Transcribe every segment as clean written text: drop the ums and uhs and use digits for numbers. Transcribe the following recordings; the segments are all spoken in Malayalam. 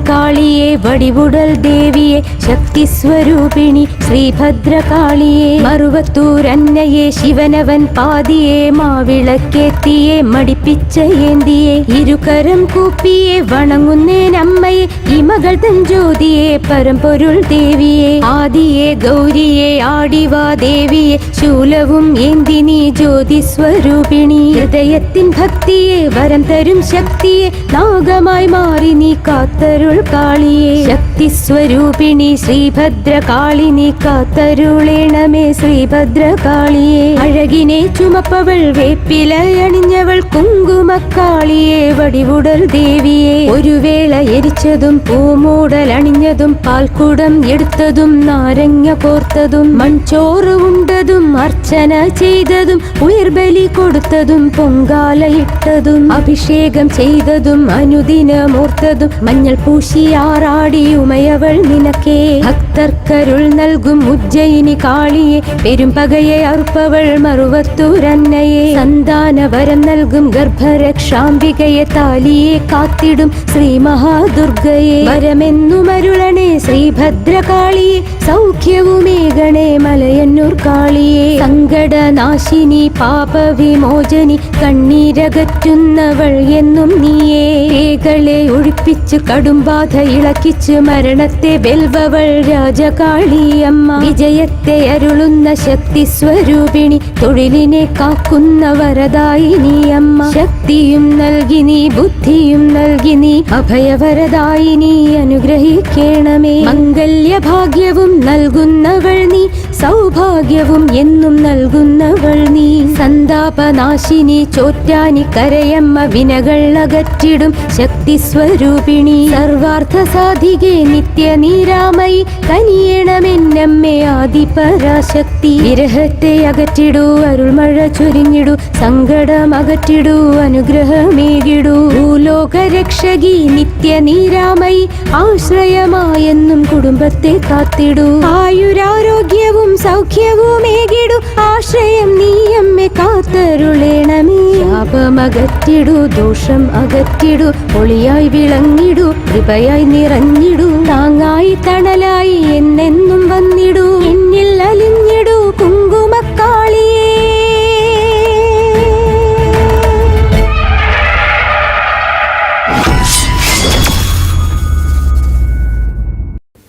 കാളിയെ വടിവുടൽ ദേവിയെ ശക്തി സ്വരൂപിണി ശ്രീഭദ്രകാളിയെ മറുവത്തൂരന്നയെ ശിവനവൻ പാതിയെ മാവിളക്കേത്തിയെ മടിപ്പിച്ച ഏന്തിയെ ഇരുകരം കൂപ്പിയെ വണങ്ങുന്നേനമ്മയെ ഈ മകൾ തൻ ജ്യോതിയെ പരമ്പൊരുൾ ദേവിയെ ആദിയെ ഗൗരിയെ ആടിവാ ദേവിയെ ശൂലവും ഏന്തി നീ ജ്യോതി സ്വരൂപിണി ഹൃദയത്തിൻ ഭക്തിയെ വരം തരും ശക്തിയെ നാഗമായി മാറി നീ കാത്തരുൾ കാളിയെ ശക്തി സ്വരൂപിണി ശ്രീഭദ്രകാളി നീ കാത്തരുളേണമേ ശ്രീഭദ്രകാളിയെ അഴകിനെ ചുമപ്പവൾ വേപ്പിലയണിഞ്ഞവൾ കുങ്കുമക്കാളിയെ വടിവുടൽ ദേവിയെ ഒരു വേള എരിച്ചതും പൂമൂടൽ അണിഞ്ഞതും പാൽക്കുടം എടുത്തതും നാരങ്ങ കോർത്തതും മൺചോറ് ഉണ്ടതും അർച്ചന ചെയ്തതും ഉയർബലി കൊടുത്തതും പൊങ്കാലയിട്ടതും അഭിഷേകം ചെയ്തതും അനുദിനമോർത്തതും മഞ്ഞൾ പൂശിയാറാടി ഉമയവൾ നിനക്കേ ഭക്തർക്കരുൾ നൽകും ഉജ്ജയിനി കാളിയെ പെരുമ്പകയെ അറുപ്പവൾ മറുവത്തൂരന്നയെ സന്താന വരം നൽകും ഗർഭരക്ഷാംബികയെ താലിയെ കാത്തിടും ശ്രീ മഹാദുർഗയെ വരമെന്നുമരുളണേ ശ്രീഭദ്രകാളിയെ സൗഖ്യവുമേകണേ മലയന്നൂർ കാളിയെ സങ്കടനാശിനി പാപവിമോചനി കണ്ണീരകറ്റുന്നവൾ എന്നും നീയേ പേകളെ ഒഴിപ്പിച്ച് കടുംബാധ ഇളക്കിച്ച് മരണത്തെ വെൽവവൾ രാജകാളിയമ്മ വിജയത്തെ അരുളുന്ന ശക്തി സ്വരൂപിണി തൊഴിലിനെ കാക്കുന്ന വരദായിനിയമ്മ ശക്തിയും നൽകി നീ ബുദ്ധിയും നൽകി നീ അഭയവരദായിനി അനുഗ്രഹിക്കണമേ മംഗല്യഭാഗ്യവും നൽകുന്നവൾ നീ സൗഭാഗ്യവും എന്നും നൽകുന്നവൾ നീ സന്താപനാശിനി ചോറ്റാനി കരയമ്മ വിനകൾ അകറ്റിടും ശക്തി സ്വരൂപിണി സർവാർത്ഥ സാധികെ നിത്യനീരാമയി കനിയണമെന്നമ്മേ ആദിപരാശക്തി വിരഹത്തെ അകറ്റിടൂ അരുൾമഴ ചൊരിഞ്ഞിടൂ സങ്കടം അകറ്റിടൂ അനുഗ്രഹമേകിടൂ ഭൂലോകരക്ഷകി നിത്യനീരാമയി ആശ്രയമായെന്നും കുടുംബത്തെ കാത്തിടൂ ആയുരാരോഗ്യവും സൗഖ്യവുമേകിടൂ ആശ്രയം നീയമ്മേ കാത്തരുളേണമേ ശാപമകറ്റിടൂ ദോഷം അകറ്റിടൂ ഒളിയായി വിളങ്ങിടൂ കൃപയായി നിറഞ്ഞിടൂ താങ്ങായി തണലായി എന്നെന്നും വന്നിടൂ എന്നിൽ അലിഞ്ഞിടൂ കുങ്കുമക്കാളിയേ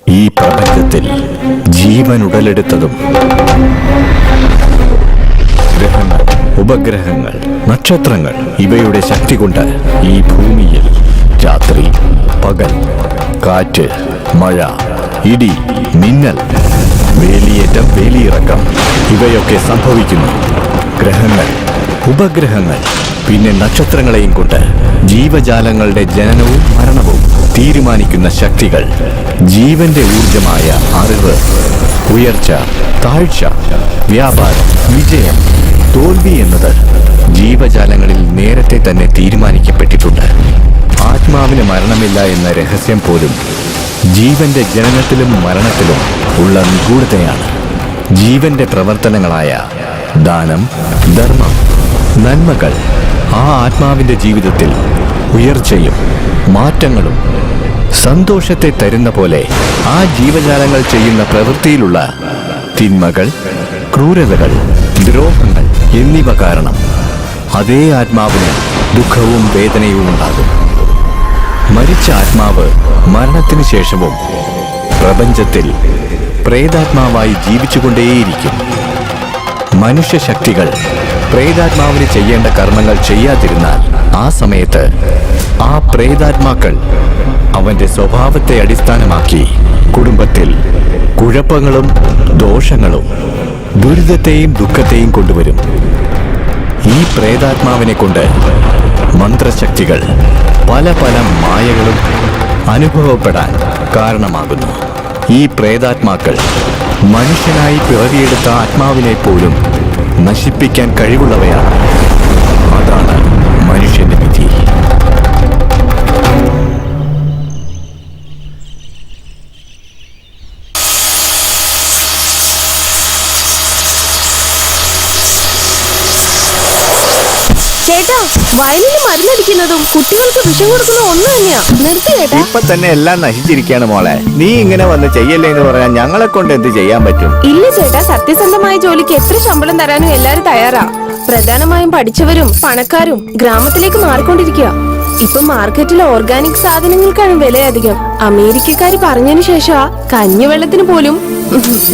ഈ പ്രപഞ്ചത്തിൽ ജീവൻ ഉടലെടുത്തതും ഗ്രഹങ്ങൾ, ഉപഗ്രഹങ്ങൾ, നക്ഷത്രങ്ങൾ ഇവയുടെ ശക്തി കൊണ്ട് ഈ ഭൂമിയിൽ രാത്രി, പകൽ, കാറ്റ്, മഴ, ഇടി, മിന്നൽ, വേലിയേറ്റം, വേലിയിറക്കം ഇവയൊക്കെ സംഭവിക്കുന്നു. ഗ്രഹങ്ങൾ, ഉപഗ്രഹങ്ങൾ, പിന്നെ നക്ഷത്രങ്ങളെയും കൊണ്ട് ജീവജാലങ്ങളുടെ ജനനവും മരണവും തീരുമാനിക്കുന്ന ശക്തികൾ, ജീവന്റെ ഊർജമായ അറിവ്, ഉയർച്ച, താഴ്ച, വ്യാപാരം, വിജയം, തോൽവി എന്നത് ജീവജാലങ്ങളിൽ നേരത്തെ തന്നെ തീരുമാനിക്കപ്പെട്ടിട്ടുണ്ട്. ആത്മാവിന് മരണമില്ല എന്ന രഹസ്യം പോലും ജീവന്റെ ജനനത്തിലും മരണത്തിലും ഉള്ള നിഗൂഢതയാണ്. ജീവന്റെ പ്രവർത്തനങ്ങളായ ദാനം, ധർമ്മം, നന്മകൾ ആ ആത്മാവിന്റെ ജീവിതത്തിൽ ഉയർച്ചയും മാറ്റങ്ങളും സന്തോഷത്തെ തരുന്ന പോലെ ആ ജീവജാലങ്ങൾ ചെയ്യുന്ന പ്രവൃത്തിയിലുള്ള തിന്മകൾ, ക്രൂരതകൾ, ദ്രോഹങ്ങൾ എന്നിവ കാരണം അതേ ആത്മാവിന് ദുഃഖവും വേദനയും ഉണ്ടാകും. മരിച്ച ആത്മാവ് മരണത്തിന് ശേഷവും പ്രപഞ്ചത്തിൽ പ്രേതാത്മാവായി ജീവിച്ചുകൊണ്ടേയിരിക്കും. മനുഷ്യശക്തികൾ പ്രേതാത്മാവിന് ചെയ്യേണ്ട കർമ്മങ്ങൾ ചെയ്യാതിരുന്നാൽ ആ സമയത്ത് ആ പ്രേതാത്മാക്കൾ അവന്റെ സ്വഭാവത്തെ അടിസ്ഥാനമാക്കി കുടുംബത്തിൽ കുഴപ്പങ്ങളും ദോഷങ്ങളും ദുരിതത്തെയും ദുഃഖത്തെയും കൊണ്ടുവരും. ഈ പ്രേതാത്മാവിനെ കൊണ്ട് മന്ത്രശക്തികൾ പല പല മായകളും അനുഭവപ്പെടാൻ കാരണമാകുന്നു. ഈ പ്രേതാത്മാക്കൾ മനുഷ്യനായി പിറവിയെടുത്ത ആത്മാവിനെ പോലും നശിപ്പിക്കാൻ കഴിവുള്ളവയാണ്. അതാണ് മനുഷ്യന്റെ വിധി. ചേട്ടാ, വയലിന് മരുന്നടിക്കുന്നതും കുട്ടികൾക്ക് വിഷം കൊടുക്കുന്നതും ഒന്ന് തന്നെയാ. നിർത്തി ചേട്ടാ. ഇപ്പൊ തന്നെ എല്ലാം നശിച്ചിരിക്കുകയാണ് മോളെ. നീ ഇങ്ങനെ വന്ന് ചെയ്യല്ലേ എന്ന് പറയാൻ ഞങ്ങളെ കൊണ്ട് എന്ത് ചെയ്യാൻ പറ്റും? ഇല്ല ചേട്ടാ, സത്യസന്ധമായ ജോലിക്ക് എത്ര ശമ്പളം തരാനും എല്ലാരും തയ്യാറാ. പ്രധാനമായും പഠിച്ചവരും പണക്കാരും ഗ്രാമത്തിലേക്ക് മാറിക്കൊണ്ടിരിക്കുക. ഇപ്പൊ മാർക്കറ്റിലെ ഓർഗാനിക് സാധനങ്ങൾക്കാണ് വില അധികം. അമേരിക്കക്കാര് പറഞ്ഞതിന് ശേഷം കഞ്ഞിവെള്ളത്തിന് പോലും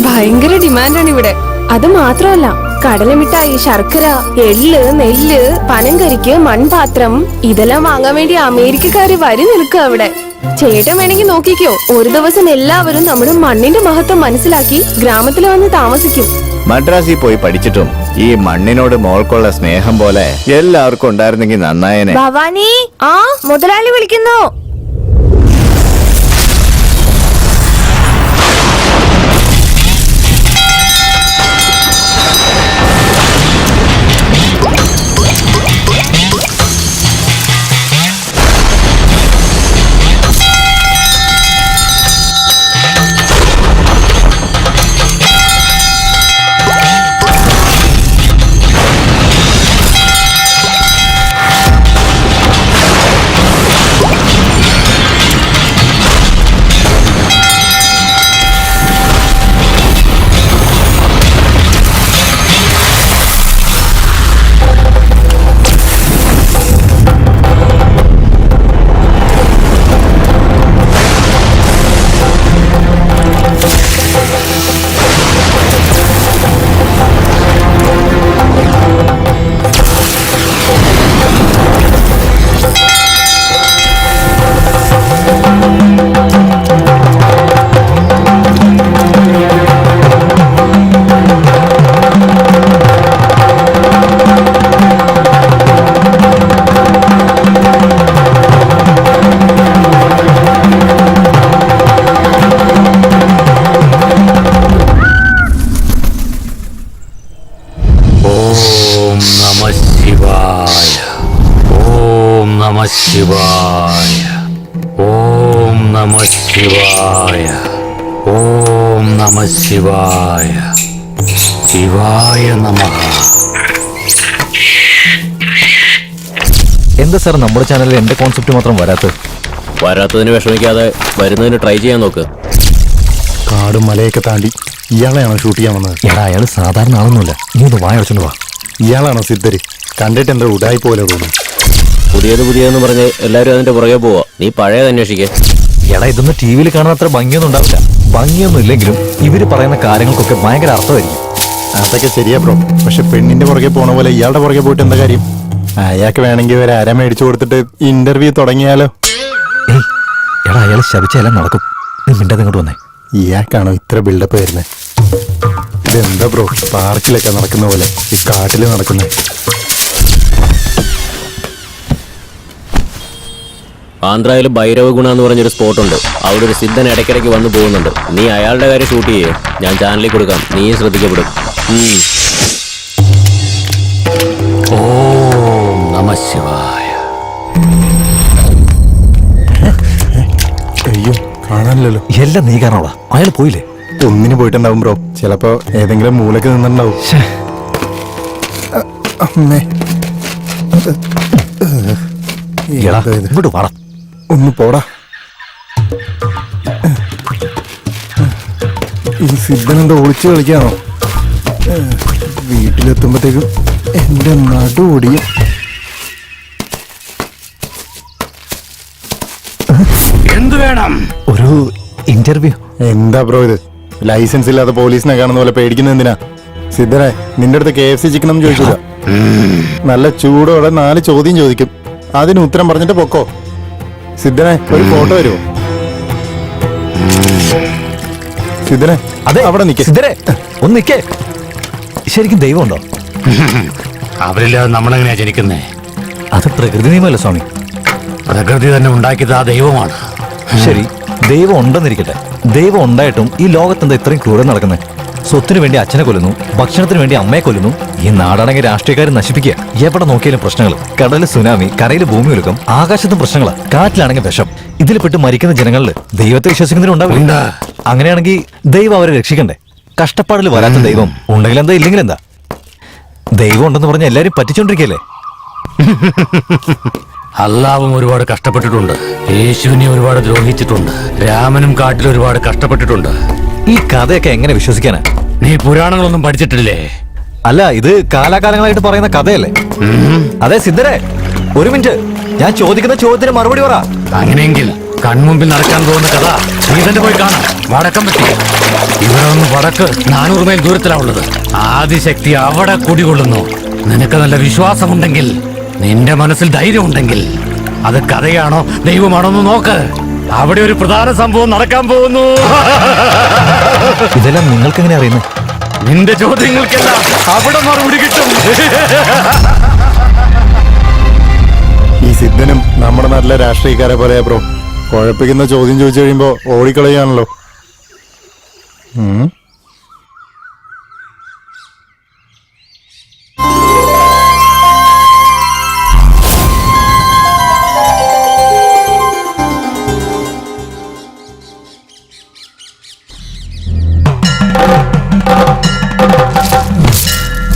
ഭയങ്കര ഡിമാൻഡാണ് ഇവിടെ. അത് മാത്രമല്ല, കടലമിഠായി, ശർക്കര, എള്ള്, നെല്ല്, പനങ്കരിക്ക്, മൺപാത്രം ഇതെല്ലാം വാങ്ങാൻ വേണ്ടി അമേരിക്കക്കാര് വരി നിൽക്കുക അവിടെ. ചേട്ടൻ വേണമെങ്കിൽ നോക്കിക്കോ, ഒരു ദിവസം എല്ലാവരും നമ്മുടെ മണ്ണിന്റെ മഹത്വം മനസ്സിലാക്കി ഗ്രാമത്തിൽ വന്ന് താമസിക്കും. മദ്രാസിൽ പോയി പഠിച്ചിട്ടും ഈ മണ്ണിനോട് മോൾക്കുള്ള സ്നേഹം പോലെ എല്ലാവർക്കും ഉണ്ടായിരുന്നെങ്കിൽ നന്നായനെ. ഭവാനി, ആ മുതലാളി വിളിക്കുന്നു. ശിവായ. ഓം നമ ശിവായ. ഓം നമ ശിവായ. ശിവായ നമഃ. എന്താ സാർ നമ്മുടെ ചാനലിൽ എന്റെ കോൺസെപ്റ്റ് മാത്രം വരാത്തതിന് വിഷമിക്കാതെ വരുന്നതിന് ട്രൈ ചെയ്യാൻ നോക്ക്. കാടും മലയൊക്കെ താണ്ടി ഇയാളെയാണോ ഷൂട്ട് ചെയ്യാൻ വന്നത്? എടാ, അയാൾ സാധാരണ ആളൊന്നുമില്ല. നീ ഒന്ന് വായടച്ചോണ്ട് വാ. ഇയാളാണോ സിദ്ധര്? കണ്ടിട്ട് എന്താ ഉടായി പോലെ തോന്നുന്നു. പുതിയതെന്ന് പറഞ്ഞ് എല്ലാവരും അതിന്റെ പുറകെ പോവാ. നീ പഴയത് അന്വേഷിക്കേ. എടാ, ഇതൊന്നും ടി വിയിൽ കാണാൻ അത്ര ഭംഗിയൊന്നും ഉണ്ടാവില്ല. ഭംഗിയൊന്നും ഇല്ലെങ്കിലും ഇവര് പറയുന്ന കാര്യങ്ങൾക്കൊക്കെ ഭയങ്കര അർത്ഥമായിരിക്കും. അതൊക്കെ ശരിയാ ബ്രോ. പക്ഷെ പെണ്ണിന്റെ പുറകെ പോണ പോലെ ഇയാളുടെ പുറകെ പോയിട്ട് എന്താ കാര്യം? അയാൾക്ക് വേണമെങ്കിൽ ഒരു അര മേടിച്ചു കൊടുത്തിട്ട് ഇന്റർവ്യൂ തുടങ്ങിയാലോ? ഏയ് എടാ, അയാൾ ശപിച്ചെല്ലാം നടക്കും. നീ മിണ്ടാതെ ഇങ്ങോട്ട് വന്നേ. ഇയാൾക്കാണോ ഇത്ര ബിൽഡപ്പ് വരുന്നത്? ഇതെന്താ ബ്രോ, പാർക്കിലൊക്കെ നടക്കുന്ന പോലെ ഈ കാട്ടില് നടക്കുന്നേ? ആന്ധ്രയിൽ ഭൈരവ ഗുണ എന്ന് പറഞ്ഞൊരു സ്പോട്ടുണ്ട്. അവിടെ ഒരു സിദ്ധൻ ഇടയ്ക്കിടയ്ക്ക് വന്നു പോകുന്നുണ്ട്. നീ അയാളുടെ കാര്യം ഷൂട്ട് ചെയ്യേ. ഞാൻ ചാനലിൽ കൊടുക്കാം. നീയും ശ്രദ്ധിക്കപ്പെടും. ഓം നമ ശിവായ. അയ്യോ, കാണാനില്ലല്ലോ. എല്ലാം നീ കാരണോടാ. അയാൾ പോയില്ലേ? ഒന്നിന് പോയിട്ടുണ്ടാവും ബ്രോ. ചിലപ്പോ ഏതെങ്കിലും മൂലക്ക് നിന്നിട്ടുണ്ടാവും. അമ്മേ, ഇങ്ങോട്ട് വാടാ. ഒന്ന് പോടാ. ഈ സിദ്ധനെന്താ ഒളിച്ചു കളിക്കാണോ? വീട്ടിലെത്തുമ്പോഴത്തേക്കും എന്റെ നടു ഓടിയും. എന്ത് വേണം? ഒരു ഇന്റർവ്യൂ. എന്താ ബ്രോ ഇത്? ലൈസൻസ് ഇല്ലാതെ പോലീസിനെ കാണുന്ന പോലെ പേടിക്കുന്ന എന്തിനാ? സിദ്ധനെ, നിന്റെ അടുത്ത് KFC ചിക്കൻ ഒന്നും ചോദിച്ചില്ല. നല്ല ചൂടോടെ 4 ചോദ്യം ചോദിക്കും. അതിന് ഉത്തരം പറഞ്ഞിട്ട് പൊക്കോ. സിദ്ധനെ ഒരു ഫോട്ടോ വരുമോ? സിദ്ധനെ അതെ അവിടെ നിൽക്കേ. സിദ്ധരെ ഒന്ന് നിക്കേ. ശരിക്കും ദൈവമുണ്ടോ? അവരില്ലാതെ നമ്മളെങ്ങനെയാ ജനിക്കുന്നേ? അത് പ്രകൃതി നിയമമല്ല സ്വാമി. പ്രകൃതി തന്നെ ഉണ്ടാക്കിയത് ആ ദൈവമാണ്. ശരി, ദൈവം ഉണ്ടെന്നിരിക്കട്ടെ. ദൈവം ഉണ്ടായിട്ടും ഈ ലോകത്തെന്താ ഇത്രയും ക്രൂരം നടക്കുന്നത്? സ്വത്തിനു വേണ്ടി അച്ഛനെ കൊല്ലുന്നു, ഭക്ഷണത്തിന് വേണ്ടി അമ്മയെ കൊല്ലുന്നു. ഈ നാടാണെങ്കിൽ രാഷ്ട്രീയക്കാരെ നശിപ്പിക്കുക. എവിടെ നോക്കിയാലും പ്രശ്നങ്ങൾ. കടല് സുനാമി, കരയിൽ ഭൂമി ഒലുക്കം, ആകാശത്തും പ്രശ്നങ്ങളാ, കാറ്റിലാണെങ്കിൽ വിഷം. ഇതിൽ പെട്ട് മരിക്കുന്ന ജനങ്ങളിൽ ദൈവത്തെ വിശ്വസിക്കുന്നതിനുണ്ടാവില്ല. അങ്ങനെയാണെങ്കിൽ ദൈവം അവരെ രക്ഷിക്കണ്ടേ? കഷ്ടപ്പാടിൽ വരാത്ത ദൈവം ഉണ്ടെങ്കിൽ എന്താ, ഇല്ലെങ്കിൽ എന്താ? ദൈവം ഉണ്ടെന്ന് പറഞ്ഞ എല്ലാരും പറ്റിച്ചോണ്ടിരിക്കല്ലേ? അല്ലാവും ഒരുപാട് കഷ്ടപ്പെട്ടിട്ടുണ്ട്. യേശുവിനെ ഒരുപാട് ദ്രോഹിച്ചിട്ടുണ്ട്. രാമനും കാട്ടിൽ ഒരുപാട് കഷ്ടപ്പെട്ടിട്ടുണ്ട്. ഈ കഥയൊക്കെ എങ്ങനെ വിശ്വസിക്കാനാ? നീ പുരാണങ്ങളൊന്നും പഠിച്ചിട്ടില്ലേ? അല്ല, ഇത് കാലാകാലങ്ങളായിട്ട് പറയുന്ന കഥയല്ലേ? അതെ സിദ്ധരെ, ഒരു മിനിറ്റ്. ഞാൻ ചോദിക്കുന്ന ചോദ്യത്തിന് മറുപടി പറ. അങ്ങനെയെങ്കിൽ കൺമുമ്പിൽ നടക്കാൻ പോകുന്ന കഥ നീ തന്നെ പോയി കാണാം. വടക്കം പറ്റി ഇവിടെ ഒന്ന് വടക്ക് 400 മൈൽ ദൂരത്തിലാ ഉള്ളത്. ആദിശക്തി അവിടെ കുടികൊള്ളുന്നു. നിനക്ക് നല്ല വിശ്വാസമുണ്ടെങ്കിൽ, നിന്റെ മനസ്സിൽ ധൈര്യമുണ്ടെങ്കിൽ, അത് കഥയാണോ ദൈവമാണോ എന്ന് നോക്ക്. അവിടെ ഒരു പ്രധാന സംഭവം നടക്കാൻ പോകുന്നു. ഇതെല്ലാം നിങ്ങൾക്ക് എങ്ങനെ അറിയുന്നത്? നിന്റെ ചോദ്യങ്ങൾക്കെല്ലാം അവിടെ മറുപടി കിട്ടും. ഈ സിദ്ധനും നമ്മുടെ നാട്ടിലെ രാഷ്ട്രീയക്കാരെ പോലെ ബ്രോ. കുഴപ്പിക്കുന്ന ചോദ്യം ചോദിച്ചു കഴിയുമ്പോ ഓടിക്കളയാണല്ലോ.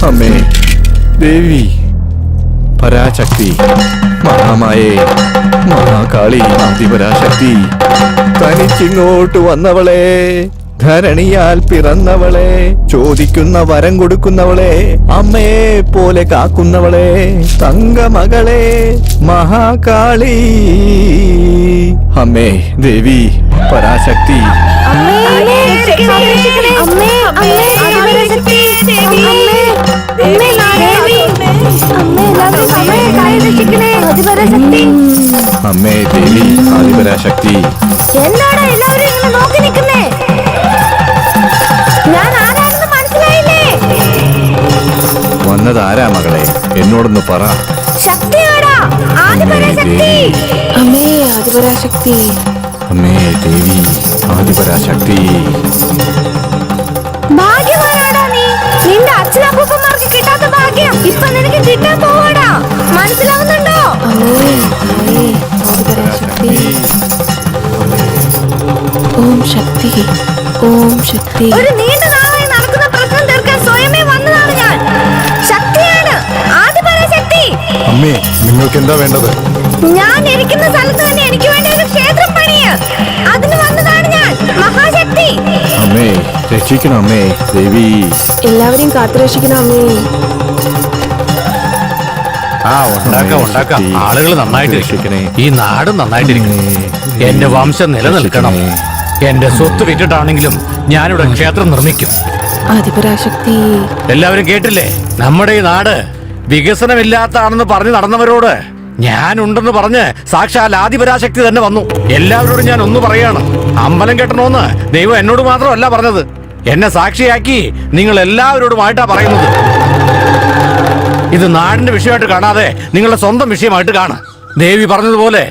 അമ്മേ ദേവി പരാശക്തി മഹാമായേ മഹാകാളി ആദിപരാശക്തി തനിച്ചിങ്ങോട്ട് വന്നവളെ, ധരണിയാൽ പിറന്നവളെ, ചോദിക്കുന്ന വരം കൊടുക്കുന്നവളെ, അമ്മയെ പോലെ കാക്കുന്നവളെ, തങ്കമകളെ മഹാകാളി. അമ്മേ ദേവി പരാശക്തി. അമ്മേ ദേവി ആദിപരാശക്തി. എന്താണ് എല്ലാവരും ഇങ്ങനെ നോക്കി നിൽക്കുന്നേ? ഞാൻ ആരാണെന്ന് മനസ്സിലായില്ലേ? വന്നതാരാ മകളെ, എന്നോടൊന്ന് പറ. ശക്തിയാടാ, ആദിപരാശക്തി. അമ്മേ ആദിപരാശക്തി. അമ്മേ ദേവി ആദിപരാശക്തി. ഭാഗ്യവാനാടാ നീ. നിന്റെ അച്ഛനപ്പൂപ്പന്മാർക്ക് കിട്ടാത്ത ഭാഗ്യം ഇപ്പൊ നിനക്ക് കിട്ടാൻ പോവാടാ. മനസ്സിലാവുന്നുണ്ടോ? അമ്മേ ആദിപരാശക്തി. ഓം ശക്തി, ഓം ശക്തി. ഒരു നീണ്ട നാളായി നടക്കുന്ന പ്രശ്നം തീർക്കാൻ സ്വയമേ വന്നതാണ് ഞാൻ. ശക്തിയാണ്, ആദിപരാശക്തി. അമ്മേ, നിങ്ങൾക്ക് എന്താ വേണ്ടത്? ഞാൻ ഇരിക്കുന്ന സ്ഥലത്ത് തന്നെ എനിക്ക് വേണ്ടി ഒരു ക്ഷേത്രം പണിയ. അതിന് വന്നതാണ് ഞാൻ, മഹാശക്തി. അമ്മേ രക്ഷിക്കണം അമ്മേ ദേവി. എല്ലാവരെയും കാത്തുരക്ഷിക്കണം അമ്മേ. ഉണ്ടാക്കാം. ആളുകൾ നന്നായിട്ടിരിക്കണേ, ഈ നാട് നന്നായിട്ടിരിക്കണേ, എന്റെ വംശം നിലനിൽക്കണം. എന്റെ സ്വത്ത് വിറ്റിട്ടാണെങ്കിലും ഞാനിവിടെ ക്ഷേത്രം നിർമ്മിക്കും. ആദിപരാശക്തി. എല്ലാവരും കേട്ടില്ലേ? നമ്മുടെ ഈ നാട് വികസനമില്ലാത്താണെന്ന് പറഞ്ഞു നടന്നവരോട് ഞാനുണ്ടെന്ന് പറഞ്ഞ് സാക്ഷാൽ ആദിപരാശക്തി തന്നെ വന്നു. എല്ലാവരോടും ഞാൻ ഒന്ന് പറയാണ്, അമ്പലം കെട്ടണോന്ന് ദൈവം എന്നോട് മാത്രമല്ല പറഞ്ഞത്, എന്നെ സാക്ഷിയാക്കി നിങ്ങൾ എല്ലാവരോടുമായിട്ടാ പറയുന്നത്. ഇത് നാടിന്റെ വിഷയമായിട്ട് കാണാതെ നിങ്ങളുടെ സ്വന്തം വിഷയമായിട്ട് കാണാം. ദേവി പറഞ്ഞതുപോലെ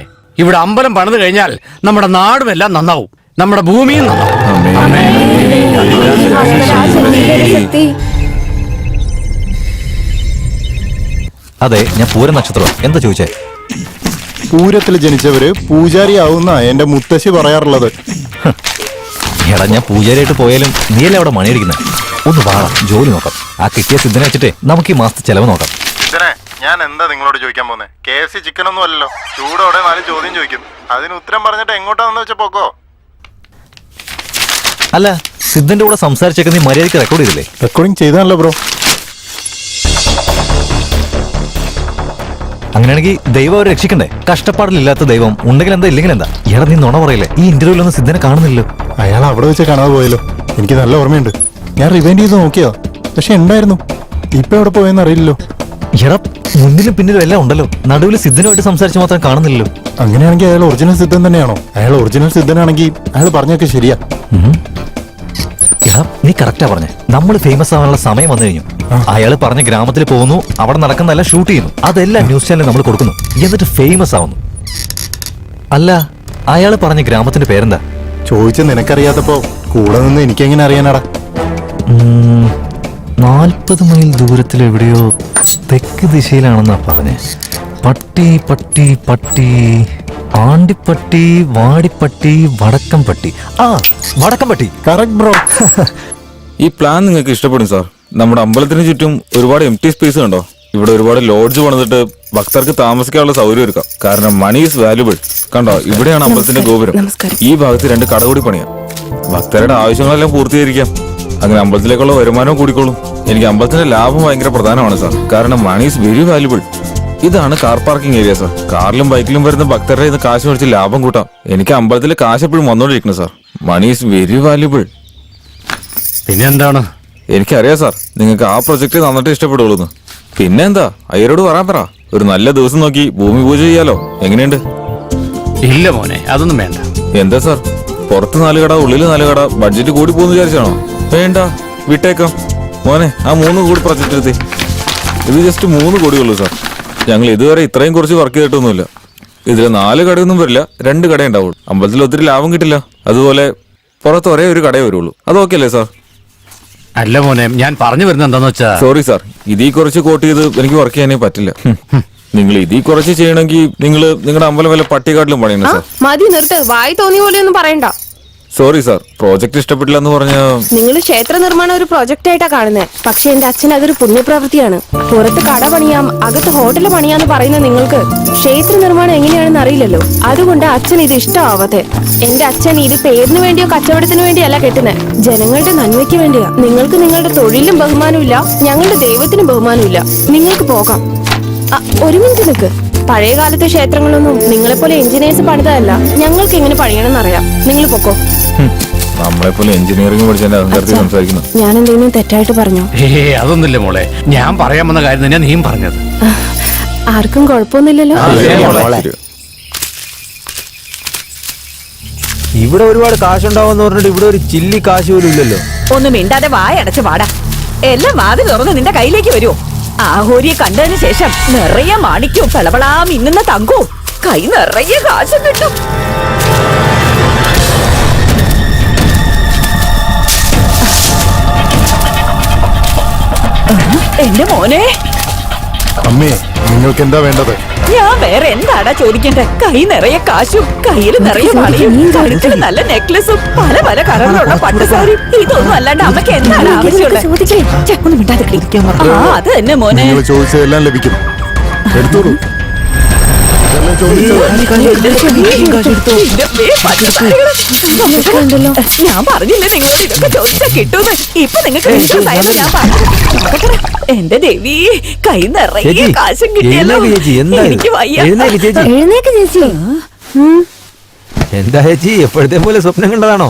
ഇവിടെ അമ്പലം പണിത് കഴിഞ്ഞാൽ നമ്മുടെ നാടും എല്ലാം നന്നാവും, നമ്മുടെ ഭൂമിയും നന്നാവും. അതെ, ഞാൻ പൂര നക്ഷത്രം. എന്താ ചോദിച്ചേ? പൂരത്തിൽ ജനിച്ചവര് പൂജാരിയാവുന്ന എന്റെ മുത്തശ്ശി പറയാറുള്ളത്. എടാ, ഞാൻ പൂജാരിയായിട്ട് പോയാലും നീയല്ലേ അവിടെ മണിയടിക്കുന്നത്? ഒന്ന് വാടാ, ജോലി നോക്കാം. ആ കിട്ടിയ സിദ്ധനെ വെച്ചിട്ടേ നമുക്ക് ഈ മാസത്തെ ചെലവ് നോക്കാം. ഞാൻ എന്താ നിങ്ങളോട് ചോദിക്കാൻ പോകുന്നത്? KFC ചിക്കൻ ഒന്നും അല്ലല്ലോ. ചൂടോടെ 4 ചോദ്യം ചോദിക്കും, അതിന് ഉത്തരം പറഞ്ഞിട്ട് എങ്ങോട്ടാന്ന് വെച്ചാ പോക്കോ. അല്ല, സിദ്ധന്റെ കൂടെ സംസാരിച്ചൊക്കെ നീ മര്യാദയ്ക്ക് റെക്കോർഡ് ചെയ്തില്ലേ? റെക്കോർഡിംഗ് ചെയ്താണല്ലോ ബ്രോ. അങ്ങനെയാണെങ്കിൽ ദൈവം അവരെ രക്ഷിക്കണ്ടേ? കഷ്ടപ്പാടിലില്ലാത്ത ദൈവം ഉണ്ടെങ്കിൽ എന്താ, ഇല്ലെങ്കിൽ എന്താ? എടാ, നീ നുണ പറയില്ലേ? ഈ ഇന്റർവ്യൂലൊന്നും സിദ്ധനെ കാണുന്നില്ലല്ലോ. അയാൾ അവിടെ വെച്ച് കാണാതെ പോയല്ലോ. എനിക്ക് നല്ല ഓർമ്മയുണ്ട്. ഞാൻ റിവൈൻഡ് ചെയ്ത് നോക്കിയതാ, പക്ഷെ ഉണ്ടായിരുന്നു. ഇപ്പൊ എവിടെ പോയെന്ന് അറിയില്ലല്ലോ. എടാ മുന്നിലും പിന്നിലും എല്ലാം ഉണ്ടല്ലോ, നടുവിൽ സിദ്ധനുമായിട്ട് സംസാരിച്ച് മാത്രം കാണുന്നില്ലല്ലോ. അങ്ങനെയാണെങ്കിൽ അയാൾ ഒറിജിനൽ സിദ്ധൻ തന്നെയാണോ? അയാൾ ഒറിജിനൽ സിദ്ധനാണെങ്കിൽ അയാൾ പറഞ്ഞൊക്കെ ശരിയാ. എടാ നീ കറക്റ്റാ പറഞ്ഞേ, നമ്മൾ ഫേമസ് ആവാനുള്ള സമയം വന്നു കഴിഞ്ഞു. അയാള് പറഞ്ഞ ഗ്രാമത്തിൽ പോകുന്നു, അവിടെ നടക്കുന്നതെല്ലാം ഷൂട്ട് ചെയ്യുന്നു, അതെല്ലാം ന്യൂസ് ചാനലിൽ നമ്മൾ കൊടുക്കുന്നു, എന്നിട്ട് ഫേമസ് ആവുന്നു. അല്ല, അയാള് പറഞ്ഞ ഗ്രാമത്തിന്റെ പേരെന്താ? ചോദിച്ച നിനക്കറിയാത്തപ്പോ കൂടെ നിന്ന് എനിക്കെങ്ങനെ അറിയാനാടാ? 40 മൈൽ ദൂരത്തിൽ എവിടെയോ തെക്ക് ദിശയിലാണെന്നാ പറഞ്ഞേ. പട്ടി പട്ടി പട്ടി, ആണ്ടിപ്പട്ടി, വാടിപ്പട്ടി, വടക്കംപട്ടി. ആ, വടക്കംപട്ടി. Correct bro. ഈ പ്ലാൻ നിങ്ങൾക്ക് ഇഷ്ടപ്പെടും സാർ. നമ്മുടെ അമ്പലത്തിന് ചുറ്റും ഒരുപാട് എംപ്റ്റി സ്പേസ് കണ്ടോ? ഇവിടെ ഒരുപാട് ലോഡ്ജ് പണിതിട്ട് ഭക്തർക്ക് താമസിക്കാനുള്ള സൗകര്യം ഒരുക്കാം. കാരണം മണി ഈസ് വാല്യുബിൾ. കണ്ടോ, ഇവിടെയാണ് അമ്പലത്തിന്റെ ഗോപുരം. ഈ ഭാഗത്ത് 2 കട കൂടി പണിയാം. ഭക്തരുടെ ആവശ്യങ്ങളെല്ലാം പൂർത്തീകരിക്കാം. അങ്ങനെ അമ്പലത്തിലേക്കുള്ള വരുമാനവും കൂടിക്കോളും. എനിക്ക് അമ്പലത്തിന്റെ ലാഭം ഭയങ്കര പ്രധാനമാണ് സാർ. കാരണം മണി ഈസ് വെരി വാല്യുബിൾ. ഇതാണ് കാർ പാർക്കിംഗ് ഏരിയ സാർ. കാറിലും ബൈക്കിലും വരുന്ന ഭക്തരുടെ ഇന്ന് കാശ് മേടിച്ച് ലാഭം കൂട്ടാം. എനിക്ക് അമ്പലത്തിൽ കാശ് എപ്പോഴും വന്നോണ്ടിരിക്കണം sir. Money is very valuable. പിന്നെ എന്താണ്? എനിക്കറിയാം സാർ, നിങ്ങൾക്ക് ആ പ്രൊജക്ട് നന്നിട്ട് ഇഷ്ടപ്പെടുള്ളൂ. പിന്നെന്താ, അയ്യരോട് പറയാൻ പറ. ഒരു നല്ല ദിവസം നോക്കി ഭൂമി പൂജ ചെയ്യാലോ. എങ്ങനെയുണ്ട്? ഇല്ല മോനെ, അതൊന്നും വേണ്ട. എന്താ സാർ, പുറത്ത് 4 കട ഉള്ളിൽ 4 കട, ബഡ്ജറ്റ് കൂടി പോകുന്ന വിചാരിച്ചാണോ? വേണ്ട, വിട്ടേക്കാം മോനെ. ആ 3 കോടി പ്രൊജക്ട് എടുത്തേ. ഇത് ജസ്റ്റ് 3 കോടിയുള്ളൂ സാർ. ഞങ്ങൾ ഇതുവരെ ഇത്രയും കുറച്ച് വർക്ക് ചെയ്തിട്ടൊന്നുമില്ല. ഇതിൽ 4 കടയൊന്നും വരില്ല, 2 കട ഉണ്ടാവുള്ളൂ. അമ്പലത്തിൽ ഒത്തിരി ലാഭം കിട്ടില്ല. അതുപോലെ പുറത്ത് ഒരേ ഒരു കടയേ വരുള്ളൂ. അത് ഓക്കെ അല്ലേ സാർ? അല്ല മോനെ, ഞാൻ പറഞ്ഞു വരുന്നത് എന്താന്ന് വെച്ചാ, സോറി സാർ, ഇതിൽ കുറച്ച് കോട്ട് ചെയ്ത് എനിക്ക് വർക്ക് ചെയ്യാനേ പറ്റില്ല. നിങ്ങൾ ഇതിൽ കുറച്ച് ചെയ്യണമെങ്കിൽ നിങ്ങൾ നിങ്ങളുടെ അമ്പലം വല്ല പട്ടികാട്ടിലും പണിയണം സാർ. മതി, നിർത്ത്. വായി തോന്നിയ പോലെ ഒന്നും പറയണ്ട. സോറി സാർ, പ്രോജക്ട് ഇഷ്ടപ്പെട്ടില്ല എന്ന് പറഞ്ഞ. നിങ്ങൾ ക്ഷേത്ര നിർമ്മാണം ഒരു പ്രോജക്റ്റ് ആയിട്ടാ കാണുന്നത്. പക്ഷെ എന്റെ അച്ഛൻ അതൊരു പുണ്യപ്രവൃത്തിയാണ്. പുറത്ത് കട പണിയാം, അകത്ത് ഹോട്ടൽ പണിയാന്ന് പറയുന്ന നിങ്ങൾക്ക് ക്ഷേത്ര നിർമ്മാണം എങ്ങനെയാണെന്ന് അറിയില്ലല്ലോ. അതുകൊണ്ട് അച്ഛൻ ഇത് ഇഷ്ടമാവാത്തെ. എന്റെ അച്ഛൻ ഇത് പേരിന് വേണ്ടിയോ കച്ചവടത്തിന് വേണ്ടിയല്ല കെട്ടുന്നത്, ജനങ്ങളുടെ നന്മയ്ക്ക് വേണ്ടിയാ. നിങ്ങൾക്ക് നിങ്ങളുടെ തൊഴിലും ബഹുമാനമില്ല, ഞങ്ങളുടെ ദൈവത്തിനും ബഹുമാനമില്ല. നിങ്ങൾക്ക് പോകാം. ഒരു മിനിറ്റ് നിൽക്ക്. പഴയ കാലത്തെ ക്ഷേത്രങ്ങളൊന്നും നിങ്ങളെപ്പോലെ എഞ്ചിനീയേഴ്സ് പണിതല്ല. ഞങ്ങൾക്ക് എങ്ങനെ പണിയണമെന്ന് അറിയാം. നിങ്ങൾ പൊക്കോ. നമ്മളെപ്പോലെ എഞ്ചിനീയറിംഗ് പഠിച്ചതിന്റെ അഹങ്കാരത്തിൽ സംസാരിക്കുന്നു. ഞാൻ എന്തെങ്കിലും തെറ്റായിട്ട് പറഞ്ഞോ? അതൊന്നുമില്ല മോളെ, ഞാൻ പറയാൻ വന്ന കാര്യം തന്നെയാ നീയും പറഞ്ഞത്. ആർക്കും കുഴപ്പമൊന്നുമില്ലല്ലോ. ഇവിടെ ഒരുപാട് കാശുണ്ടാവുമെന്ന് പറഞ്ഞിട്ട് ഇവിടെ ഒരു ചില്ലി കാശ് പോലും ഇല്ലല്ലോ. ഒന്നും മിണ്ടാതെ വായടച്ച് പാടാ. എല്ലാം വാതിൽ തുറന്ന് നിന്റെ കയ്യിലേക്ക് വരുമോ? ആഹോരിയെ കണ്ടതിന് ശേഷം നിറയെ മാണിക്കും പളപളാ മിന്നുന്ന തങ്കവും കൈ നിറയെ കാശും കിട്ടും. എന്റെ മോനെ, അമ്മേ, നിങ്ങൾക്ക് എന്താ വേണ്ടത്? ഞാൻ വേറെ എന്താടാ ചോദിക്കണ്ടേ? കൈ നിറയെ കാശും കയ്യിൽ നിറയെ വളയും കഴുത്തിൽ നല്ല നെക്ലസും പല പല കളറിലുള്ള പട്ടുസാരിയും. ഇതൊന്നും അല്ലാണ്ട് അമ്മക്ക് എന്താണ് ആവശ്യമുള്ളത്? ഒന്നും മിണ്ടാതെ കിടക്കാൻ. ആ, അത് തന്നെ മോനെ. നിങ്ങൾ ചോദിച്ചതെല്ലാം ലഭിക്കും. എടുത്തോളൂ. ഇതെല്ലാം ചോദിച്ചത്. ഞാൻ പറഞ്ഞില്ലേ നിങ്ങളോട് ഇതൊക്കെ ചോദിച്ചാ കിട്ടൂന്ന്. ഇപ്പൊ നിങ്ങൾക്ക് വിശ്വാസമായത് ഞാൻ പറഞ്ഞു. എന്റെ ദേവി, കൈ നിറയെ കാശും കിട്ടിയല്ലോ. എനിക്ക് വയ്യ. എഴുന്നേക്ക് ചേച്ചി. എന്താ ചേച്ചി, എപ്പോഴത്തെ പോലെ സ്വപ്നം കണ്ടതാണോ?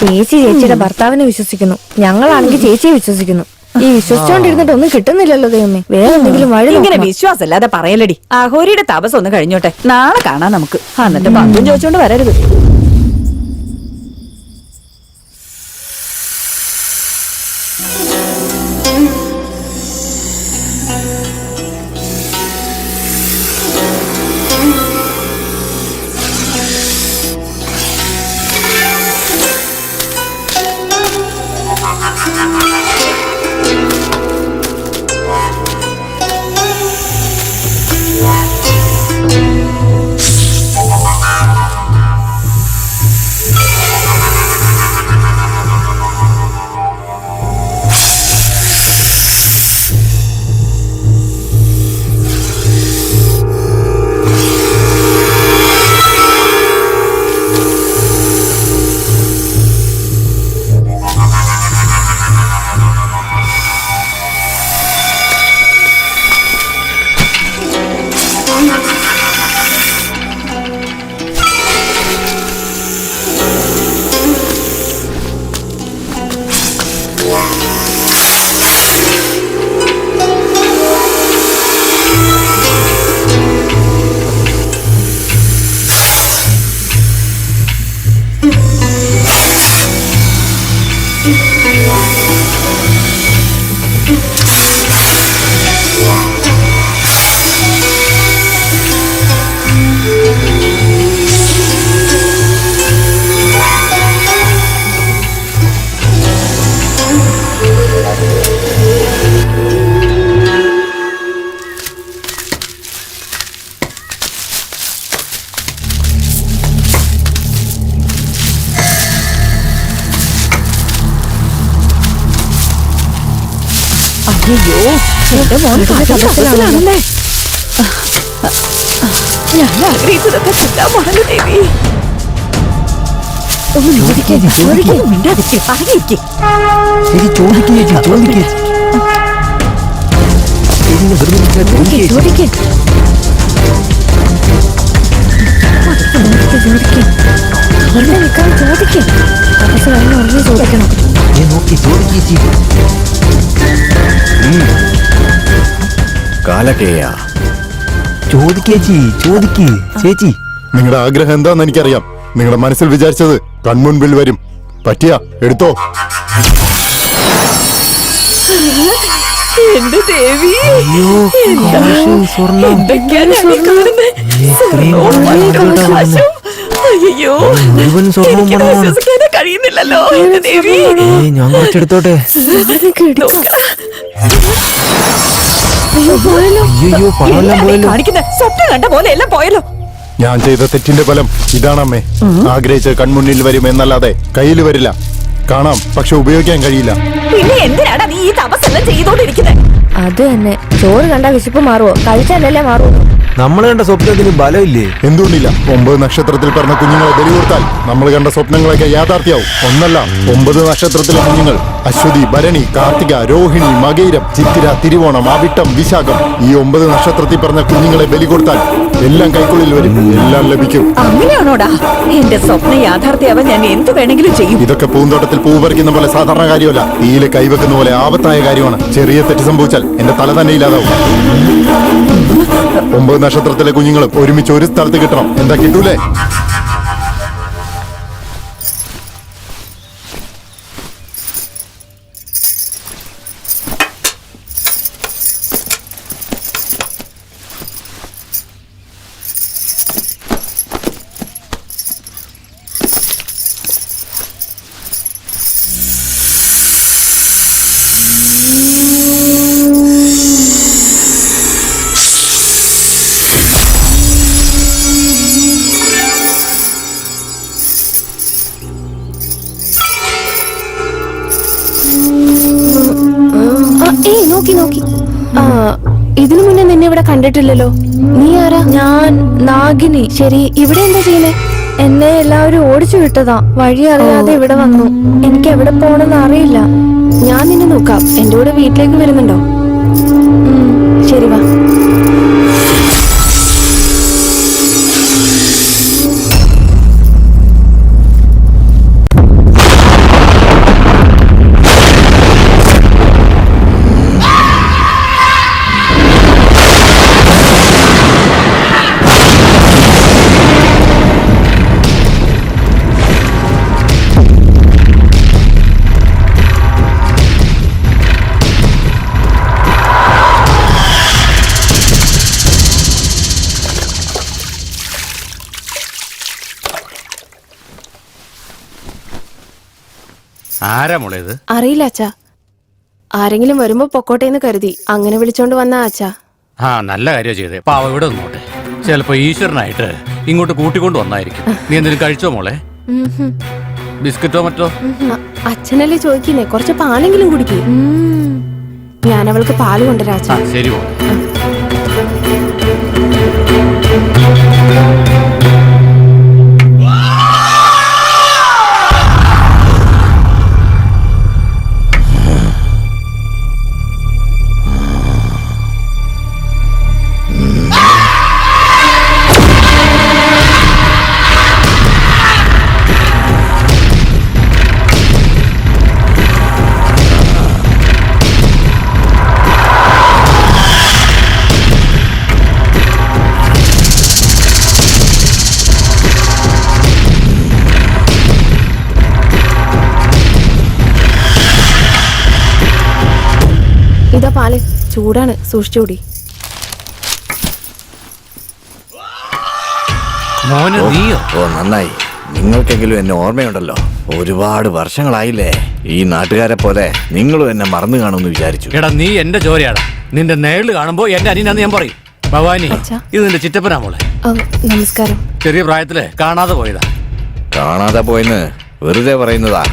ചേച്ചി ചേച്ചിയുടെ ഭർത്താവിനെ വിശ്വസിക്കുന്നു, ഞങ്ങളാണെങ്കിൽ ചേച്ചിയെ വിശ്വസിക്കുന്നു. ഈ വിശ്വസിച്ചോണ്ടിരുന്നിട്ട് ഒന്നും കിട്ടുന്നില്ലല്ലോ ദൈവമേ. വേറെ എന്തെങ്കിലും വഴി ഇങ്ങനെ വിശ്വാസമില്ലാതെ പറയലടി. ആഹോരിയുടെ താപസം ഒന്ന് കഴിഞ്ഞോട്ടെ, നാളെ കാണാം നമുക്ക്. എന്നിട്ട് പങ്കും ചോദിച്ചോണ്ട് വരരുത്. അയ്യോ എന്റെ മോൻ തപസ്സിലാണല്ലേ. ഞാൻ ആഗ്രഹിച്ചതൊക്കെ കിട്ടാമാണല്ലോ ദേവി. ഒന്ന് മിണ്ടാതിരിക്ക്, പറഞ്ഞിരിക്ക്. കാലകേയ ചേച്ചി നിങ്ങളുടെ ആഗ്രഹം എന്താന്ന് എനിക്കറിയാം. നിങ്ങളുടെ മനസ്സിൽ വിചാരിച്ചത് കൺമുൻപിൽ വരും. പറ്റിയ എടുത്തോ. എന്റെ ദേവി, എന്തൊക്കെയാണ് ഞാൻ ഈ കാണുന്നെ? ആകാശം. അയ്യോ, എനിക്കത് വിശ്വസിക്കാനേ കഴിയുന്നില്ലല്ലോ എന്റെ ദേവി. ഞാൻ കുറച്ചെടുത്തോട്ടെ. കാണിക്കുന്ന സ്വപ്നം കണ്ട പോലെ എല്ലാം പോയല്ലോ. ഞാൻ ചെയ്ത തെറ്റിന്റെ ഫലം ഇതാണമ്മേ. ആഗ്രഹിച്ച് കൺമുന്നിൽ വരും എന്നല്ലാതെ കയ്യിൽ വരില്ല. കാണാം, പക്ഷെ ഉപയോഗിക്കാൻ കഴിയില്ല. പിന്നെ എന്തിനാണ് നീ ഈ തപസ്സെല്ലാം ചെയ്തോണ്ടിരിക്കുന്നത്? അത് തന്നെ, ചോറ് കണ്ട വിശപ്പ് മാറുവോ? കഴിച്ചാലല്ലേ മാറുവോ? നമ്മൾ കണ്ട സ്വപ്നത്തിന് ബലമില്ലേ? എന്തുകൊണ്ടില്ല? 9 നക്ഷത്രത്തിൽ പറഞ്ഞ കുഞ്ഞുങ്ങളെ ബലി കൊടുത്താൽ നമ്മൾ കണ്ട സ്വപ്നങ്ങളൊക്കെ യാഥാർത്ഥ്യമാവും. ഒന്നല്ല, 9 നക്ഷത്രത്തിലെ കുഞ്ഞുങ്ങൾ അശ്വതി, ഭരണി, കാർത്തിക, രോഹിണി, മകയിരം, ചിത്തിര, തിരുവോണം, അവിട്ടം, വിശാഖം. ഈ 9 നക്ഷത്രത്തിൽ പറഞ്ഞ കുഞ്ഞുങ്ങളെ ബലി കൊടുത്താൽ എല്ലാം കൈക്കുള്ളിൽ വരും, എല്ലാം ലഭിക്കും. അങ്ങനെയാണോടാ? എന്റെ സ്വപ്നം യാഥാർത്ഥ്യമാവാൻ ഞാൻ എന്ത് വേണമെങ്കിലും ചെയ്യും. ഇതൊക്കെ പൂന്തോട്ടത്തിൽ പൂ പറിക്കുന്ന പോലെ സാധാരണ കാര്യമല്ല. തീയിലെ കൈവെക്കുന്ന പോലെ ആപത്തായ കാര്യമാണ്. ചെറിയ തെറ്റ് സംഭവിച്ചാൽ എന്റെ തല തന്നെ ഇല്ലാതാവും. 9 നക്ഷത്രത്തിലെ കുഞ്ഞുങ്ങളും ഒരുമിച്ച് ഒരു സ്ഥലത്ത് കിട്ടണം. എന്താ കിട്ടൂലേ? നോക്കി. ഇതിനു മുന്നേ നിന്നെ ഇവിടെ കണ്ടിട്ടില്ലല്ലോ. നീ ആരാ? ഞാൻ നാഗിനി. ശരി, ഇവിടെ എന്താ ചെയ്യുന്നേ? എന്നെ എല്ലാവരും ഓടിച്ചു വിട്ടതാ. വഴി അറിയാതെ ഇവിടെ വന്നു. എനിക്ക് എവിടെ പോണെന്ന് അറിയില്ല. ഞാൻ നിന്നെ നോക്കാം. എന്റെ കൂടെ വീട്ടിലേക്ക് വരുന്നുണ്ടോ? ശരി, വാ. ആരാ മോളേത്? അറിയില്ല അച്ഛാ. ആരെങ്കിലും വരുമ്പോ പൊക്കോട്ടേന്ന് കരുതി അങ്ങനെ വിളിച്ചോണ്ട് വന്ന അച്ഛാ. നല്ല കാര്യം ചെയ്തേ. പാവ ഇവിടെ നിന്നോട്ടെ. ചിലപ്പോ ഈശ്വരനായിട്ട് ഇങ്ങോട്ട് കൂട്ടിക്കൊണ്ട് വന്നായിരിക്കും. നീ എന്തെങ്കിലും കഴിച്ചോ മോളെ? ബിസ്ക്കറ്റോ മറ്റോ? അച്ഛനല്ലേ ചോദിക്കുന്നേ, കുറച്ച് പാലെങ്കിലും കുടിക്കേ. ഞാൻ അവൾക്ക് പാല് കൊണ്ടുവരാ അച്ഛാ. ശരി മോളെ. ഇതാ പാല്, ചൂടാണ്, സൂക്ഷിച്ചുകൂടി. മോന് നീയോ? ഓ നന്നായി, നിങ്ങൾക്കെങ്കിലും എന്നെ ഓർമ്മയുണ്ടല്ലോ. ഒരുപാട് വർഷങ്ങളായില്ലേ. ഈ നാട്ടുകാരെ പോലെ നിങ്ങളും എന്നെ മറന്നു കാണുമെന്ന് വിചാരിച്ചു. എടാ നീ എന്റെ ചോരയാടാ. നിന്റെ നേരിൽ കാണുമ്പോ എന്റെ അനിയനാന്ന് ഞാൻ പറയും. ഭവാനി, ഇത് നിന്റെ ചിറ്റപ്പനാ മോളെ. നമസ്കാരം. ചെറിയ പ്രായത്തില് കാണാതെ പോയതാ. കാണാതെ പോയെന്ന് വെറുതെ പറയുന്നതാ.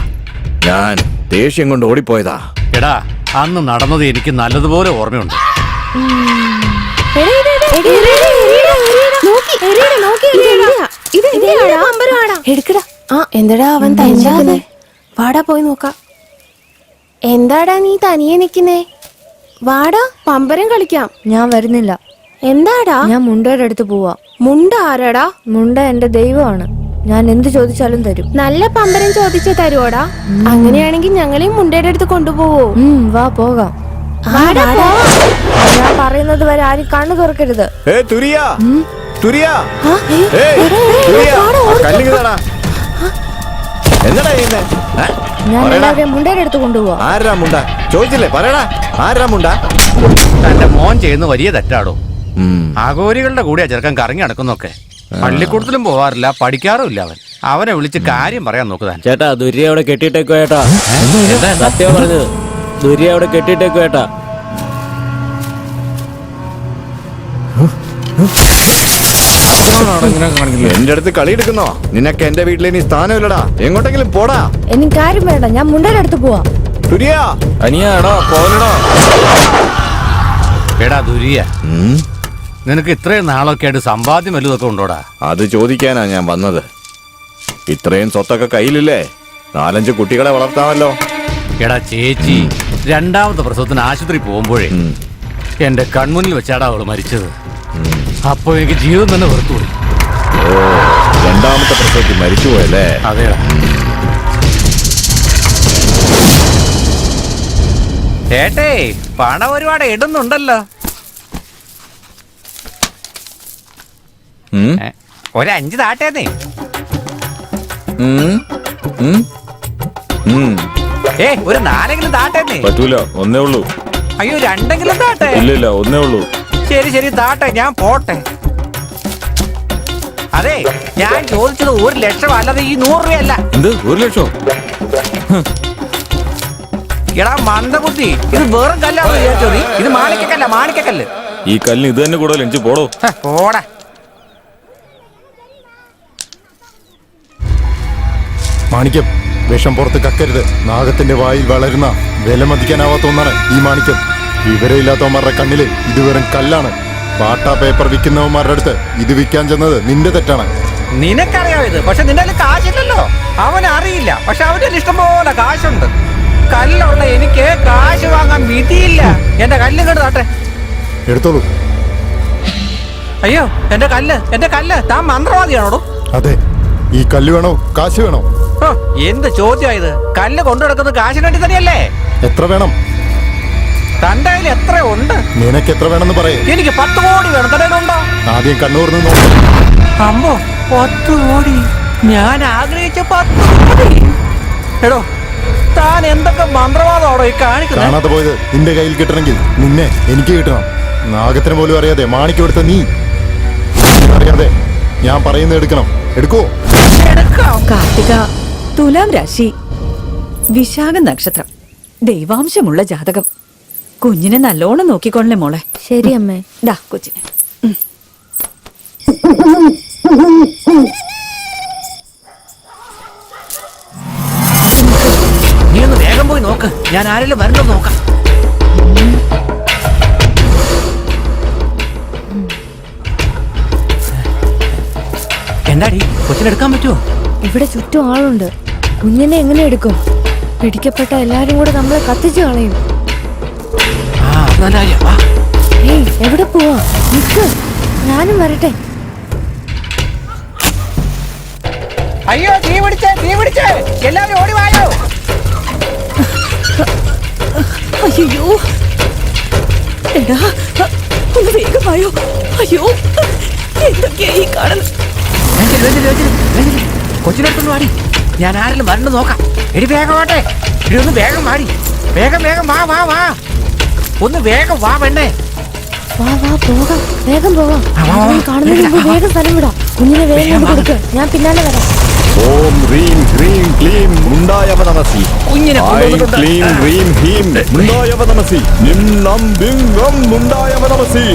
ഞാൻ ദേഷ്യം കൊണ്ട് ഓടിപ്പോയതാ. എടാ അന്ന് നടന്നത് എനിക്ക് നല്ലതുപോലെ ഓർമ്മയുണ്ട്. എടുക്കടാ. ആ എന്താടാ അവൻ തനിച്ചാക്കുന്നേ? വാടാ പോയി നോക്കാം. എന്താടാ നീ തനിയെ നിക്കുന്നേ? വാടാ പമ്പരം കളിക്കാം. ഞാൻ വരുന്നില്ല. എന്താടാ? ഞാൻ മുണ്ടയുടെ അടുത്ത് പോവാ. മുണ്ട ആരാടാ? മുണ്ട എന്റെ ദൈവമാണ്. ഞാൻ എന്ത് ചോദിച്ചാലും തരും. നല്ല പമ്പരം ചോദിച്ചു തരുവോടാ? അങ്ങനെയാണെങ്കിൽ ഞങ്ങളെയും മുണ്ടയുടെ അടുത്ത് കൊണ്ടുപോവോ? വാ പോകാം. ഞാൻ പറയുന്നത് വരെ ആരും കണ്ണു തുറക്കരുത്. ഞാൻ എല്ലാവരെയും മുണ്ടയുടെ അടുത്ത് കൊണ്ടുപോവാ. ആരാ മുണ്ട ചോദിച്ചില്ലേ? പറയടാ, ആരാ മുണ്ട? തന്റെ മോൻ ചെയ്യുന്ന വലിയ തെറ്റാടോ. ആഗോരികളുടെ കൂടെ ചെറുക്കൻ കറങ്ങി നടക്കുന്നൊക്കെ. പള്ളിക്കൂടത്തിലും പോവാറില്ല, പഠിക്കാറുമില്ല. അവനെ വിളിച്ച് കാര്യം പറയാൻ നോക്കുതാൻ. ചേട്ടാ ദുര്യ അവിടെ കെട്ടിയിട്ടേക്കോ ചേട്ടാ. സത്യം പറഞ്ഞത്, ദുര്യ അവിടെ കെട്ടിയിട്ടേക്കോ ചേട്ടാ. എന്റെ അടുത്ത് കളി എടുക്കുന്നോ? നിനക്ക് എന്റെ വീട്ടിൽ ഇനി സ്ഥാനമില്ലടാ. എങ്ങോട്ടെങ്കിലും പോടാ. എനിക്ക് കാര്യം വേണ്ട. ഞാൻ മുണ്ടയുടെ അടുത്ത് പോവാ. എടാ ദുരിയ, നിനക്ക് ഇത്രയും നാളൊക്കെ ആയിട്ട് സമ്പാദ്യം വലുതൊക്കെ ഉണ്ടോടാ? അത് ചോദിക്കാനാ ഞാൻ വന്നത്. ഇത്രയും സ്വത്തൊക്കെ കയ്യിലില്ലേ? 4-5 കുട്ടികളെ വളർത്താമല്ലോ. എടാ ചേച്ചി, രണ്ടാമത്തെ പ്രസവത്തിന് ആശുപത്രി പോകുമ്പോഴേ എന്റെ കൺമുന്നിൽ വെച്ചാടാ അവള് മരിച്ചത്. അപ്പൊ എനിക്ക് ജീവിതം തന്നെ വെറുത്തുപോയി. ഓ, രണ്ടാമത്തെ പ്രസവത്തിൽ മരിച്ചുപോയല്ലേ? അതേടാ. ഏട്ടേ, പണം ഒരുപാട് ഇടുന്നുണ്ടല്ലോ. ഒരു 5 താട്ടേന്നേ. ഒരു 4 താട്ടേന്നേ. പറ്റൂല, ഒന്നേ ഉള്ളൂ. അയ്യോ 2 താട്ടെ. ഇല്ല, ഒന്നേ ഉള്ളൂ. ശരി താട്ടെ, ഞാൻ പോട്ടെ. അതെ, ഞാൻ ചോദിച്ചത് 1 ലക്ഷം അല്ലാതെ ഈ 100 രൂപയല്ല. എന്ത് 1 ലക്ഷം? എടാ മന്ദബുദ്ധി, ഇത് വേറും കല്ലാന്ന് വിചാരിച്ചോ നീ? ഇത് മാണിക്കക്കല്ല, മാണിക്കക്കല്ല്. ഈ കല്ലിന് ഇത് തന്നെ കൂടുതൽ എനിക്ക് പോടോ. പോടാ. മാണിക്യം, വിഷം പുറത്ത് കക്കരുത്. നാഗത്തിന്റെ വായിൽ വളരുന്ന വിലമതിക്കാനാവാത്ത ഒന്നാണ് ഈ മാണിക്യം. വിവരമില്ലാത്തവന്മാരുടെ കണ്ണില് ഇത് വെറും കല്ലാണ്. പാട്ടാ പേപ്പർ വിൽക്കുന്നവന്മാരുടെ അടുത്ത് ഇത് വിൽക്കാൻ ചെന്നത് നിന്റെ തെറ്റാണ്. നിനക്കറിയാം ഇത്, പക്ഷെ നിന്റെ കാശില്ലല്ലോ. അവനറിയില്ല, പക്ഷെ അവന്റെ ഇഷ്ടം പോലെ കാശുണ്ട്. കല്ലുള്ള എനിക്ക് കാശ് വാങ്ങാൻ വിധിയില്ല. എന്റെ കല്ല് ഇങ്ങോട്ട് താട്ടെ. എടുത്തോളൂ. അയ്യോ എന്റെ കല്ല്. താൻ മന്ത്രവാദിയാണോടോ? അതെ. ഈ കല്ല് വേണോ കാശ് വേണോ? എന്ത് ചോദ്യമായത്? കല്ല് കൊണ്ടുനടക്കുന്നത് കാശിന് വേണ്ടി തന്നെയല്ലേ? എത്ര വേണം? തന്റെ കയ്യിൽ എത്ര ഉണ്ട്? നിനക്ക് എത്ര വേണമെന്ന് പറയേ. എനിക്ക് 10 കോടി വേണം. തന്റെ കയ്യിലുണ്ടോ? ആദ്യം കണ്ണൂർന്ന് നോക്കാം. അമ്മോ, 10 കോടി. ഞാൻ ആഗ്രഹിച്ച 10 കോടി. എടോ, താൻ എന്തൊക്കെ മന്ത്രവാദമാണോ ഈ കാണിക്കുന്നത്? കാണാതെ പോയത് നിന്റെ കയ്യിൽ കിട്ടണമെങ്കിൽ നിന്നെ എനിക്ക് കിട്ടണം. നാഗത്തിന് പോലും അറിയാതെ മാണിക്ക് കൊടുത്ത നീ അറിയാതെ ഞാൻ പറയുന്നത് എടുക്കണം. എടുക്കോ? കാർത്തിക, തുലാം രാശി, വിശാഖ നക്ഷത്രം, ദൈവാംശമുള്ള ജാതകം. കുഞ്ഞിനെ നല്ലോണം നോക്കിക്കൊള്ളേ മോളെ. ശരി അമ്മേ. ദാ കൊച്ചിനെ. നീ ഒന്ന് വേഗം പോയി നോക്ക്. ഞാൻ ആരെങ്കിലും വരണ്ടോ നോക്കാം. എന്താടി, കൊച്ചിനെടുക്കാൻ പറ്റുമോ? ഇവിടെ ചുറ്റും ആളുണ്ട്. കുഞ്ഞിനെ എങ്ങനെ എടുക്കും? പിടിക്കപ്പെട്ട എല്ലാരും കൂടെ നമ്മളെ കത്തിച്ചു കളയും. ഏയ്, എവിടെ പോവാ? നിക്ക്, ഞാനും വരട്ടെ. അയ്യോ, തീ പിടിച്ചേ. എല്ലാവരും ഓടി വായോ. അയ്യോ, എടാ ഒന്ന് വേഗമായോ. അയ്യോ, എന്തൊക്കെയാ ഈ കാണുന്നത്? കൊച്ചിനെടുത്തൊന്ന് വാടി. ഞാൻ ആരെങ്കിലും വരണ്ടോ നോക്കാം. എടി വേഗം വാട്ടെ. ഇടി ഒന്ന് വേഗം വാടി. വേഗം വാ. ഒന്ന് വേഗം വാ പെണ്ണേ. വാ വാ പോകാം, വേഗം പോകാം. കാണുന്നതിന് മുമ്പ് വേഗം സ്ഥലം വിടാം. കുഞ്ഞിനെ വേഗം കൊണ്ട് കൊടുക്കുക, ഞാൻ പിന്നാലെ വരാം. ഓം ഹ്രീം ഹ്രീം ക്ലീം മുണ്ടായവ നമസി. കുഞ്ഞിനെ ഐം ക്ലീം ഹ്രീം ഹീം മുണ്ടായവ നമസി. നിം നം ബിം ഗം മുണ്ടായവ നമസി.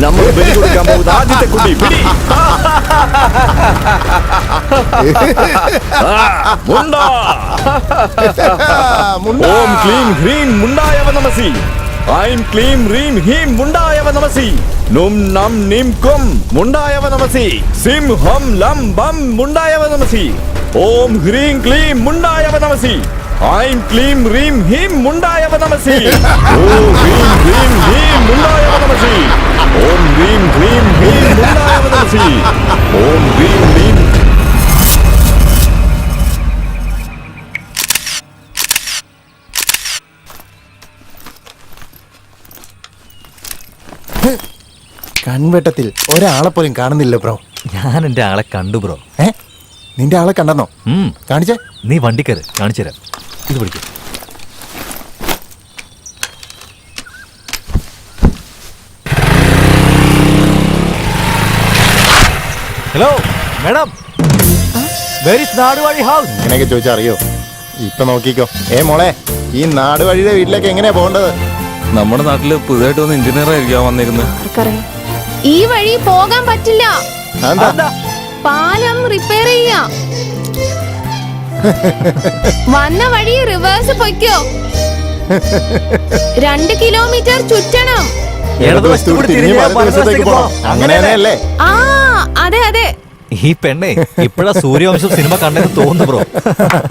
നമ്മൾ ബലി കൊടുക്കാൻ പോകുന്ന ആദ്യത്തെ കുട്ടി പിടി. മുണ്ടാ. ഓം ക്ലീം ഹ്രീം മുണ്ടായവ നമസി. ഐം ക്ലീം ഹ്രീം ഹീം മുണ്ടായവ നമസി. നും നം നിം കും മുണ്ടായവ നമസി. സിം ഹം ലം ബം മുണ്ടായവ നമസി. ഓം ഹ്രീം ക്ലീം മുണ്ടായവ നമസി. ഐം ക്ലീം ഹ്രീം ഹീം മുണ്ടായവ നമസി. ഓം ഹ്രീം ഹ്രീം ഹീം മുണ്ടായവ നമസി. ഓം ഹ്രീം ഹ്രീം ഹീം മുണ്ടായവ നമസി. ഓം ഹ്രീം ഹ്രീം. കൺവെട്ടത്തിൽ ഒരാളെ പോലും കാണുന്നില്ല ബ്രോ. ഞാൻ എന്റെ ആളെ കണ്ടു ബ്രോ. നിന്റെ ആളെ കണ്ടെന്നോ? കാണിച്ചേ. നീ വണ്ടിക്കര് കാണിച്ചു തരാം. ഇത് പിടിക്കും. ഹലോ മാഡം, വെരി നാടുവാഴി ഹൗസ്. ഇങ്ങനെയൊക്കെ ചോദിച്ചാൽ അറിയോ? ഇപ്പൊ നോക്കിക്കോ. മോളെ, ഈ നാട് വഴിയുടെ വീട്ടിലേക്ക് എങ്ങനെയാ പോകേണ്ടത്? നമ്മുടെ നാട്ടില് പുതുതായിട്ട് വന്ന എഞ്ചിനീയർ ആയിരിക്കും വന്നിരുന്നത്. ഈ വഴി പോകാൻ പറ്റില്ല. അതെന്താ? പാലം റിപ്പയർ ചെയ്യാം. വന്ന വഴി റിവേഴ്സ് പൊയ്ക്കോ. 2 കിലോമീറ്റർ ചുറ്റണം. അങ്ങനെയല്ലേ? ആ അതെ അതെ. ഈ പെണ്ണെ ഇപ്പഴാ സൂര്യവംശം സിനിമ കണ്ടെന്ന് തോന്നുന്നു ബ്രോ.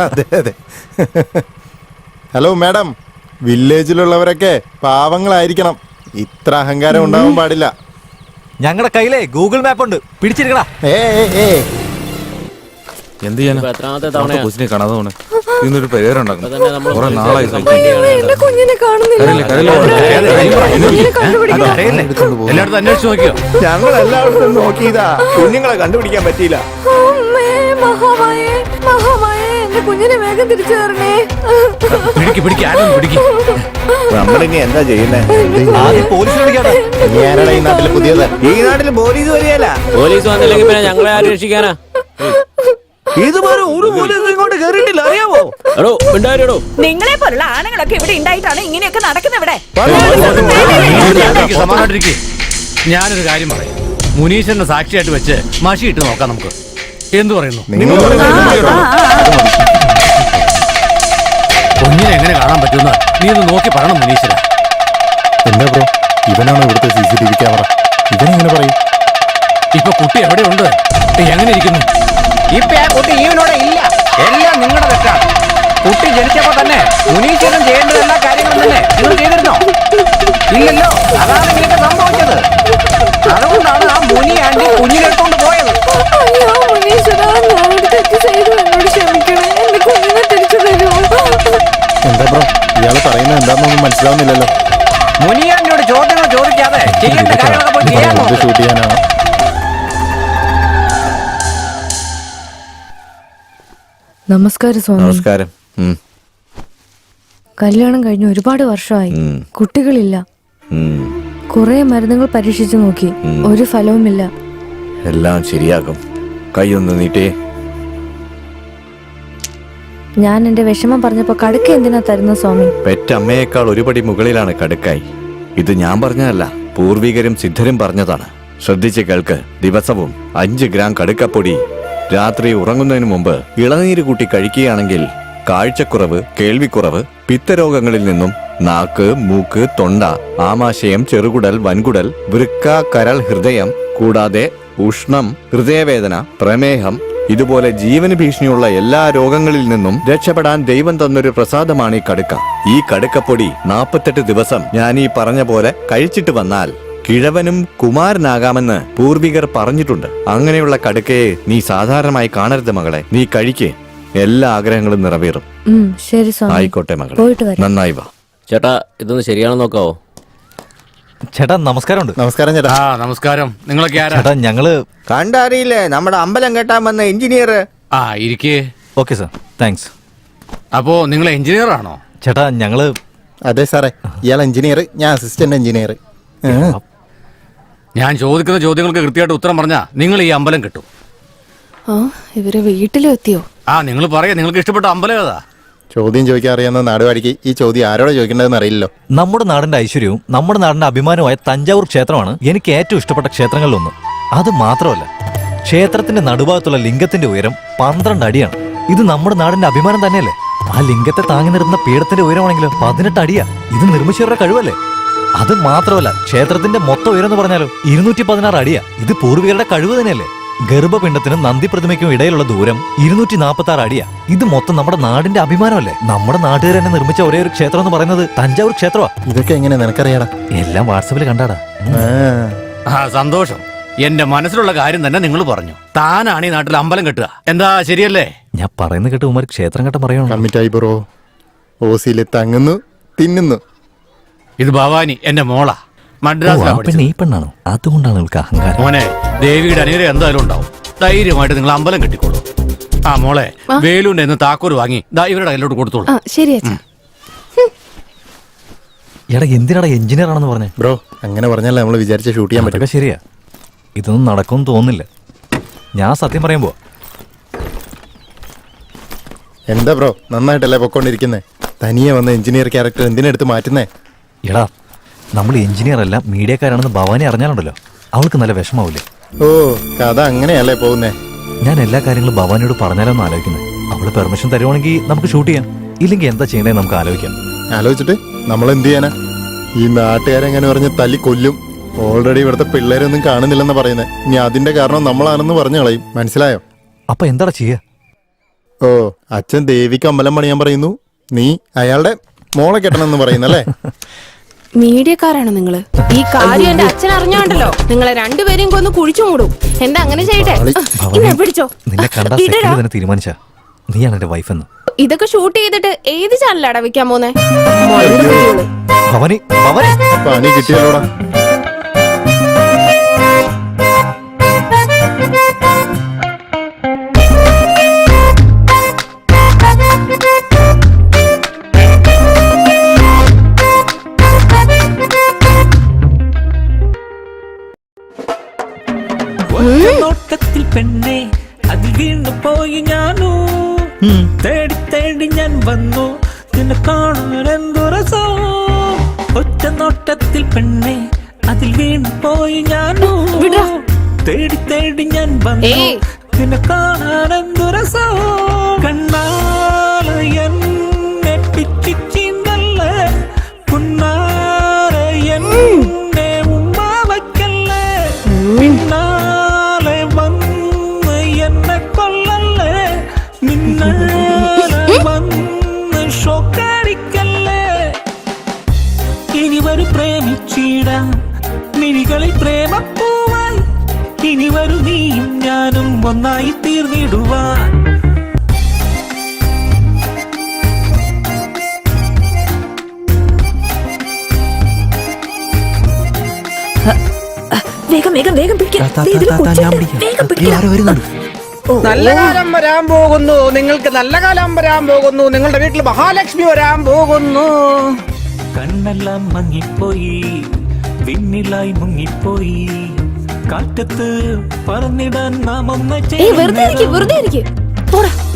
അതെ അതെ. ഹലോ മാഡം, വില്ലേജിലുള്ളവരൊക്കെ പാവങ്ങളായിരിക്കണം. ഇത്ര അഹങ്കാരം ഉണ്ടാവാൻ പാടില്ല. ഞങ്ങളുടെ കയ്യിലെ ഗൂഗിൾ മാപ്പ് ഉണ്ട്, പിടിച്ചിരിക്കടാ. എന്ത് ചെയ്യാനാ? എത്രാമത്തെ തവണ കൊച്ചിനെ കാണാതെ പോണേ. ഇതിനൊരു പേരുണ്ടാക്കും. കുറെ നാളായി എന്റെ കുഞ്ഞിനെ കാണുന്നില്ല. എല്ലായിടത്തും അന്വേഷിച്ച് നോക്കിയോ? ഞങ്ങൾ എല്ലായിടത്തും നോക്കിയതാ, കുഞ്ഞുങ്ങളെ കണ്ടുപിടിക്കാൻ പറ്റിയില്ല. മഹാമായേ, മഹാമായേ, എന്റെ കുഞ്ഞിനെ വേഗം തിരിച്ചു തരണേ. പിടിക്ക് ആരും പിടിക്ക്. നമ്മളിനി എന്താ ചെയ്യുന്നേ? ആദ്യം പോലീസിനെ വിളിക്കാതെ. ഞാനാണ് ഈ നാട്ടിലെ പുതിയത്. ഈ നാട്ടിൽ പോലീസ് വരികയല്ല. പോലീസ് വന്നില്ലെങ്കിൽ പിന്നെ ഞങ്ങളെ ആര് രക്ഷിക്കാനാ? ഇതുവരെ ഒരു പോലീസ് ഇങ്ങോട്ട് കയറിയിട്ടില്ല, അറിയാമോ? എടോ മിണ്ടായിരടോ. നിങ്ങളെ പോലുള്ള ആണുങ്ങളൊക്കെ ഇവിടെ ഉണ്ടായിട്ടാണ് ഇങ്ങനെയൊക്കെ നടക്കുന്നത് ഇവിടെ. സമാധാനമായിട്ടിരിക്ക്. ഞാനൊരു കാര്യം പറയാം. മുനീശ്വരനെ സാക്ഷിയായിട്ട് വെച്ച് മഷി ഇട്ട് നോക്കാം നമുക്ക്. എന്തു പറയുന്നു? കുഞ്ഞിനെ എങ്ങനെ കാണാൻ പറ്റുന്ന നീ ഒന്ന് നോക്കി പറയണം മുനീശ്വര. എന്താ ബ്രോ, ഇവനാണോ ഇവിടുത്തെ CCTV ക്യാമറ? ഇവനെങ്ങനെ പറയും? ഇപ്പൊ കുട്ടി എവിടെയുണ്ട്? എങ്ങനെ ഇരിക്കുന്നു? ഇപ്പൊ ആ കുട്ടി ഈവനോടെ ഇല്ല. എല്ലാം നിങ്ങളുടെ തെറ്റാണ്. കുട്ടി ജനിച്ചപ്പോ തന്നെ മുനീശ്വരൻ ചെയ്യേണ്ട എല്ലാ കാര്യങ്ങളും തന്നെ നിങ്ങൾ ചെയ്തിരുന്നോ? ഇല്ലല്ലോ. അതാണ് ഇങ്ങനെയൊക്കെ സംഭവിച്ചത്. അതുകൊണ്ടാണ് ആ മുനി ആന്റി കുഞ്ഞിനെടുത്തോണ്ട് പോയത്. എന്താ ബ്രോ, ഇയാള് പറയുന്നത് എന്താണെന്നൊന്നും മനസ്സിലാവുന്നില്ലല്ലോ. മുനി ആന്റിയോട് ചോദ്യങ്ങൾ ചോദിക്കാതെ ചെയ്യേണ്ട കാര്യങ്ങളൊക്കെ പോയി ചെയ്യാമോ? ഷൂട്ട് ചെയ്യാനാണോ? നമസ്കാരം സ്വാമി. നമസ്കാരം. കല്യാണം കഴിഞ്ഞ് ഒരുപാട് വർഷമായി. കുട്ടികളില്ല. കുറെ മരുന്നുകൾ പരീക്ഷിച്ചു നോക്കി, ഒരു ഫലവുമില്ല. എല്ലാം ശരിയാകും. കൈയൊന്ന് നീട്ടേ. ഞാൻ എന്റെ വിഷമം പറഞ്ഞപ്പോ കടുക്ക എന്തിനാ തരുന്ന സ്വാമി? പെറ്റമ്മയേക്കാൾ ഒരുപടി മുകളിലാണ് കടുക്കായി. ഇത് ഞാൻ പറഞ്ഞതല്ല, പൂർവികരും സിദ്ധരും പറഞ്ഞതാണ്. ശ്രദ്ധിച്ച് കേൾക്ക്. ദിവസവും 5 ഗ്രാം കടുക്കപ്പൊടി രാത്രി ഉറങ്ങുന്നതിന് മുമ്പ് ഇളനീര് കൂട്ടി കഴിക്കുകയാണെങ്കിൽ കാഴ്ചക്കുറവ്, കേൾവിക്കുറവ്, പിത്തരോഗങ്ങളിൽ നിന്നും നാക്ക്, മൂക്ക്, തൊണ്ട, ആമാശയം, ചെറുകുടൽ, വൻകുടൽ, വൃക്ക, കരൾ, ഹൃദയം കൂടാതെ ഉഷ്ണം, ഹൃദയവേദന, പ്രമേഹം ഇതുപോലെ ജീവന് ഭീഷണിയുള്ള എല്ലാ രോഗങ്ങളിൽ നിന്നും രക്ഷപ്പെടാൻ ദൈവം തന്നൊരു പ്രസാദമാണ് ഈ കടുക്ക. ഈ കടുക്കപ്പൊടി 48 ദിവസം ഞാൻ ഈ പറഞ്ഞ പോലെ കഴിച്ചിട്ട് വന്നാൽ കിഴവനും കുമാരനാകാമെന്ന് പൂർവികർ പറഞ്ഞിട്ടുണ്ട്. അങ്ങനെയുള്ള കടുക്കയെ നീ സാധാരണമായി കാണരുത് മകളെ. നീ കഴിക്കേ, എല്ലാ ആഗ്രഹങ്ങളും നിറവേറും. ശരി സ്വാമി. ആയിക്കോട്ടെ മകളെ, പോയിട്ട് വരാം. നന്നായി വാ. ചേട്ടാ ഇതൊന്ന് ശരിയാണെന്ന് നോക്കാവോ? ചേട്ടാ നമസ്കാരമുണ്ട്. നമസ്കാരം ചേട്ടാ. ആ നമസ്കാരം. നിങ്ങളൊക്കെ ആരാ? ചേട്ടാ ഞങ്ങള് കണ്ടറിയില്ലേ നമ്മുടെ അമ്പലം കെട്ടാൻ വന്ന എഞ്ചിനീയർ. ആ ഇരിക്കേ. Okay sir, thanks. അപ്പോ നിങ്ങൾ എഞ്ചിനീയർ ആണോ? ചേട്ടാ ഞങ്ങള് അതെ സാറേ, ഇയാൾ എഞ്ചിനീയർ, ഞാൻ അസിസ്റ്റന്റ് എഞ്ചിനീയർ. ഞാൻ ചോദിക്കുന്ന ചോദ്യങ്ങൾക്ക് കൃത്യമായിട്ട് ഉത്തരം പറഞ്ഞാ നിങ്ങൾ ഈ അമ്പലം കിട്ടും. ആ ഇവര് വീട്ടിലും എത്തിയോ? ആ നിങ്ങൾ പറയാ, നിങ്ങൾക്ക് ഇഷ്ടപ്പെട്ട അമ്പലം ഏതാ? ചോദ്യം ചോദിക്കാൻ അറിയാവുന്ന നാടുവാടിക്ക് ഈ ചോദ്യം ആരോടെ ചോദിക്കേണ്ടതെന്ന് അറിയില്ലല്ലോ. നമ്മുടെ നാടിന്റെ ഐശ്വര്യവും നമ്മുടെ നാടിന്റെ അഭിമാനവുമായ തഞ്ചാവൂർ ക്ഷേത്രമാണ് എനിക്ക് ഏറ്റവും ഇഷ്ടപ്പെട്ട ക്ഷേത്രങ്ങളിലൊന്ന്. അത് മാത്രമല്ല, ക്ഷേത്രത്തിന്റെ നടുഭാഗത്തുള്ള ലിംഗത്തിന്റെ ഉയരം 12 അടിയാണ്. ഇത് നമ്മുടെ നാടിന്റെ അഭിമാനം തന്നെയല്ലേ? ആ ലിംഗത്തെ താങ്ങി നിർത്തുന്ന പീഠത്തിന്റെ ഉയരമാണെങ്കിലോ 18 അടിയാ. ഇത് നിർമ്മിച്ചവരുടെ കഴിവല്ലേ? അത് മാത്രമല്ല, ക്ഷേത്രത്തിന്റെ മൊത്തം ഉയരം എന്ന് പറഞ്ഞാലോ 216 അടിയാ. ഇത് പൂർവികരുടെ കഴിവ് തന്നെയല്ലേ? ഗർഭപിണ്ഡത്തിനും നന്ദി പ്രതിമയ്ക്കും ഇടയിലുള്ള ദൂരം 246 അടിയാ. ഇത് മൊത്തം നമ്മുടെ നാടിന്റെ അഭിമാനമല്ലേ? നമ്മുടെ നാട്ടുകാർ തന്നെ നിർമ്മിച്ച ഒരേ ഒരു ക്ഷേത്രം എന്ന് പറയുന്നത് തഞ്ചാവൂർ ക്ഷേത്രമാ. ഇതൊക്കെ എങ്ങനെ നിനക്കറിയാടാ? എല്ലാം വാട്സാപ്പിൽ കണ്ടാടാ. ആ, ആ സന്തോഷം. എന്റെ മനസ്സിലുള്ള കാര്യം തന്നെ നിങ്ങൾ പറഞ്ഞു. താനാണ് ഈ നാട്ടിൽ അമ്പലം കെട്ടുക. എന്താ ശരിയല്ലേ? ഞാൻ പറയുന്ന കേട്ട് ഉമാർ ക്ഷേത്രം കെട്ടം പറയണോ? കമ്മിറ്റായി ബ്രോ. ഓസിയില് തങ്ങുന്നു തിന്നുന്നു. ഇത് ഭവാനി എന്റെ മോളാ. മദ്രാസിലാ പഠിച്ചത്. പിന്നെ ഈ പെണ്ണാണോ? അതുകൊണ്ടാണ് നിങ്ങൾക്ക് അഹങ്കാരം. മോനെ, ദേവിയുടെ അനുഗ്രഹം എന്തായാലും ഉണ്ടാവും. ധൈര്യമായിട്ട് നിങ്ങൾ അമ്പലം കെട്ടിക്കോളൂ. ആ മോളെ, വേലുവിന്റെ ഇന്ന് താക്കോല് വാങ്ങി ദാ ഇവരുടെ കയ്യിലോട്ട് കൊടുത്തോളൂ. ആ ശരി അച്ഛാ. എടാ എന്തിനാടാ എഞ്ചിനീയർ ആണെന്ന് പറഞ്ഞേ? ബ്രോ അങ്ങനെ പറഞ്ഞാലേ നമ്മൾ വിചാരിച്ച ഷൂട്ട് ചെയ്യാൻ പറ്റും. അതൊക്കെ ശരിയാ. ഇതൊന്നും നടക്കുമെന്ന് തോന്നുന്നില്ല. ഞാൻ സത്യം പറയുമ്പോ എന്താ ബ്രോ, നന്നായിട്ടല്ലേ പൊക്കോണ്ടിരിക്കുന്നേ? തനിയെ വന്ന എഞ്ചിനീയർ ക്യാരക്ടർ എന്തിനെടുത്ത് മാറ്റുന്നേ? എടാ, നമ്മൾ എഞ്ചിനീയർ അല്ല മീഡിയക്കാരാണെന്ന് ഭവാനി അറിഞ്ഞാലുണ്ടല്ലോ അവൾക്ക് നല്ല വിഷമാവില്ലേ? ഓ, കഥ അങ്ങനെയല്ലേ പോകുന്നേ? ഞാൻ എല്ലാ കാര്യങ്ങളും ഭവാനിയോട് പറഞ്ഞാലോന്ന് ആലോചിക്കുന്നത്. അവള് പെർമിഷൻ തരുവാണെങ്കിൽ നമുക്ക് ഷൂട്ട് ചെയ്യാം. ഇല്ലെങ്കിൽ എന്താ ചെയ്യണേ നമുക്ക് ആലോചിക്കാം. ആലോചിച്ചിട്ട് നമ്മൾ എന്ത് ചെയ്യാനാ? ഈ നാട്ടുകാരെങ്ങനെ പറഞ്ഞ് തല്ലി കൊല്ലും. ഓൾറെഡി ഇവിടുത്തെ പിള്ളേരൊന്നും കാണുന്നില്ലെന്ന് പറയുന്നത്. ഇനി അതിന്റെ കാരണം നമ്മളാണെന്ന് പറഞ്ഞു കളയും. മനസ്സിലായോ? അപ്പൊ എന്താടാ ചെയ്യാ? ഓ, അച്ഛൻ ദേവിക്ക് അമ്പലം പണിയാൻ പറയുന്നു, നീ അയാളുടെ മോളെ കെട്ടണമെന്ന് പറയുന്നല്ലേ? മീഡിയക്കാരാണ് നിങ്ങള്. ഈ കാര്യം എന്റെ അച്ഛൻ അറിഞ്ഞോണ്ടല്ലോ നിങ്ങളെ രണ്ടുപേരെയും കൊന്ന് കുഴിച്ചു മൂടും. എന്താ അങ്ങനെ ചെയ്യട്ടെ? ഇന്നെ പിടിച്ചോ. നിന്നെ കണ്ടാ ഇടടാ. സെക്കൻഡ് തന്നെ തീരുമാനിച്ചാ നീയാണ് എന്റെ വൈഫ് എന്ന്. ഇതൊക്കെ ഷൂട്ട് ചെയ്തിട്ട് ഏത് ചാനലാടാ വെക്കാൻ പോന്നെ? ഭവാനി, ഭവാനി പണി കിട്ടിയല്ലോടാ. നോട്ടത്തിൽ പെണ്ണെ അതിൽ വീണു പോയി ഞാനു തേടി തേടി ഞാൻ വന്നു നിന്നെ കാണാൻ എന്തു രസം. ഒറ്റ നോട്ടത്തിൽ പെണ്ണെ അതിൽ വീണു പോയി ഞാനു തേടി തേടി ഞാൻ വന്നു നിന്നെ കാണാൻ എന്തു രസം. കണ്ണാല് എന്നെ പിച്ചിച്ചിന്തല്ലേ പുന്നാര എന്നെ ഉമ്മ വയ്ക്കല്ലേ. പിന്നാലെ വന്ന് എന്നെ കൊല്ലല്ലേ. നിന്നാലെ വന്ന് ഷോക്കടിക്കല്ലേ. ഇനി വരു പ്രേമിച്ചിടാം മിഴികളിൽ പ്രേമപ്പൂവായി. ഇനി വരു നീയും ഞാനും ഒന്നായി തീർന്നിടുവാൻ. വേഗം വേഗം വേഗം പിടിക്കാം. നല്ല കാലം വരാൻ പോകുന്നു. നിങ്ങൾക്ക് നല്ല കാലം വരാൻ പോകുന്നു. നിങ്ങളുടെ വീട്ടിൽ മഹാലക്ഷ്മി വരാൻ പോകുന്നു. കണ്ണെല്ലാം മങ്ങിപ്പോയി വിണ്ണിലായി മുങ്ങിപ്പോയി. കാറ്റത്ത് പറന്നിടാൻ നാം ഒന്ന്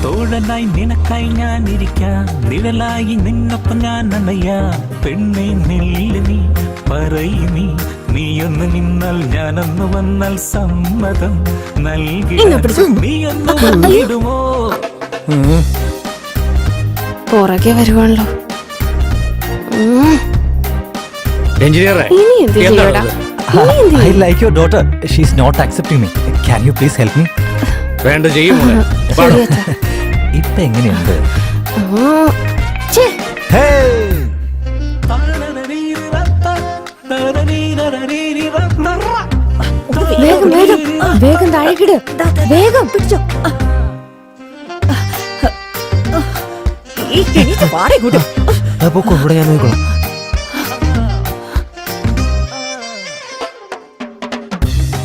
തോഴനായി നിനക്കായി ഞാൻ ഇരിക്കാം. നിഴലായി നിന്നൊപ്പം ഞാൻ അണയാം. പെണ്ണെ നെല്ല് നീ പറയ് നീയൊന്ന് നിന്നാൽ ഞാനൊന്ന് വന്നാൽ സമ്മതം നൽകി. നീയൊന്ന് വന്നിടുമോ? പുറകെ വരുവാണല്ലോ. എഞ്ചിനീയറെ, ഇനി എന്ത് ചെയ്യടാ? I like your daughter. She's not accepting me. Can you please help me? വേണ്ട ചെയ്യും. ഇപ്പൊ എങ്ങനെയുണ്ട്? വേഗം വേഗം വേഗം താഴേക്കിട്. വേഗം പിടിച്ചോ. ഇവിടെ ഞാൻ നോക്കണം.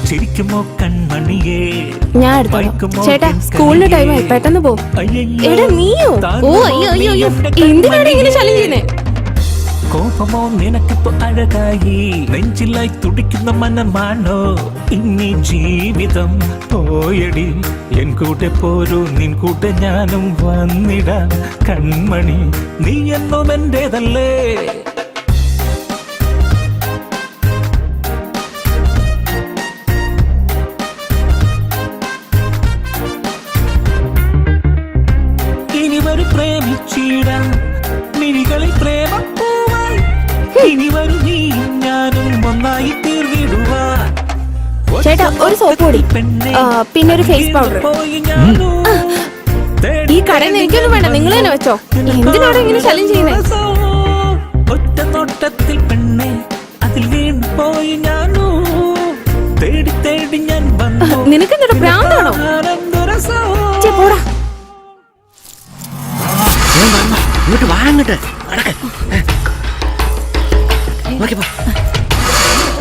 ചിരിക്കുമോ കൺമണിയേ ഞാൻ എടുത്തോളാം. ചേട്ടാ സ്കൂളിന് ടൈമായി, പെട്ടെന്ന് പോ. എടാ നീയോ? ഓ അയ്യോ അയ്യോ അയ്യോ, എന്തിനാണ് ഇങ്ങനെ ശല്യം ചെയ്യുന്നേ? കോപമോ നിനക്കിപ്പോ അഴകായി നെഞ്ചിലായി തുടിക്കുന്ന മനമാണോ ഇനി ജീവിതം പോയടി എൻ കൂടെ പോരൂ നിൻ കൂടെ ഞാനും വന്നിടാം കൺമണി നീ എന്നും എന്റേതല്ലേ ഇനി വരു പ്രേമിച്ചിടാം മിഴികളിൽ പ്രേമപ്പൂവായി ഇനി വരു നീ ഞാനും ഒന്നായി തീർന്നിടുവാ ചേട്ടാ ഒരു സോപ്പ് പൊടി, പിന്നെ ഒരു ഫേസ് പൗഡർ. ഈ കടയിൽ എനിക്കൊന്നും വേണ്ട, നിങ്ങൾ തന്നെ വെച്ചോ. എന്തിനാണ് ഇങ്ങനെ ശല്യം ചെയ്യുന്നേ? ഒറ്റ നോട്ടത്തിൽ പെണ്ണെ അതിൽ വീണ് പോയി ഞാനോ തേടി തേടി ഞാൻ വന്നു നിനക്കെന്താ ഭ്രാന്താണോ? ചേ, പോടാ. ഇങ്ങോട്ട് വാ, അങ്ങോട്ട് നടക്ക്. നോക്കി പോ.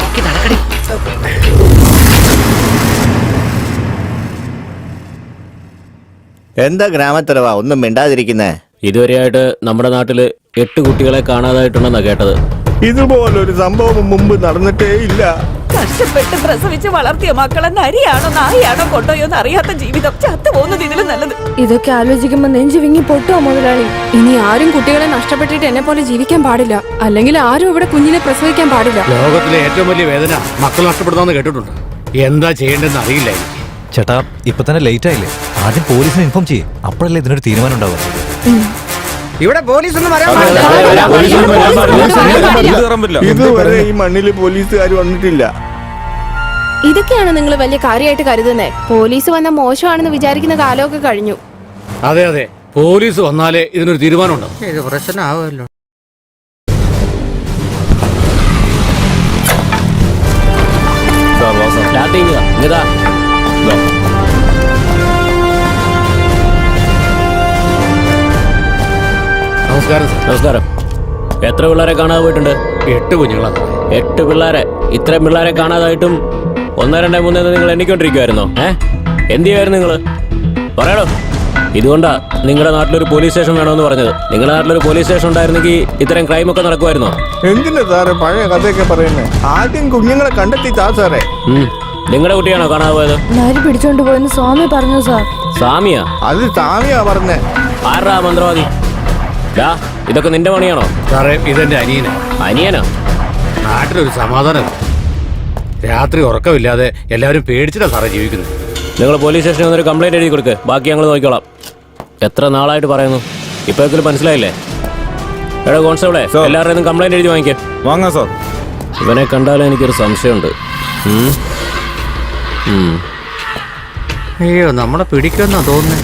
നോക്കി നടക്കടി. എന്താ ഗ്രാമത്തലവാ ഒന്നും മിണ്ടാതിരിക്കുന്നേ? ഇതുവരെയായിട്ട് നമ്മുടെ നാട്ടില് 8 കുട്ടികളെ കാണാതായിട്ടുണ്ടെന്നാ കേട്ടത്. ഇതുപോലൊരു സംഭവം മുമ്പ് നടന്നിട്ടേ ഇല്ല. കഷ്ടപ്പെട്ട് പ്രസവിച്ച് വളർത്തിയ മക്കളെ നരിയാണോ നായാണോ കൊണ്ടോയോന്ന് അറിയാത്ത ജീവിതം ചത്തുപോകുന്നത് ഇതിലും നല്ലത്. ഇതൊക്കെ ആലോചിക്കുമ്പോ നെഞ്ചു വിങ്ങി പൊട്ടുവോ മുതലാളി? ഇനി ആരും കുട്ടികളെ നഷ്ടപ്പെട്ടിട്ട് എന്നെ പോലെ ജീവിക്കാൻ പാടില്ല, അല്ലെങ്കിൽ ആരും ഇവിടെ കുഞ്ഞിനെ പ്രസവിക്കാൻ പാടില്ല. ലോകത്തിലെ ഏറ്റവും വലിയ വേദന മക്കൾ നഷ്ടപ്പെടുന്ന കേട്ടിട്ടുണ്ട്. എന്താ ചെയ്യേണ്ടതെന്ന് അറിയില്ല. ചേട്ടാ ഇപ്പൊ തന്നെ ലേറ്റ് ആയില്ലേ? ആദ്യം പോലീസിനെ ഇൻഫോം ചെയ്യേ, അപ്പോഴല്ലേ ഇതിനൊരു തീരുമാനം ഉണ്ടാവുക. ഇവിടെ പോലീസ് ഒന്നും വരാൻ ഇതുവരെ ഈ മണ്ണില് പോലീസുകാർ വന്നിട്ടില്ല. ഇതൊക്കെയാണ് നിങ്ങൾ വലിയ കാര്യമായിട്ട് കരുതുന്നേ? പോലീസ് വന്ന മോശമാണെന്ന് വിചാരിക്കുന്ന കാലമൊക്കെ കഴിഞ്ഞു. അതെ അതെ, പോലീസ് വന്നാലേ ഇതിനൊരു തീരുമാനമുണ്ടോ? ഇത് പ്രശ്നമാവുമല്ലോ. നമസ്കാരം സാർ. നമസ്കാരം. എത്ര പിള്ളേരെ കാണാതെ പോയിട്ടുണ്ട്? 8 കുഞ്ഞുങ്ങളാണ്. 8 പിള്ളേരെ? ഇത്രയും പിള്ളേരെ കാണാതായിട്ടും 1, 2, 3 നിങ്ങൾ എണ്ണിക്കൊണ്ടിരിക്കുവായിരുന്നോ? എന്ത് ചെയ്യുമായിരുന്നു നിങ്ങള്? പറയണോ. ഇതുകൊണ്ടാ നിങ്ങളുടെ നാട്ടിലൊരു പോലീസ് സ്റ്റേഷൻ വേണമെന്ന് പറഞ്ഞത്. നിങ്ങളുടെ നാട്ടിലൊരു പോലീസ് സ്റ്റേഷൻ ഉണ്ടായിരുന്നെങ്കിൽ ഇത്തരം ക്രൈം ഒക്കെ നടക്കുമായിരുന്നോ? എന്തിനാ സാറേ പഴയ കഥയൊക്കെ പറയുന്നേ? ആദ്യം കുഞ്ഞുങ്ങളെ കണ്ടെത്തി താ സാറേ. നിങ്ങളുടെ കുട്ടിയാണോ കാണാതെ പോയത്? നരി പിടിച്ചോണ്ട് പോയെന്ന് സ്വാമി പറഞ്ഞു സാർ. സ്വാമിയാ? അത് സ്വാമിയാ പറഞ്ഞേ. ആരാ മന്ത്രവാദി? ഇതൊക്കെ നിന്റെ പണിയാണോ? സാറേ ഇതെന്റെ അനിയനാ. അനിയനാ? നാട്ടിലൊരു സമാധാനം. രാത്രി ഉറക്കമില്ലാതെ എല്ലാവരും പേടിച്ചിട്ടാ സാറേ ജീവിക്കുന്നത്. നിങ്ങൾ പോലീസ് സ്റ്റേഷനിൽ വന്നൊരു കംപ്ലൈന്റ് എഴുതി കൊടുക്ക്, ബാക്കി ഞങ്ങൾ നോക്കിക്കോളാം. എത്ര നാളായിട്ട് പറയുന്നു, ഇപ്പോഴെങ്കിലും മനസ്സിലായില്ലേ? എടാ കോൺസ്റ്റബിളെ, എല്ലാവരുടെയും കംപ്ലൈന്റ് എഴുതി വാങ്ങിക്കാം. വാങ്ങാം സാർ. ഇവനെ കണ്ടാലും എനിക്കൊരു സംശയമുണ്ട്. അയ്യോ, നമ്മളെ പിടിക്കുമെന്നാ തോന്നുന്നേ.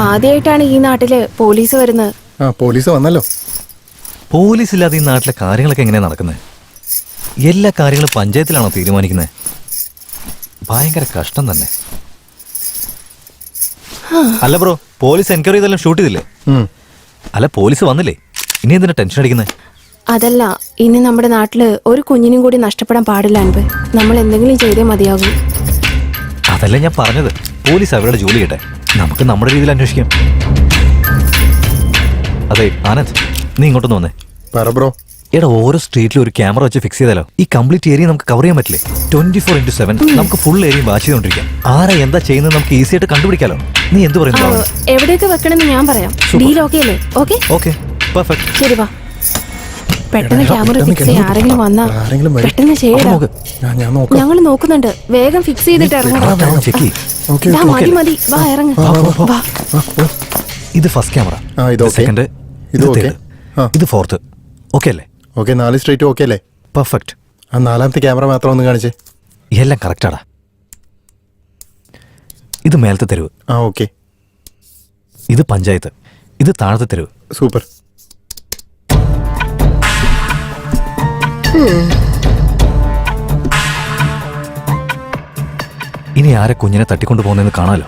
ആദ്യമായിട്ടാണ് ഈ നാട്ടില് പോലീസ് വരുന്നത്. പോലീസ് വന്നല്ലോ. പോലീസ് ഇല്ലാതെ ഈ നാട്ടിലെ കാര്യങ്ങളൊക്കെ എങ്ങനെയാ നടക്കുന്നത്? എല്ലാ കാര്യങ്ങളും പഞ്ചായത്തിലാണോ തീരുമാനിക്കുന്നത്? ഭയങ്കര കഷ്ടം തന്നെ. അല്ല ബ്രോ, പോലീസ് എൻക്വയറി ചെയ്തെല്ലാം ഷൂട്ട് ചെയ്തില്ലേ? അല്ല പോലീസ് വന്നില്ലേ? ഇനി എന്തിനാ ടെൻഷൻ അടിക്കുന്നത്? അതല്ല, ഇനി നമ്മുടെ നാട്ടില് ഒരു കുഞ്ഞിനും കൂടി നഷ്ടപ്പെടാൻ പാടില്ല. അൻപ്, നമ്മൾ എന്തെങ്കിലും ചെയ്തേ മതിയാകൂ. അതല്ല ഞാൻ പറഞ്ഞത്, പോലീസ് അവരുടെ ജോലി ചെയ്യട്ടെ, നമുക്ക് നമ്മുടെ രീതിയിൽ അന്വേഷിക്കാം. അതെ ആനന്ദ്, നീ ഇങ്ങോട്ടൊന്ന് വന്നേ. ബ്രോ, എടാ ഓരോ സ്ട്രീറ്റിലും ഒരു ക്യാമറ വെച്ച് ഫിക്സ് ചെയ്താലോ? ഈ കംപ്ലീറ്റ് ഏരിയ നമുക്ക് കവർ ചെയ്യാൻ പറ്റില്ലേ? 24/7 നമുക്ക് ഫുൾ ഏരിയ വാച്ച് ചെയ്തോണ്ടിരിക്കാം. ആരാ എന്താ ചെയ്യുന്നത് നമുക്ക് ഈസി ആയിട്ട് കണ്ടുപിടിക്കാലോ. നീ എന്ത് പറയുന്നു? എവിടെയൊക്കെ വെക്കണമെന്ന് ഞാൻ പറയാം. ഡീൽ ഓക്കെ അല്ലേ? Okay okay, perfect. ശരി, വാ. പെട്ടെന്ന് ക്യാമറ ഫിക്സ് ചെയ്യാൻ ആരെങ്കിലും വന്നാ പെട്ടെന്ന് ചെയ്യടാ. ഞങ്ങൾ നോക്കുന്നുണ്ട്. വേഗം ഫിക്സ് ചെയ്തിട്ട് ഇറങ്ങണം. മതി മതി, വാ ഇറങ്ങ. ഇത് ഫസ്റ്റ് ക്യാമറ, സെക്കൻഡ്, ഇത് തേർഡ്, ഇത് ഫോർത്ത്. ഓക്കെ അല്ലേ? ഓക്കെ, 4 സ്ട്രൈറ്റ് ഓക്കെ അല്ലേ? പെർഫെക്റ്റ്. ആ 4ാമത്തെ ക്യാമറ മാത്രം ഒന്ന് കാണിച്ചേ. എല്ലാം കറക്റ്റാടാ. ഇത് മേലത്തെ തെരുവ്. ഓക്കെ. ഇത് പഞ്ചായത്ത്, ഇത് താഴത്തെ തെരുവ്. സൂപ്പർ. ഇനി ആരെ കുഞ്ഞിനെ തട്ടിക്കൊണ്ടു പോകുന്നതെന്ന് കാണാലോ.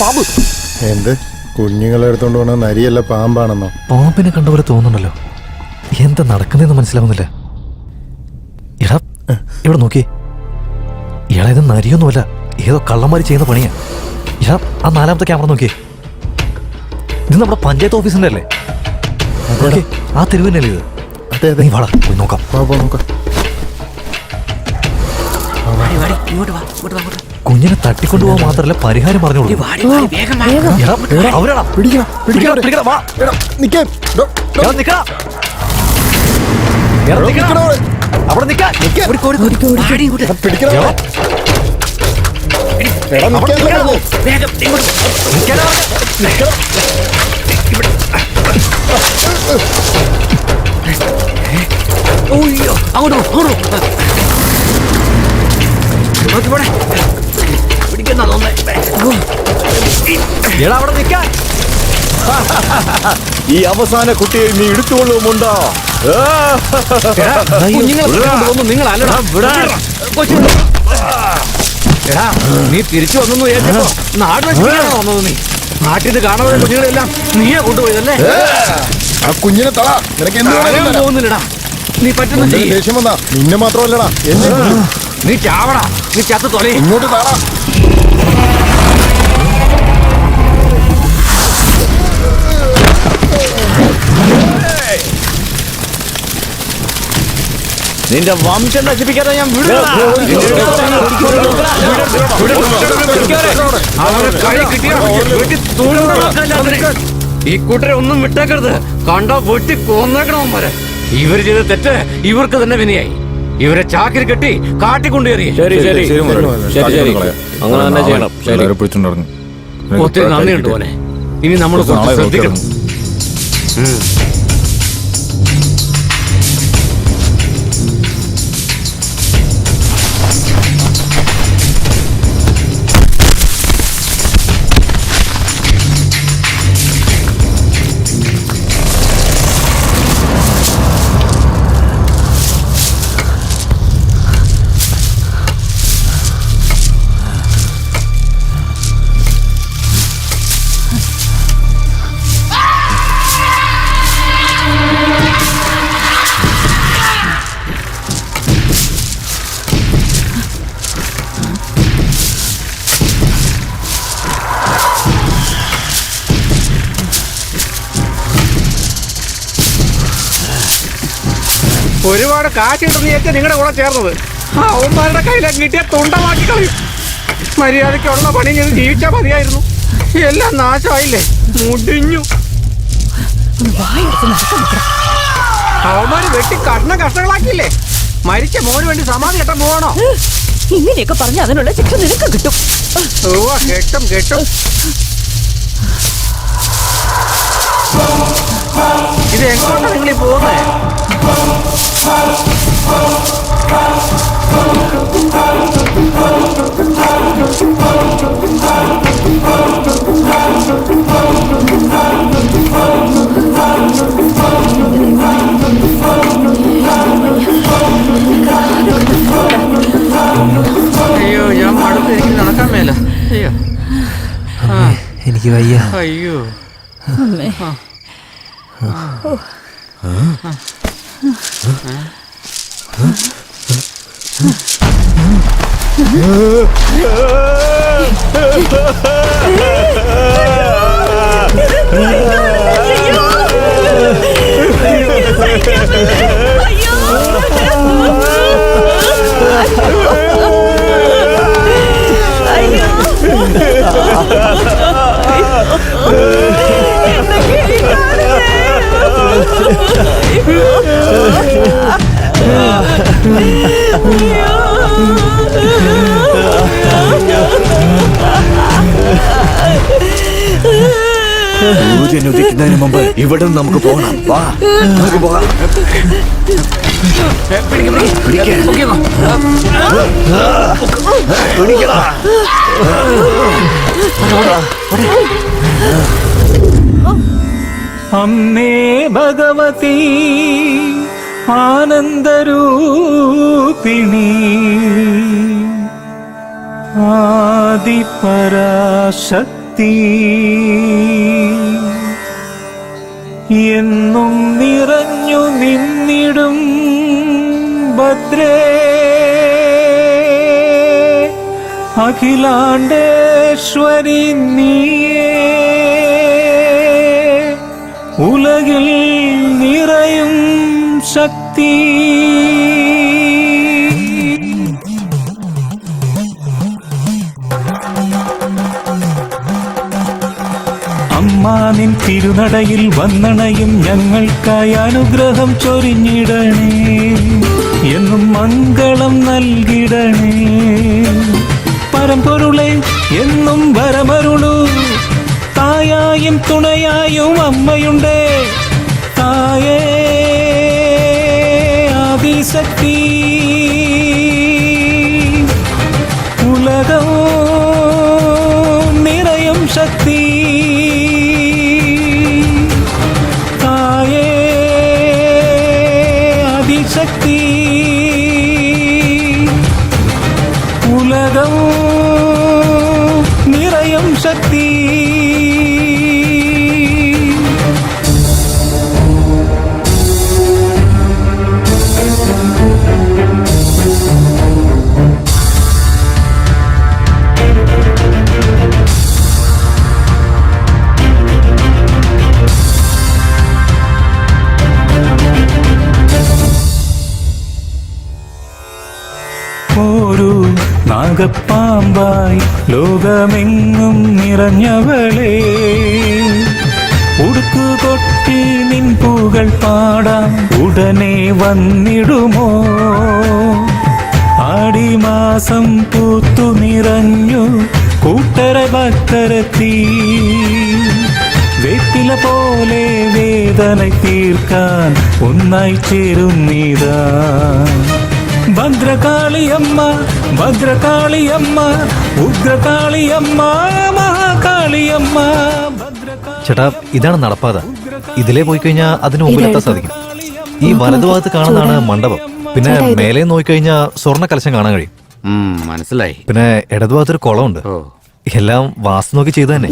പാമ്പ്. എന്ത് കുഞ്ഞുങ്ങളെ എടുത്തോണ്ട് പോണ നരിയല്ല പാമ്പാണെന്നോ? പാമ്പിനെ കണ്ട പോലെ തോന്നുന്നുണ്ടല്ലോ. എന്താ നടക്കുന്നതെന്ന് മനസ്സിലാവുന്നില്ല. എടാ ഇവിടെ നോക്കി. ഇയാളെ ഇത് നരിയൊന്നുമല്ല, ഏതോ കള്ളന്മാര് ചെയ്യുന്ന പണിയാ. ഇയാ ആ 4ാമത്തെ ക്യാമറ നോക്കിയേ. ഇത് നമ്മുടെ പഞ്ചായത്ത് ഓഫീസിന്റെ അല്ലേ? ആ തെരുവിനല്ലേ ഇത്? അതെ അതെ. നീ വാടാ പോയി നോക്കാം. നോക്കാം. കുഞ്ഞിനെ തട്ടിക്കൊണ്ടുപോകാൻ മാത്രല്ല പരിഹാരം പറഞ്ഞോളൂ. ഈ അവസാന കുട്ടിയെ നീ എടുത്തുകൊള്ളുമുണ്ടോ? നീ തിരിച്ചു വന്നു വിചാരിച്ചപ്പോ നാട് നശിപ്പിക്കാനാണോ വന്നത്? നീ നാട്ടിൽ നിന്ന് കാണാതെ കുഞ്ഞുങ്ങളെല്ലാം നീയാ കൊണ്ടുപോയതല്ലേ? ആ കുഞ്ഞിനെ തള. നിനക്ക് എന്ത് പോകുന്നില്ലടാ. നീ പറ്റുന്ന ദേഷ്യം വന്നാ നിന്നെ മാത്രമല്ലടാ എന്നെ. നീ ചാവടാ. നീ ചത്ത് തൊലേ. ഇങ്ങോട്ട് തള. നിന്റെ വംശം നശിപ്പിക്കാതെ ഞാൻ ഈ കൂട്ടരെ ഒന്നും വിട്ടേക്കരുത്. കണ്ടോ വെട്ടി കൊന്നേക്കണവന്മാരെ. ഇവര് ചെയ്ത തെറ്റ് ഇവർക്ക് തന്നെ വിനയായി. ഇവരെ ചാക്കിൽ കെട്ടി കാട്ടിക്കൊണ്ടുകയറി. ശരി ശരി ശരി ശരി, അങ്ങനെ തന്നെ ചെയ്യണം. ഒത്തിരി നന്ദിയുണ്ട് മോനെ. ഇനി നമ്മൾ ശ്രദ്ധിക്കണം. ഒരുപാട് കാറ്റിട്ടെന്ന് ചേച്ചാ നിങ്ങളുടെ കൂടെ ചേർന്നത്. അവന്മാരുടെ കയ്യിലേക്ക് കിട്ടിയ തുണ്ടമാക്കി കളയും. മര്യാദയ്ക്കുള്ള പണി ഞാൻ ജീവിച്ചാൽ മതിയായിരുന്നു. എല്ലാം നാശമായില്ലേ, മുടിഞ്ഞു. അവന്മാര് വെട്ടി കഷ്ണങ്ങളാക്കിയില്ലേ. മരിച്ച മോന് വേണ്ടി സമാധി കെട്ടാൻ പോവാണോ? ഇങ്ങനെയൊക്കെ പറഞ്ഞ അതിനുള്ള ശിക്ഷ നിനക്ക് കിട്ടും. കെട്ടും. ഇത് എങ്ങോട്ടാ നിങ്ങളീ പോകുന്നേ? അയ്യോ, ഞാൻ മടുത്ത് എനിക്ക് നടക്കാൻ മേല. അയ്യോ, എനിക്ക് വയ്യ. അയ്യോ. സൂര്യൻ ഉദിക്കുന്നതിന് മുമ്പ് ഇവിടെ നമുക്ക് പോകണം. വാ, നമുക്ക് പോകാം. അമ്മേ ഭഗവതി ആനന്ദരൂപിണി ആദിപരാശക്തി ശക്തി എന്നും നിറഞ്ഞു നിന്നിടും ഭദ്രേ അഖിലാണ്ടേശ്വരി നീയേ ഉലകിൽ നിറയും ശക്തി. അമ്മാ നിൻ തിരുനടയിൽ വന്നണയും ഞങ്ങൾക്കായി അനുഗ്രഹം ചൊരിഞ്ഞിടണേ, എന്നും മംഗളം നൽകിടണേ. പരമ്പൊരുളെ എന്നും വരമരുളൂ, തായായും തുണയായും അമ്മയുണ്ടേ. തായേ ആദിശക്തി ഉലകം നിറയും ശക്തി. തായേ ആദിശക്തി ഉലകം നിറയും ശക്തി. ഒരു നാഗപ്പാമ്പായി ലോകമെങ്ങും നിറഞ്ഞവളെ, ഉടുക്കുകൊട്ടി നിൻ പൂകൾ പാടാം ഉടനെ വന്നിടുമോ. ആടിമാസം പൂത്തു നിറഞ്ഞു കൂട്ടര ഭക്തരെത്തി, വേപ്പില പോലെ വേദന തീർക്കാൻ ഒന്നായി ചേരുന്നിതാ. ഭദ്രകാളിയമ്മ ഭദ്രകാളിയമ്മ ഉഗ്രകാളിയമ്മ മഹാകാളിയമ്മ. ചേട്ടാ, ഇതാണ് നടപ്പാത. ഇതിലേ പോയി കഴിഞ്ഞാൽ അതിന് മുമ്പിലെത്താൻ സാധിക്കും. ഈ വലതുഭാഗത്ത് കാണുന്നതാണ് മണ്ഡപം. പിന്നെ മേലെ നോക്കിക്കഴിഞ്ഞാൽ സ്വർണ്ണ കലശം കാണാൻ കഴിയും. മനസ്സിലായി. പിന്നെ ഇടതുഭാഗത്തൊരു കുളമുണ്ട്. എല്ലാം വാസ്തു നോക്കി ചെയ്തു തന്നെ.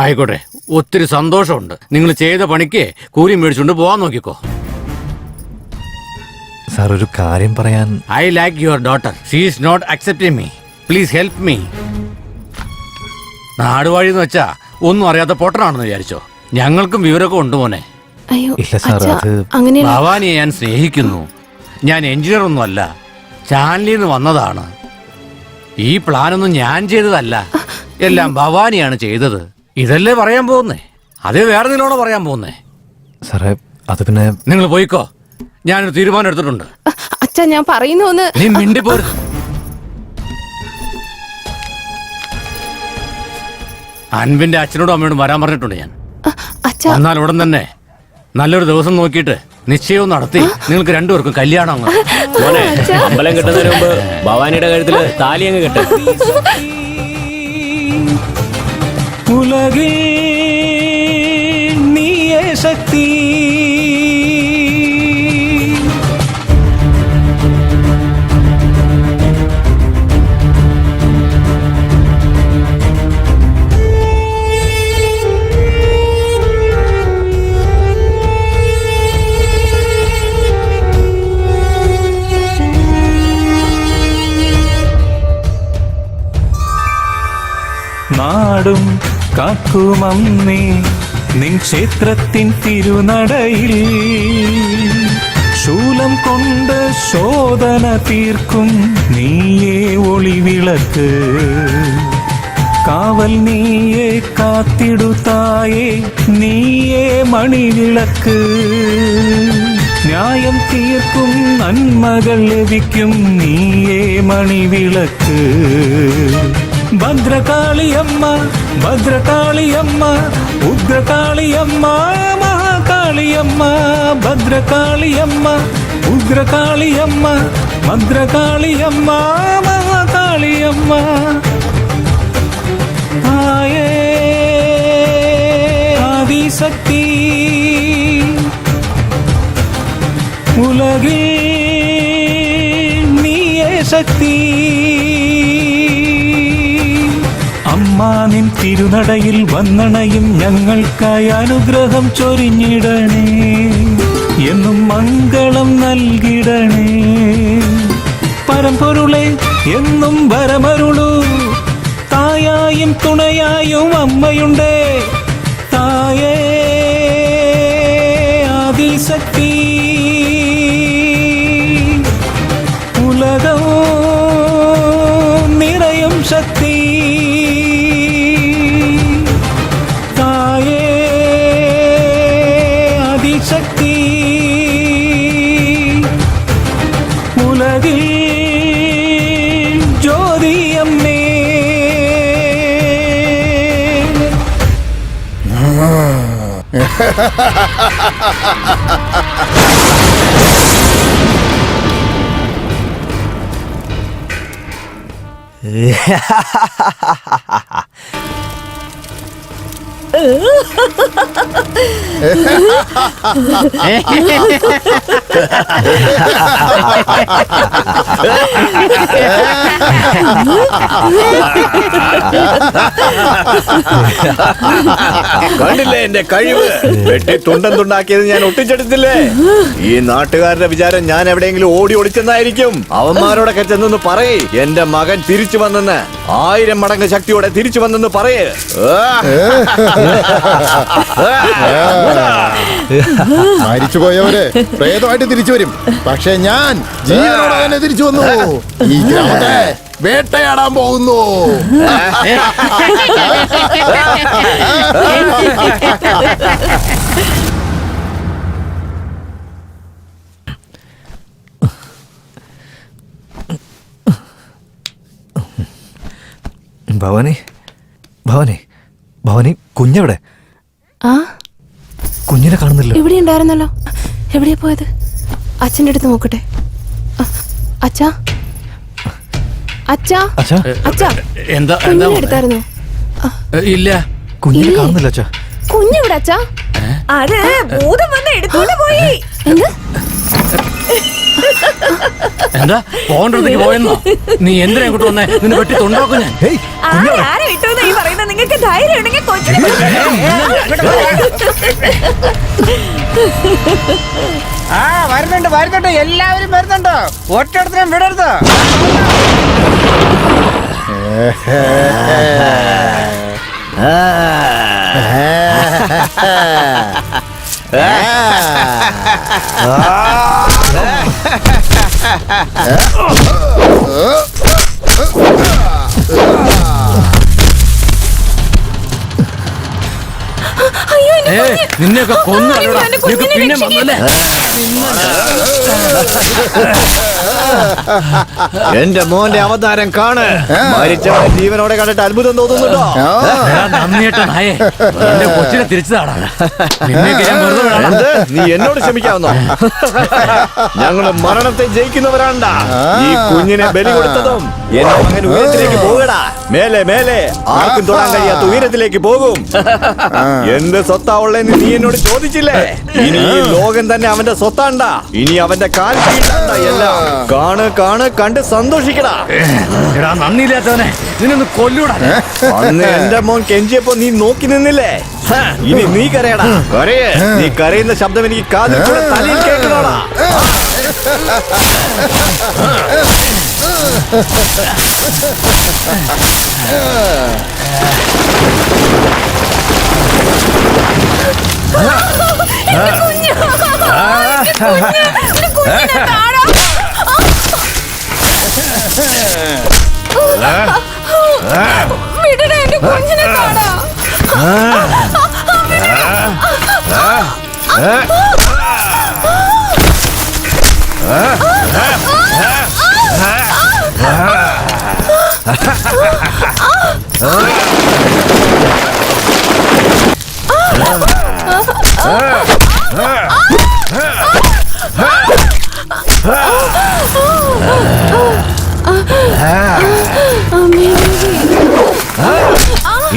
ആയിക്കോട്ടെ, ഒത്തിരി സന്തോഷമുണ്ട്. നിങ്ങൾ ചെയ്ത പണിക്ക് കൂലി മേടിച്ചുകൊണ്ട് പോവാൻ നോക്കിക്കോ. സാർ, ഒരു കാര്യം പറയാൻ. I like your daughter. She is not accepting me. Please help me. നാടുവാഴി എന്ന് വെച്ചാ ഒന്നും അറിയാത്ത പൊട്ടനാണെന്ന് വിചാരിച്ചോ? ഞങ്ങൾക്കും വിവരമൊക്കെ ഉണ്ട് മോനെ. ഇല്ല സാർ, അത് ഭവാനിയെ ഞാൻ സ്നേഹിക്കുന്നു. ഞാൻ എഞ്ചിനീയർ ഒന്നും അല്ല, ചാനലിൽ നിന്ന് വന്നതാണ്. ഈ പ്ലാനൊന്നും ഞാൻ ചെയ്തതല്ല, എല്ലാം ഭവാനിയാണ് ചെയ്തത്. ഇതല്ലേ പറയാൻ പോകുന്നേ? അതേ വേറെ നിന്നോട് പറയാൻ പോകുന്നേ? സാറേ, അത് പിന്നെ നിങ്ങൾ പോയിക്കോ. ഞാനൊരു തീരുമാനം എടുത്തിട്ടുണ്ട്. അച്ഛാ, ഞാൻ പറയുന്നു. നീ മിണ്ടിപ്പോരുത്. അൻവിന്റെ അച്ഛനോടും അമ്മയോടും വരാൻ പറഞ്ഞിട്ടുണ്ട് ഞാൻ. എന്നാൽ ഉടൻ തന്നെ നല്ലൊരു ദിവസം നോക്കിയിട്ട് നിശ്ചയവും നടത്തി നിങ്ങൾക്ക് രണ്ടുപേർക്കും കല്യാണം. അമ്പലം കെട്ടുന്നതിന് മുമ്പ് ഭവാനിയുടെ കഴുത്തില് താലി അങ്ങ് കെട്ടും. ഉലകിൽ നീയേ ശക്തി. നാടും കാക്കുമമ്മേ നിൻ ക്ഷേത്രത്തിൻ തിരുനടയിൽ, ശൂലം കൊണ്ട് ശോധന തീർക്കും നീയേ ഒളിവിളക്ക്. കാവൽ നീയേ കാത്തിടുതായേ നീയേ മണിവിളക്ക്. ന്യായം തീർക്കും നന്മകൾ ലഭിക്കും നീയേ മണിവിളക്ക്. ഭദ്രകാളിയമ്മ ഭദ്രകാളിയമ്മ ഉഗ്രകാളിയമ്മ മഹാകാളിയമ്മ. ഭദ്രകാളിയമ്മ ഉഗ്രകാളിയമ്മ ഭദ്രകാളിയമ്മ മഹാകാളിയമ്മ. ആയേ ആദിശക്തി ഉലകിൽ നീയേ ശക്തി. നിൻ തിരുനടയിൽ വന്നണയും ഞങ്ങൾക്കായി അനുഗ്രഹം ചൊരിഞ്ഞിടണേ, എന്നും മംഗളം നൽകിടണേ. പരമ്പൊരുളെ എന്നും വരമരുളൂ, തായായും തുണയായും അമ്മയുണ്ടേ. തായേ ആദിശക്തി, ഉലകം നിറയും ശക്തി. തായേ ആദിശക്തി, ഉലകിൽ ജ്യോതിയമ്മേ. കണ്ടില്ലേ എന്റെ കഴിവ്? വെട്ടി തുണ്ടം തുണ്ടാക്കിയത് ഞാൻ ഒട്ടിച്ചെടുത്തില്ലേ? ഈ നാട്ടുകാരുടെ വിചാരം ഞാൻ എവിടെയെങ്കിലും ഓടി ഒളിച്ചെന്നായിരിക്കും. അവന്മാരോടൊക്കെ ചെന്നൊന്ന് പറയേ, എന്റെ മകൻ തിരിച്ചു വന്നെന്ന്. 1000 മടങ്ങ് ശക്തിയോടെ തിരിച്ചു വന്നെന്ന് പറയേ. മരിച്ചുപോയവര് പ്രേതമായിട്ട് തിരിച്ചു വരും, പക്ഷെ ഞാൻ ജീവനോടെ തന്നെ തിരിച്ചു വന്നു. ഈ ഗ്രാമത്തെ വേട്ടയാടാൻ പോകുന്നു. ഭവാനി, ഭവാനി, ഭവാനി, കുഞ്ഞെവിടെ? ആ, കുഞ്ഞിനെ കാണുന്നില്ല. ഇവിടെ ഉണ്ടായിരുന്നല്ലോ. എവിടെയാ പോയത്? അച്ഛൻ്റെ അടുത്ത് നോക്കട്ടെ. അച്ഛാ, അച്ഛാ, അച്ഛാ, അച്ഛാ, എന്താ കുഞ്ഞിനെ എടുത്തായിരുന്നോ? ഇല്ല, കുഞ്ഞിനെ കാണുന്നില്ല അച്ഛാ. കുഞ്ഞെവിടെ അച്ഛാ? അത് ഭൂതം വന്ന് എടുത്തോണ്ട് പോയി. എന്ത്? എന്താ പോകേണ്ടതിലേക്ക് പോയെന്നോ? നീ എന്തിനാ ഇങ്ങോട്ട് വന്നേ? നിന്നെ വെട്ടി തൊണ്ടാക്കും ഞാൻ. ആരെ വിട്ടോന്ന് ഈ പറയുന്നത്? നിങ്ങൾക്ക് ധൈര്യം ഉണ്ടെങ്കിൽ കൊച്ചിനെ വരുന്നുണ്ട് വരുന്നുണ്ട്, എല്ലാവരും വരുന്നുണ്ട്. ഒറ്റടത്തിനും വിടരുത്. നിന്നെയൊക്കെ കൊന്നല്ലോടാ. പിന്നെ വന്നല്ലേ? എന്റെ മോന്റെ അവതാരം കാണ്. മരിച്ചവനെ ജീവനോടെ കണ്ടിട്ട് അത്ഭുതം തോന്നുന്നുണ്ടോ? നന്ദിയേട്ടാ നായേ, എന്റെ കൊച്ചിനെ തിരിച്ചതാടാ. നീ എന്നോട് ക്ഷമിക്കാവുന്നോ? ഞങ്ങള് മരണത്തെ ജയിക്കുന്നവരാണ്ടാ. ഈ കുഞ്ഞിനെ ബലി കൊടുത്തതും എന്റെ മകൻ ഉയരത്തിലേക്ക് പോകടാ. മേലെ മേലെ ആർക്കും തൊടാൻ കഴിയാത്ത ഉയരത്തിലേക്ക് പോകും. എന്ത് സ്വത്താ ഉള്ളതെന്ന് നീ എന്നോട് ചോദിച്ചില്ലേ? ഇനി ഈ ലോകം തന്നെ അവന്റെ സ്വത്താണ്ടാ. ഇനി അവന്റെ കാൽ കീഴാണ്ടാ എല്ലാം. കാണ് കാണ്, കണ്ട് സന്തോഷിക്കടാ. നന്ദിയില്ലാത്തവനെ നിന്നൊന്ന് കൊല്ലൂടാ. അന്ന് എന്റെ മോൻ കെഞ്ചിയപ്പോ നീ നോക്കി നിന്നില്ലേ? ഇനി നീ കരയടാ. കരയേ. നീ കരയുന്ന ശബ്ദം എനിക്ക് കാതിൽ കൂടെ തലയിൽ കേൾക്കണോടാ. വിടടാ, എന്റെ കുഞ്ഞിനെ കാണാ.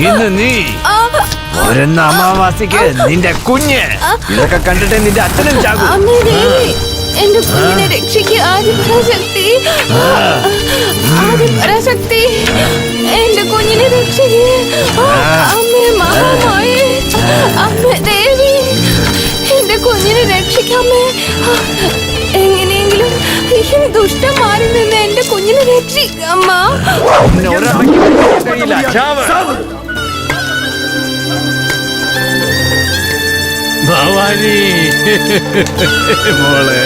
ഇന്ന് നീ വരുന്ന അമാവാസിക്ക് നിന്റെ കുഞ്ഞ് ഇതൊക്കെ കണ്ടിട്ട് നിന്റെ അച്ഛനും ചാകും. എന്റെ കുഞ്ഞിനെ രക്ഷിക്കുക ആദിപരാശക്തി. ആദിപരാശക്തി എന്റെ കുഞ്ഞിനെ രക്ഷിക്കുക. അമ്മേ മഹാമായേ, അമ്മേ ദേവി എന്റെ കുഞ്ഞിനെ രക്ഷിക്കാമേ. എങ്ങനെയെങ്കിലും ഈ ദുഷ്ടന്മാരിൽ നിന്ന് എന്റെ കുഞ്ഞിനെ രക്ഷിക്കമ്മ. ഭവാനി മോളെ,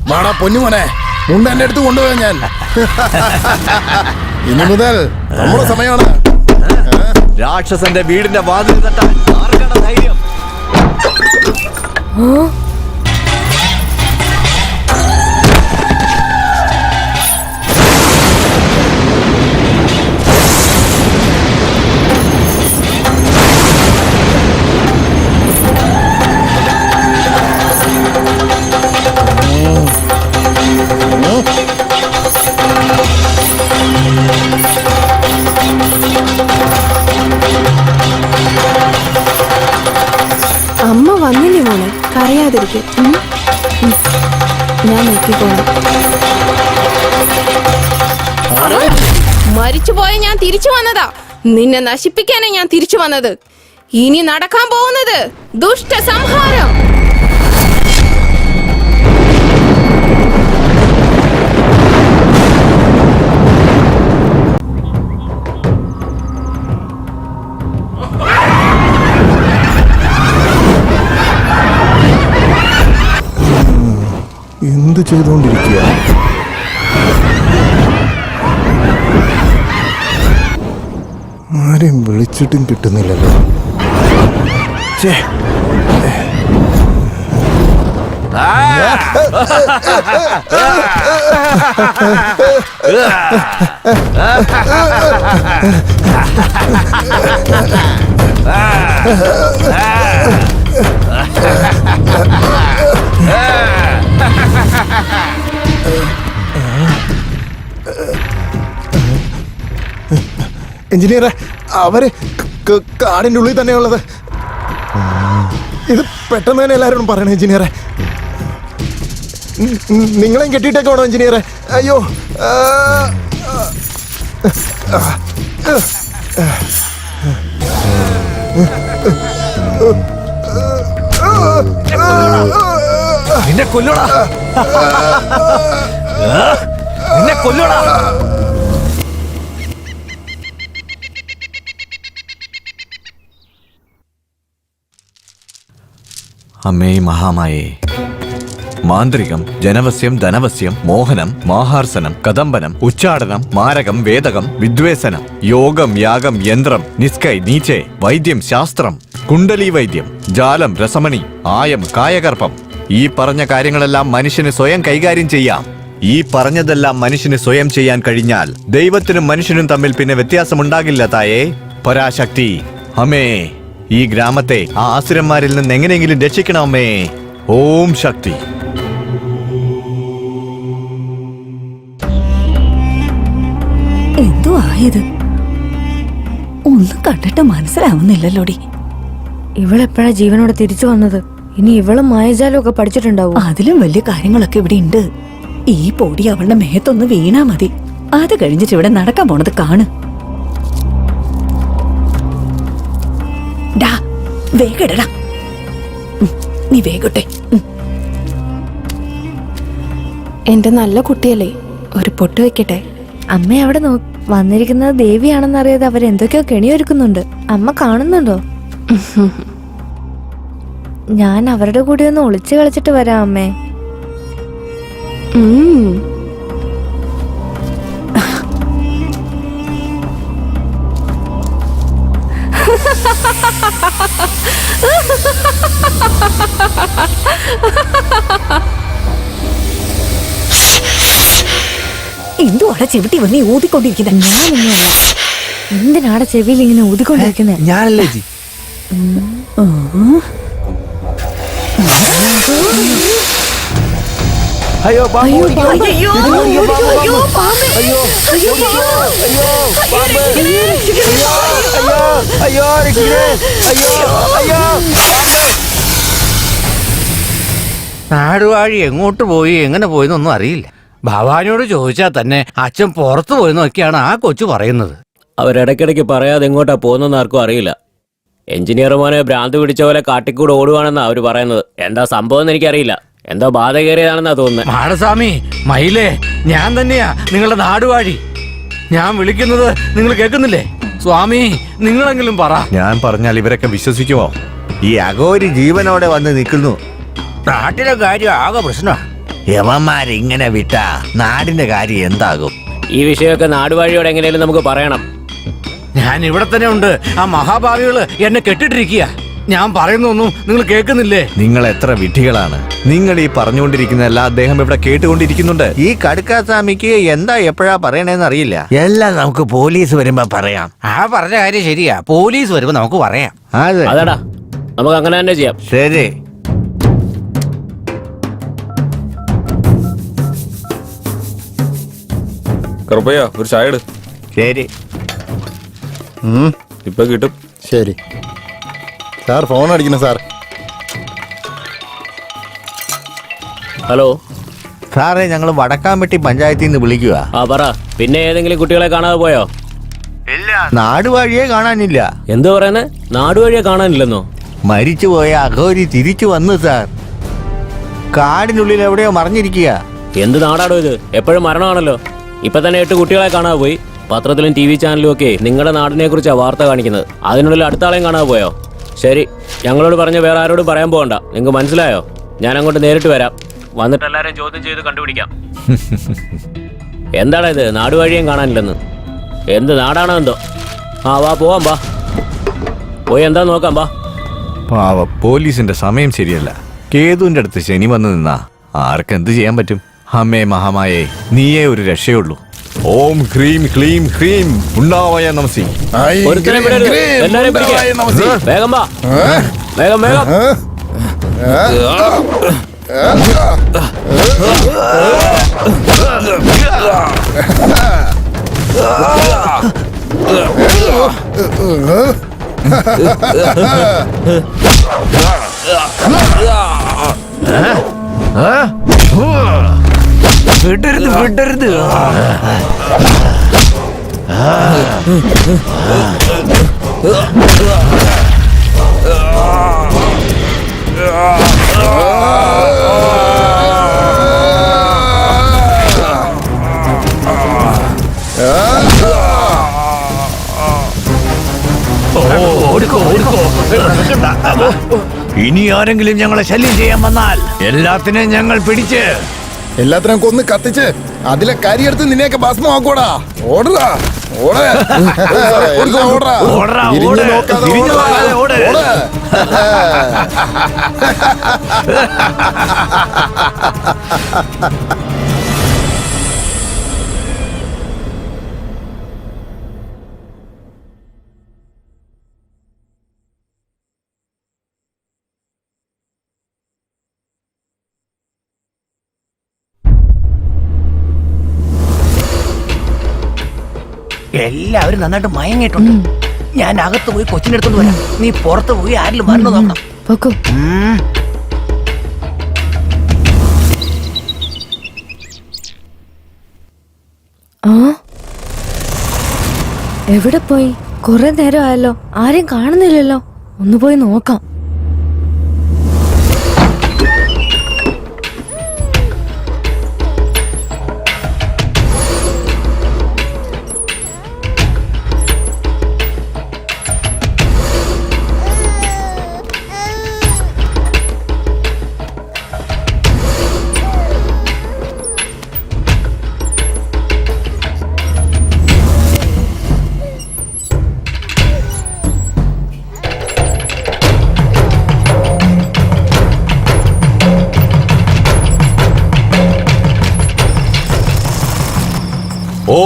വാടാ പൊന്നുമോനെ, മുണ്ട എന്റെ അടുത്ത് കൊണ്ടുപോയാ ഞാൻ. ഇനി മുതൽ നമ്മുടെ സമയമാണ്. രാക്ഷസന്റെ വീടിന്റെ വാതിൽ തട്ടാൻ ആർക്കാണ് ധൈര്യം? അമ്മ വന്നില്ലേ മോളെ, കരയാതിരിക്കും. ഞാൻ നോക്കിക്കോളാം. മരിച്ചുപോയ ഞാൻ തിരിച്ചു വന്നതാ. നിന്നെ നശിപ്പിക്കാനാ ഞാൻ തിരിച്ചു വന്നത്. ഇനി നടക്കാൻ പോകുന്നത് ദുഷ്ട സംഹാരം. എന്ത് ചെയ്തുകൊണ്ടിരിക്കുക? ആരെയും വിളിച്ചിട്ടും കിട്ടുന്നില്ലല്ലോ. എഞ്ചിനീയറെ, അവര് കാടിന്റെ ഉള്ളിൽ തന്നെയുള്ളത്. ഇത് പെട്ടെന്ന് തന്നെ എല്ലാവരോടും പറയണം എഞ്ചിനീയറെ. നിങ്ങളെയും കെട്ടിയിട്ടൊക്കെ വേണോ എഞ്ചിനീയറെ? അയ്യോ, നിന്നെ കൊല്ലോടാ, നിന്നെ കൊല്ലോടാ. അമ്മേ മഹാമായേ, മാന്ത്രികം, ജനവസ്യം, ധനവസ്യം, മോഹനം, മാഹാർസനം, കദംബനം, ഉച്ചാടനം, മാരകം, വേദകം, വിദ്വേസനം, യോഗം, യാഗം, യന്ത്രം, നിസ്കൈ, നീച്ചെ, വൈദ്യം, ശാസ്ത്രം, കുണ്ടലി വൈദ്യം, ജാലം, രസമണി, ആയം, കായകർപ്പം. ഈ പറഞ്ഞ കാര്യങ്ങളെല്ലാം മനുഷ്യന് സ്വയം കൈകാര്യം ചെയ്യാം. ഈ പറഞ്ഞതെല്ലാം മനുഷ്യന് സ്വയം ചെയ്യാൻ കഴിഞ്ഞാൽ ദൈവത്തിനും മനുഷ്യനും തമ്മിൽ പിന്നെ വ്യത്യാസമുണ്ടാകില്ല തായേ. പരാശക്തി അമ്മേ, ഈ ഗ്രാമത്തെ ആ ആസുരന്മാരിൽ നിന്ന് എങ്ങനെയെങ്കിലും രക്ഷിക്കണമേ. ഓം ശക്തി. എന്തോ ആയത് ഒന്നും കണ്ടിട്ട് മനസ്സിലാവുന്നില്ലല്ലോടി. ഇവളെപ്പോഴാ ജീവനോടെ തിരിച്ചു വന്നത്? ഇനി ഇവളും മായജാലമൊക്കെ പഠിച്ചിട്ടുണ്ടാവും. അതിലും വലിയ കാര്യങ്ങളൊക്കെ ഇവിടെ ഉണ്ട്. ഈ പൊടി അവളുടെ മേത്തൊന്ന് വീണാ മതി. അത് കഴിഞ്ഞിട്ട് ഇവിടെ നടക്കാൻ പോണത് കാണ്. ഡാ, വേഗടാ, നീ വേഗട്ടെ. എന്റെ നല്ല കുട്ടിയല്ലേ, ഒരു പൊട്ട് വെക്കട്ടെ. അമ്മ അവിടെ വന്നിരിക്കുന്നത് ദേവിയാണെന്നറിയാതെ അവരെന്തൊക്കെയോ കെണിയൊരുക്കുന്നുണ്ട്. അമ്മ കാണുന്നുണ്ടോ? ഞാൻ അവരുടെ കൂടെ ഒന്ന് ഒളിച്ചു കളിച്ചിട്ട് വരാം അമ്മേ. എന്തുവാടാ ചെവിട്ടി വന്ന് ഊതിക്കൊണ്ടിരിക്കുന്നത്? ഞാനൊന്നുമല്ല. എന്തിനാടെ ചെവിയിൽ ഇങ്ങനെ ഊതിക്കൊണ്ടിരിക്കുന്നേ? ഞാനല്ലേ ജി. അയ്യോ പാമ്പ് അയ്യോ, ഓടിക്കുന്നു. പാമ്പ്. അയ്യോ, അയ്യോ, പാമ്പ്, അയ്യോ, പാമ്പ്. പാമ്പ്. അയ്യോ, അയ്യോ, അയ്യോ, അയ്യോ. പാമ്പ്. അയ്യോ, രക്ഷിക്കണേ. അയ്യോ, രക്ഷിക്കണേ. അയ്യോ, അയ്യോ, പാമ്പ്. നാടുവാഴി എങ്ങോട്ട് പോയി എങ്ങനെ പോയെന്നൊന്നും അറിയില്ല. ഭവാനിയോട് ചോദിച്ചാൽ തന്നെ അച്ഛൻ പുറത്തു പോയെന്നൊക്കെയാണ് ആ കൊച്ചു പറയുന്നത്. അവരിടയ്ക്കിടയ്ക്ക് പറയാതെ എങ്ങോട്ടാ പോകുന്നെന്ന് ആർക്കും അറിയില്ല. എഞ്ചിനീയർമാരെ ഭ്രാന്ത് പിടിച്ച പോലെ കാട്ടിക്കൂടെ ഓടുവാണെന്നാ അവർ പറയുന്നത്. എന്താ സംഭവം എന്ന് എനിക്കറിയില്ല. എന്തോ ബാധ കയറിയതാണെന്നാ തോന്നുന്നത്. മാടസ്വാമി, മയിലേ, ഞാൻ തന്നെയാ നിങ്ങളുടെ നാടുവാഴി. ഞാൻ വിളിക്കുന്നത് നിങ്ങൾ കേൾക്കുന്നില്ലേ? സ്വാമി, നിങ്ങളെങ്കിലും പറ. ഞാൻ പറഞ്ഞാൽ ഇവരൊക്കെ വിശ്വസിക്കുമോ? ഈ അഘോരി ജീവനോടെ വന്ന് നിൽക്കുന്നു. നാട്ടിലെ കാര്യം ആകെ പ്രശ്നമാണ്. യവന്മാരിങ്ങനെ വിട്ടാ നാടിന്റെ കാര്യം എന്താകും? ഈ വിഷയമൊക്കെ നാടുവാഴിയോട് എങ്ങനെയാലും നമുക്ക് പറയണം. ഞാൻ ഇവിടെ തന്നെ ഉണ്ട്. ആ മഹാഭാവികള് എന്നെ കെട്ടിട്ടിരിക്കുക. ഞാൻ പറയുന്നൊന്നും നിങ്ങൾ കേൾക്കുന്നില്ലേ? നിങ്ങൾ എത്ര വിഡ്ഢികളാണ്. നിങ്ങൾ ഈ പറഞ്ഞുകൊണ്ടിരിക്കുന്നതല്ല അദ്ദേഹം ഇവിടെ കേട്ടുകൊണ്ടിരിക്കുന്നുണ്ട്. ഈ കടുക്കാസ്വാമിക്ക് എന്താ എപ്പോഴാ പറയണേന്ന് അറിയില്ല. എല്ലാം നമുക്ക് പോലീസ് വരുമ്പോ പറയാം. ആ പറഞ്ഞ കാര്യം ശരിയാ. പോലീസ് വരുമ്പോ നമുക്ക് പറയാം. അതെ, അതാടാ, നമുക്ക് അങ്ങനെ തന്നെ ചെയ്യാം. ശരി. കറുപ്പയ്യ ഒരു ചായ ഇട്. ശരി. ഇപ്പൊ കിട്ടും. ശരി സാർ, ഫോൺ അടിക്കണം സാർ. ഹലോ സാറേ, ഞങ്ങൾ വടക്കാമ്പെട്ടി പഞ്ചായത്തിൽ നിന്ന് വിളിക്കുക. ആ പറ. പിന്നെ ഏതെങ്കിലും കുട്ടികളെ കാണാതെ പോയോ? ഇല്ല, നാടുവാഴിയെ കാണാനില്ല. എന്തു പറയുന്നേ? നാടുവഴിയെ കാണാനില്ലെന്നോ? മരിച്ചുപോയ അഘോരി തിരിച്ചു വന്നു സാർ. കാടിനുള്ളിൽ എവിടെയോ മറിഞ്ഞിരിക്കുക. എന്ത് നാടാടോ ഇത്? എപ്പോഴും മരണമാണല്ലോ. ഇപ്പൊ തന്നെ 8 കുട്ടികളെ കാണാതെ പോയി. പത്രത്തിലും TV ചാനലിലും ഒക്കെ നിങ്ങളുടെ നാടിനെ കുറിച്ചാ വാർത്ത കാണിക്കുന്നത്. അതിനുള്ളിൽ അടുത്ത ആളെയും കാണാതെ പോയോ? ശരി, ഞങ്ങളോട് പറഞ്ഞ വേറെ ആരോടും പറയാൻ പോകണ്ട. നിങ്ങൾക്ക് മനസ്സിലായോ? ഞാൻ അങ്ങോട്ട് നേരിട്ട് വരാം. വന്നിട്ട് എല്ലാവരെയും ചോദ്യം ചെയ്ത് കണ്ടുപിടിക്കാം. എന്താടാ ഇത്? നാടുവഴിയും കാണാനില്ലെന്ന്. എന്ത് നാടാണോ എന്തോ? ആ വാ, പോവാം, വാ. പോയി എന്താ നോക്കാം, വാ. പാവ, പോലീസിന്റെ സമയം ശരിയല്ല. കേതുവിന്റെ അടുത്ത് ശനി വന്നു നിന്നാ ആർക്കെന്ത് ചെയ്യാൻ പറ്റും? അമ്മേ മഹാമായേ, നീയേ ഒരു രക്ഷയുള്ളൂ. ഓം ഹ്രീം ക്ലീം ഹ്രീം ഉണ്ണാവയ നമസി. ഒരുത്തനെ വിടരുത്. എല്ലാവരെയും പിടിക്ക്. വേഗം വാ, വേഗം വേഗം. വിടരുത്, വിടരുത്. ഇനി ആരെങ്കിലും ഞങ്ങളെ ശല്യം ചെയ്യാൻ വന്നാൽ എല്ലാത്തിനെയും ഞങ്ങൾ പിടിച്ച് എല്ലാത്തിനും കൊന്ന് കത്തിച്ച് അതിലെ കരിയെടുത്ത് നിന്നെയൊക്കെ ഭസ്മമാക്കോടാ. ഓടറാ, ഓടേ. ഓടറാ, ഓടറാ, തിരിഞ്ഞു ഓട്. നോക്കാതെ തിരിഞ്ഞു ഓടറാ. നോക്കാതെ ഓട്. ഓട്. എല്ലാവരും നന്നായിട്ട് മയങ്ങിയിട്ടുണ്ട്. ഞാൻ അകത്ത് പോയി കൊച്ചിന്റെ അടുത്തോണ്ട് വരാം. നീ പുറത്ത് പോയി ആരെങ്കിലും മരണം നോക്കണം. പൊക്കോ. ആ, എവിടെ പോയി? കുറെ നേരം ആയല്ലോ, ആരെയും കാണുന്നില്ലല്ലോ. ഒന്ന് പോയി നോക്കാം.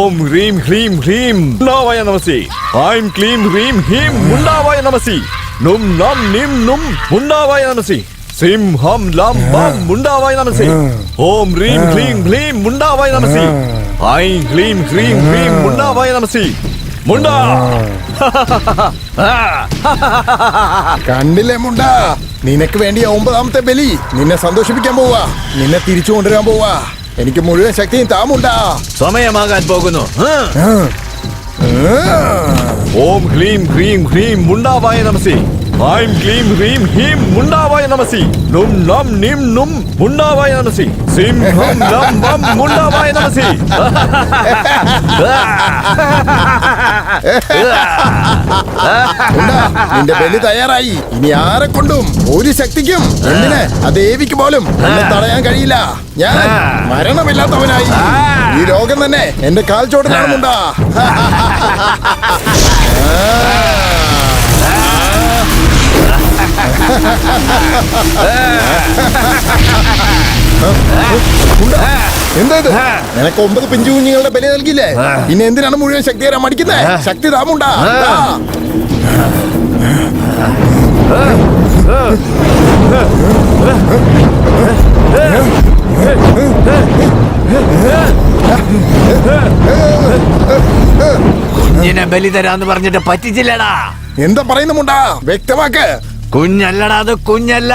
ഓം ഹ്രീം ഹ്രീം ഹ്രീം മുണ്ടാവായ നമസി. ഐം ക്ലീം ഹ്രീം ഹീം മുണ്ടാവായ നമസി. നും നം നിം നും മുണ്ടാവായ നമസി. സിം ഹം ലം ബം മുണ്ടാവായ നമസി. ഓം ഹ്രീം ഹ്രീം ഹ്രീം മുണ്ടാവായ നമസി. ഐം ക്ലീം ഹ്രീം ഹ്രീം മുണ്ടാവായ നമസി. മുണ്ടാ. കണ്ടില്ലേ മുണ്ട, നിനക്ക് വേണ്ടി 9ാമത്തെ ബലി. നിന്നെ സന്തോഷിപ്പിക്കാൻ പോവാ, നിന്നെ തിരിച്ചു കൊണ്ടുവരാൻ പോവാ. എനിക്ക് മുഴുവൻ ശക്തിയും താമുണ്ടാ. സമയമാകാൻ പോകുന്നു. ഓം ഹ്രീം ഹ്രീം ഹ്രീം മുണ്ടാവായ നമസി. ഐം ക്ലീം ഹ്രീം ഹീം മുണ്ടാവായ നമസി. നും നം നിം നും മുണ്ടാവായ നമസി. സിം ഹം ലം ബം മുണ്ടാവായ നമസി. മുണ്ടാ, നിന്റെ ബലി തയ്യാറായി. ഇനി ആരെ കൊണ്ടും ഒരു ശക്തിക്കും എന്തിന് ആ ദേവിക്ക് പോലും എന്നെ തടയാൻ കഴിയില്ല. ഞാൻ മരണമില്ലാത്തവനായി. ഈ ലോകം തന്നെ എന്റെ കാൽ ചോട്ടിലാണ് മുണ്ടാ. എന്താ ഇത്? നിനക്ക് 9 പിഞ്ചു കുഞ്ഞുങ്ങളുടെ ബലി നൽകിയില്ലേ? പിന്നെ എന്തിനാണ് മുഴുവൻ ശക്തി തരാൻ മടിക്കുന്നേ? ശക്തി താമുണ്ടാ. കുഞ്ഞിനെ ബലി തരാന്ന് പറഞ്ഞിട്ട് പറ്റിച്ചില്ലടാ. എന്താ പറയുന്നുമുണ്ടാ? വ്യക്തമാക്ക്. കുഞ്ഞല്ലടാ, അത് കുഞ്ഞല്ല.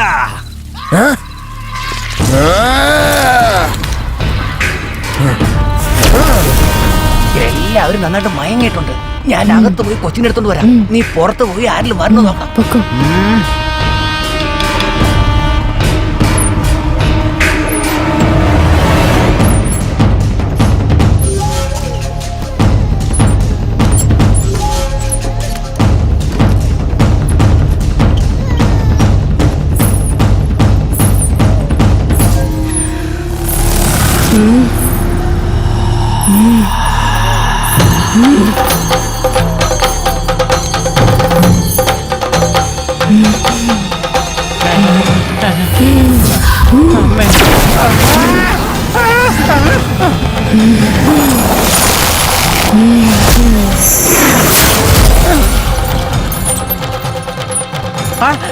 എല്ലാവരും നന്നായിട്ട് മയങ്ങിയിട്ടുണ്ട്. ഞാൻ അകത്ത് പോയി കൊച്ചിനെ എടുത്തോണ്ട് വരാം. നീ പുറത്ത് പോയി ആരിലും വരണോ നോക്കാം.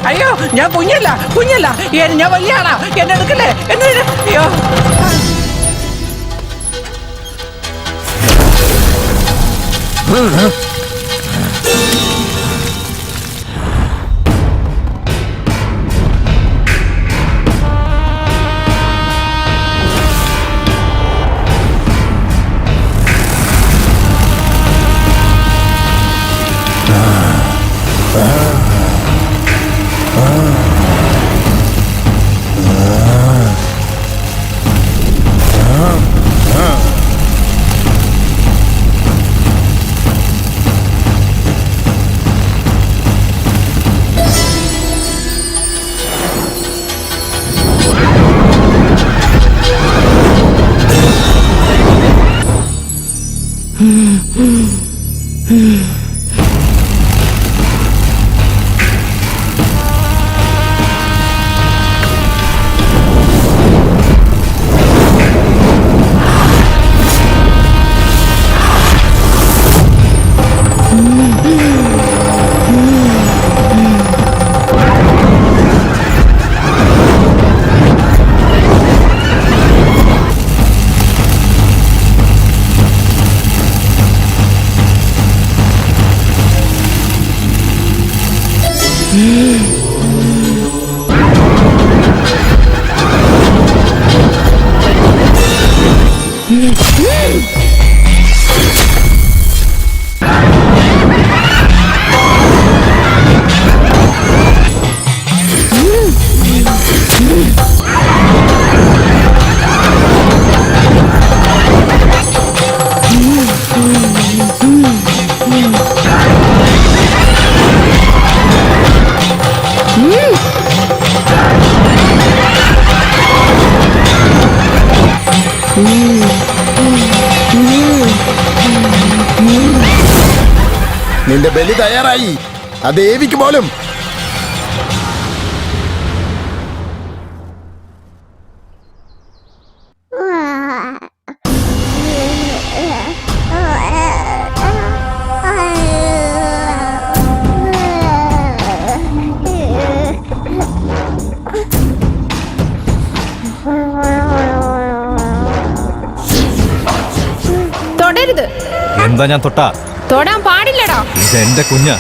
അയ്യോ, ഞാൻ കുഞ്ഞല്ല കുഞ്ഞല്ല, ഞാൻ വലിയ ആളാ. എന്നെ എടുക്കല്ലേ, എന്നെ അയ്യോ. നിന്റെ ബലി തയ്യാറായി. ആ ദേവിക്ക് പോലും എന്താ ഞാൻ തൊട്ടാ? തൊടാൻ പാടില്ലടാ. ഇതെന്റെ കുഞ്ഞാ.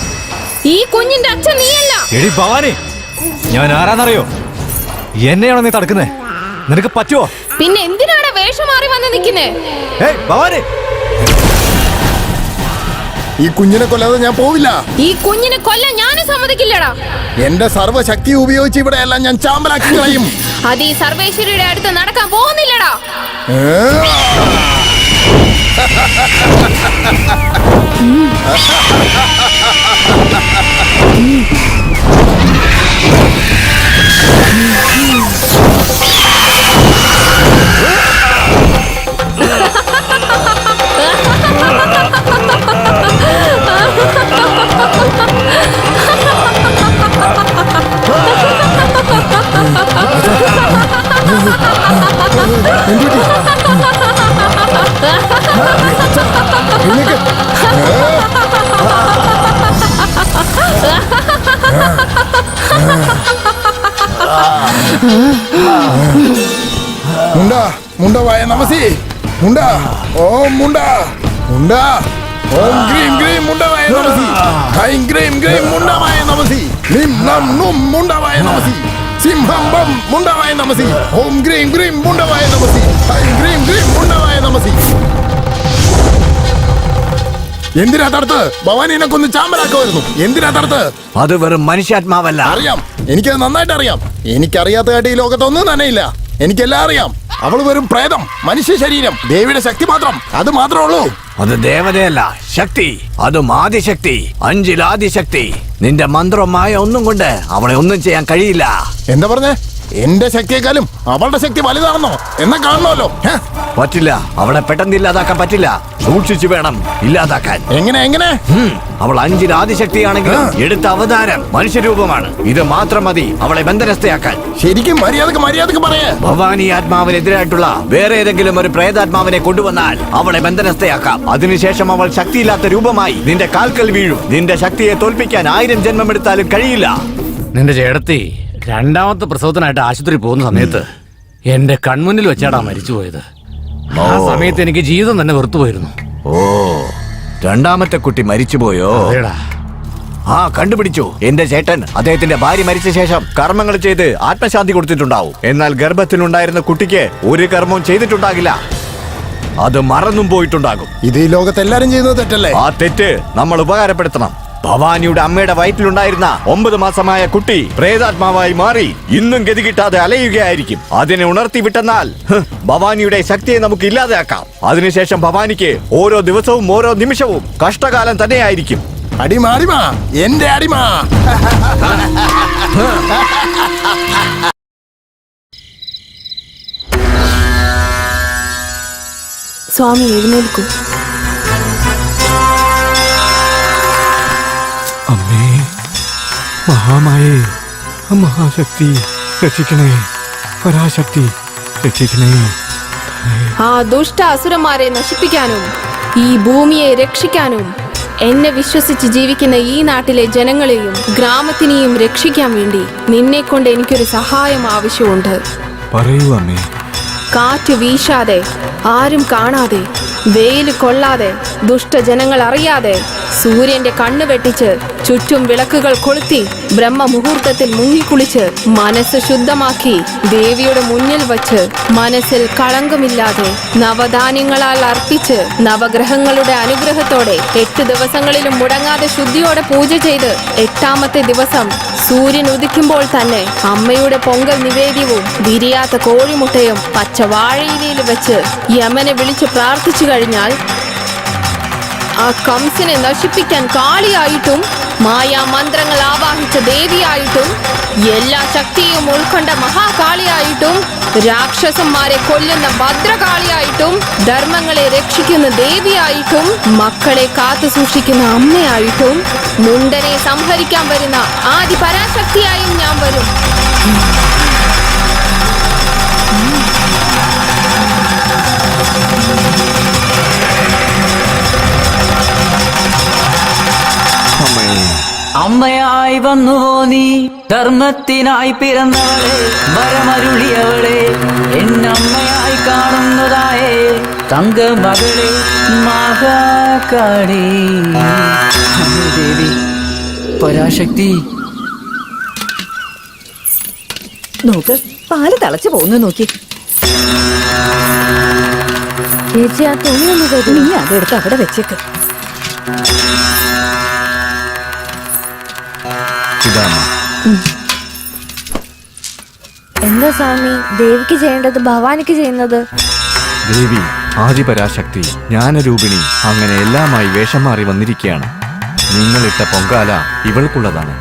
ഈ കുഞ്ഞിന്റെ അച്ഛൻ നീയല്ല. എടി ഭവാനി, ഞാൻ ആരാന്നറിയോ? എന്നെയാണോ നീ തടുക്കുന്നേ? നിനക്ക് പറ്റുമോ? പിന്നെ എന്തിനാണ് വേഷം മാറി വന്ന് നിൽക്കുന്നേ? ഭവാനി, ഈ കുഞ്ഞിനെ കൊല്ലാതെ ഞാൻ പോവില്ല. ഈ കുഞ്ഞിനെ കൊല്ലാൻ ഞാനും സമ്മതിക്കില്ലടാ. എന്റെ സർവ്വശക്തി ഉപയോഗിച്ച് ഇവിടെ എല്ലാം ഞാൻ ചാമ്പലാക്കി കളയും. അത് ഈ സർവേശ്വരിയുടെ അടുത്ത് നടക്കാൻ പോകുന്നില്ലടാ. മുണ്ട മുണ്ട വായ നമസി മുണ്ട ഓം മുണ്ട മുണ്ട ഓം ഗ്രീം ഗ്രീം മുണ്ട വായ നമസി ഹൈം ഗ്രീം ഗ്രീം മുണ്ട വായ നമസി നിം നം നും മുണ്ട വായ നമസി സിംഹം ബം മുണ്ട വായ നമസി ഓം ഗ്രീം ഗ്രീം മുണ്ട വായ നമസി ഹൈം ഗ്രീം ഗ്രീം മുണ്ട വായ നമസി. എന്തിനാ തടുത്ത്? ഭവാനിനെ കൊന്ന് ചാമ്പലാക്കുമായിരുന്നു. എന്തിനാ തടുത്ത്? അത് വെറും മനുഷ്യാത്മാവല്ല. അറിയാം, എനിക്കത് നന്നായിട്ട് അറിയാം. എനിക്കറിയാത്തതായിട്ട് ഈ ലോകത്തൊന്നും തന്നെ ഇല്ല. എനിക്കെല്ലാം അറിയാം. അവള് വെറും പ്രേതം, മനുഷ്യ ശരീരം, ദേവിയുടെ ശക്തി മാത്രം. അത് മാത്രമേ ഉള്ളൂ. അത് ദേവതയല്ല, ശക്തി. അതും ആദിശക്തി, 5 ആദിശക്തി. നിന്റെ മന്ത്രമായ ഒന്നും കൊണ്ട് അവളെ ഒന്നും ചെയ്യാൻ കഴിയില്ല. എന്താ പറഞ്ഞേ? എന്റെ ശക്തിയെക്കാളും അവളുടെ ശക്തി വലുതാണെന്നോ? എന്നാ കാണണമല്ലോ. പറ്റില്ല, അവളെ പെട്ടെന്ന് ഇല്ലാതാക്കാൻ പറ്റില്ല. സൂക്ഷിച്ചു വേണം ഇല്ലാതാക്കാൻ. എങ്ങനെ എങ്ങനെ? അവൾ 5 ആദിശക്തിയാണെങ്കിലും എടുത്ത അവതാരം മനുഷ്യരൂപമാണ്. ഇത് മാത്രം മതി അവളെ ബന്ധനസ്ഥയാക്കാൻ. ശരിക്കും മര്യാദക്ക് പറയേ. ഭവാനി ആത്മാവിനെതിരായിട്ടുള്ള വേറെ ഏതെങ്കിലും ഒരു പ്രേതാത്മാവിനെ കൊണ്ടുവന്നാൽ അവളെ ബന്ധനസ്ഥയാക്കാം. അതിനുശേഷം അവൾ ശക്തിയില്ലാത്ത രൂപമായി നിന്റെ കാൽക്കൽ വീഴും. നിന്റെ ശക്തിയെ തോൽപ്പിക്കാൻ 1000 ജന്മമെടുത്താലും കഴിയില്ല. നിന്റെ ചേടത്തി 2ാമത്തെ പ്രസവത്തിനായിട്ട് ആശുപത്രി പോകുന്ന സമയത്ത് എന്റെ കൺമുന്നിൽ വെച്ചാടാ മരിച്ചുപോയത്. ആ സമയത്ത് എനിക്ക് ജീവിതം തന്നെ വെറുത്തുപോയിരുന്നു. ഓ, 2ാമത്തെ കുട്ടി മരിച്ചുപോയോ? ആ, കണ്ടുപിടിച്ചു. എന്റെ ചേട്ടൻ അദ്ദേഹത്തിന്റെ ഭാര്യ മരിച്ച ശേഷം കർമ്മങ്ങൾ ചെയ്ത് ആത്മശാന്തി കൊടുത്തിട്ടുണ്ടാവും. എന്നാൽ ഗർഭത്തിലുണ്ടായിരുന്ന കുട്ടിക്ക് ഒരു കർമ്മവും ചെയ്തിട്ടുണ്ടാകില്ല. അത് മറന്നും പോയിട്ടുണ്ടാകും. ഇത് ഈ ലോകത്ത് എല്ലാരും ചെയ്യുന്നത് തെറ്റല്ലേ? ആ തെറ്റ് നമ്മൾ ഉപകാരപ്പെടുത്തണം. ഭവാനിയുടെ അമ്മയുടെ വയറ്റിലുണ്ടായിരുന്ന 9 മാസമായ കുട്ടി പ്രേതാത്മാവായി മാറി ഇന്നും ഗതി കിട്ടാതെ അലയുകയായിരിക്കും. അതിനെ ഉണർത്തി വിട്ടെന്നാൽ ഭവാനിയുടെ ശക്തിയെ നമുക്ക് ഇല്ലാതെയാക്കാം. അതിനുശേഷം ഭവാനിക്ക് ഓരോ ദിവസവും ഓരോ നിമിഷവും കഷ്ടകാലം തന്നെയായിരിക്കും. അടിമ അടിമ, എന്റെ അടിമ. സ്വാമി എഴുന്നേൽക്കൂ. അമ്മേ, മഹാമായേ, മഹാശക്തി രക്ഷിക്കണേ, പരാശക്തി രക്ഷിക്കണേ. ആ ദുഷ്ട അസുരന്മാരെ നശിപ്പിക്കാനും ഈ ഭൂമിയെ രക്ഷിക്കാനും എന്നെ വിശ്വസിച്ച് ജീവിക്കുന്ന ഈ നാട്ടിലെ ജനങ്ങളെയും ഗ്രാമത്തിനെയും രക്ഷിക്കാൻ വേണ്ടി നിന്നെ കൊണ്ട് എനിക്കൊരു സഹായം ആവശ്യമുണ്ട്. പറയൂ അമ്മേ. കാറ്റ് വീശാതെ, ആരും കാണാതെ, വെയിൽ കൊള്ളാതെ, ദുഷ്ടജനങ്ങൾ അറിയാതെ സൂര്യന്റെ കണ്ണ് വെട്ടിച്ച് ചുറ്റും വിളക്കുകൾ കൊളുത്തി ബ്രഹ്മമുഹൂർത്തത്തിൽ മുങ്ങിക്കുളിച്ച് മനസ്സ് ശുദ്ധമാക്കി ദേവിയുടെ മുന്നിൽ വച്ച് മനസ്സിൽ കളങ്കമില്ലാതെ നവധാന്യങ്ങളാൽ അർപ്പിച്ച് നവഗ്രഹങ്ങളുടെ അനുഗ്രഹത്തോടെ 8 ദിവസങ്ങളിലും മുടങ്ങാതെ ശുദ്ധിയോടെ പൂജ ചെയ്ത് 8ാമത്തെ ദിവസം സൂര്യൻ ഉദിക്കുമ്പോൾ തന്നെ അമ്മയുടെ പൊങ്കൽ നിവേദ്യവും വിരിയാത്ത കോഴിമുട്ടയും പച്ച വാഴയിലയിൽ വെച്ച് യമനെ വിളിച്ച് പ്രാർത്ഥിച്ചു കഴിഞ്ഞാൽ ആ കംസനെ നശിപ്പിക്കാൻ കാളിയായിട്ടും മായാ മന്ത്രങ്ങൾ ആവാഹിച്ച ദേവിയായിട്ടും എല്ലാ ശക്തിയും ഉൾക്കൊണ്ട മഹാകാളിയായിട്ടും രാക്ഷസന്മാരെ കൊല്ലുന്ന ഭദ്രകാളിയായിട്ടും ധർമ്മങ്ങളെ രക്ഷിക്കുന്ന ദേവിയായിട്ടും മക്കളെ കാത്തു സൂക്ഷിക്കുന്ന അമ്മയായിട്ടും മുണ്ടനെ സംഹരിക്കാൻ വരുന്ന ആദി പരാശക്തിയായും ഞാൻ വരും. അമ്മയായി വന്നുവോ നീ, ധർമ്മത്തിനായി പിറന്നവളെ, വരമരുളിയവളെ, എന്നമ്മയായി കാണുന്നതായേ തങ്കമകളെ മഹാകാളി ദേവി പരാശക്തി. നോക്ക്, പാല് തിളച്ചു പോകുന്നു നോക്കി. ചേച്ചി ആ തുണി ഒന്ന് കരുതി. നീ അതെടുത്ത് അവിടെ വെച്ചേക്ക്. എന്താ സ്വാമി ദേവിക്ക് ചെയ്യേണ്ടത് ഭവാനിക്ക് ചെയ്യുന്നത്? ദേവി ആദിപരാശക്തി ജ്ഞാനരൂപിണി അങ്ങനെ എല്ലാമായി വേഷം മാറി വന്നിരിക്കുകയാണ്. നിങ്ങളിട്ട പൊങ്കാല ഇവൾക്കുള്ളതാണ്.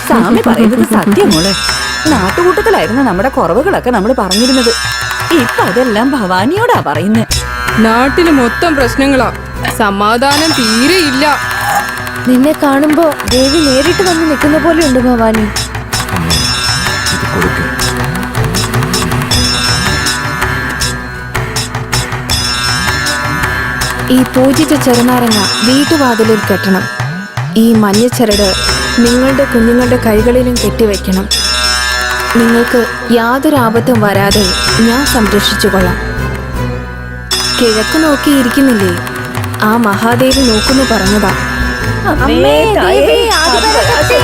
സ്വാമി പറയുന്നത് സത്യമോളെ. നാട്ടുകൂട്ടത്തിലായിരുന്നു നമ്മുടെ കുറവുകളൊക്കെ നമ്മൾ പറഞ്ഞിരുന്നത്. ഇപ്പൊ അതെല്ലാം ഭവാനിയോടാ പറയുന്നത്. നാട്ടില് മൊത്തം പ്രശ്നങ്ങളാ, സമാധാനം തീരെയില്ല. നിന്നെ കാണുമ്പോ ദേവി നേരിട്ട് വന്ന് നിൽക്കുന്ന പോലെ ഉണ്ട് ഭവാനി. ഇത് കൊടുക്ക്. ഈ പൂജിച്ച ചെറുനാരങ്ങ വീട്ടുവാതിലിൽ കെട്ടണം. ഈ മഞ്ഞച്ചരട് നിങ്ങളുടെ കുഞ്ഞുങ്ങളുടെ കൈകളിലും കെട്ടിവെക്കണം. നിങ്ങൾക്ക് യാതൊരു ആപത്തും വരാതെ ഞാൻ സംരക്ഷിച്ചുകൊള്ളാം. കിഴക്ക് നോക്കിയിരിക്കുന്നില്ലേ, ആ മഹാദേവി നോക്കുന്നു പറഞ്ഞതാ. അമ്മേ, ദേവി, ആദിപരാശക്തി.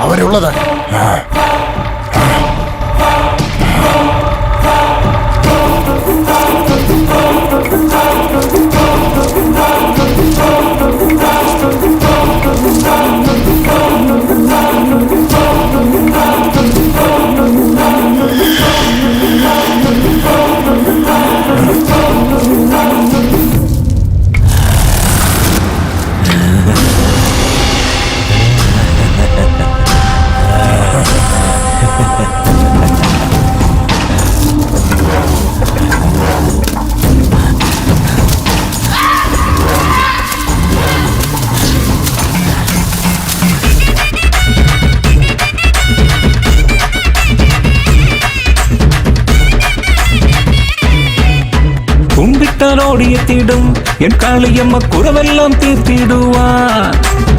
അവരുള്ളത് ഓടിയെത്തിടും എൻ കാളിയമ്മ കുറവെല്ലാം തീർത്തിടുവാൻ.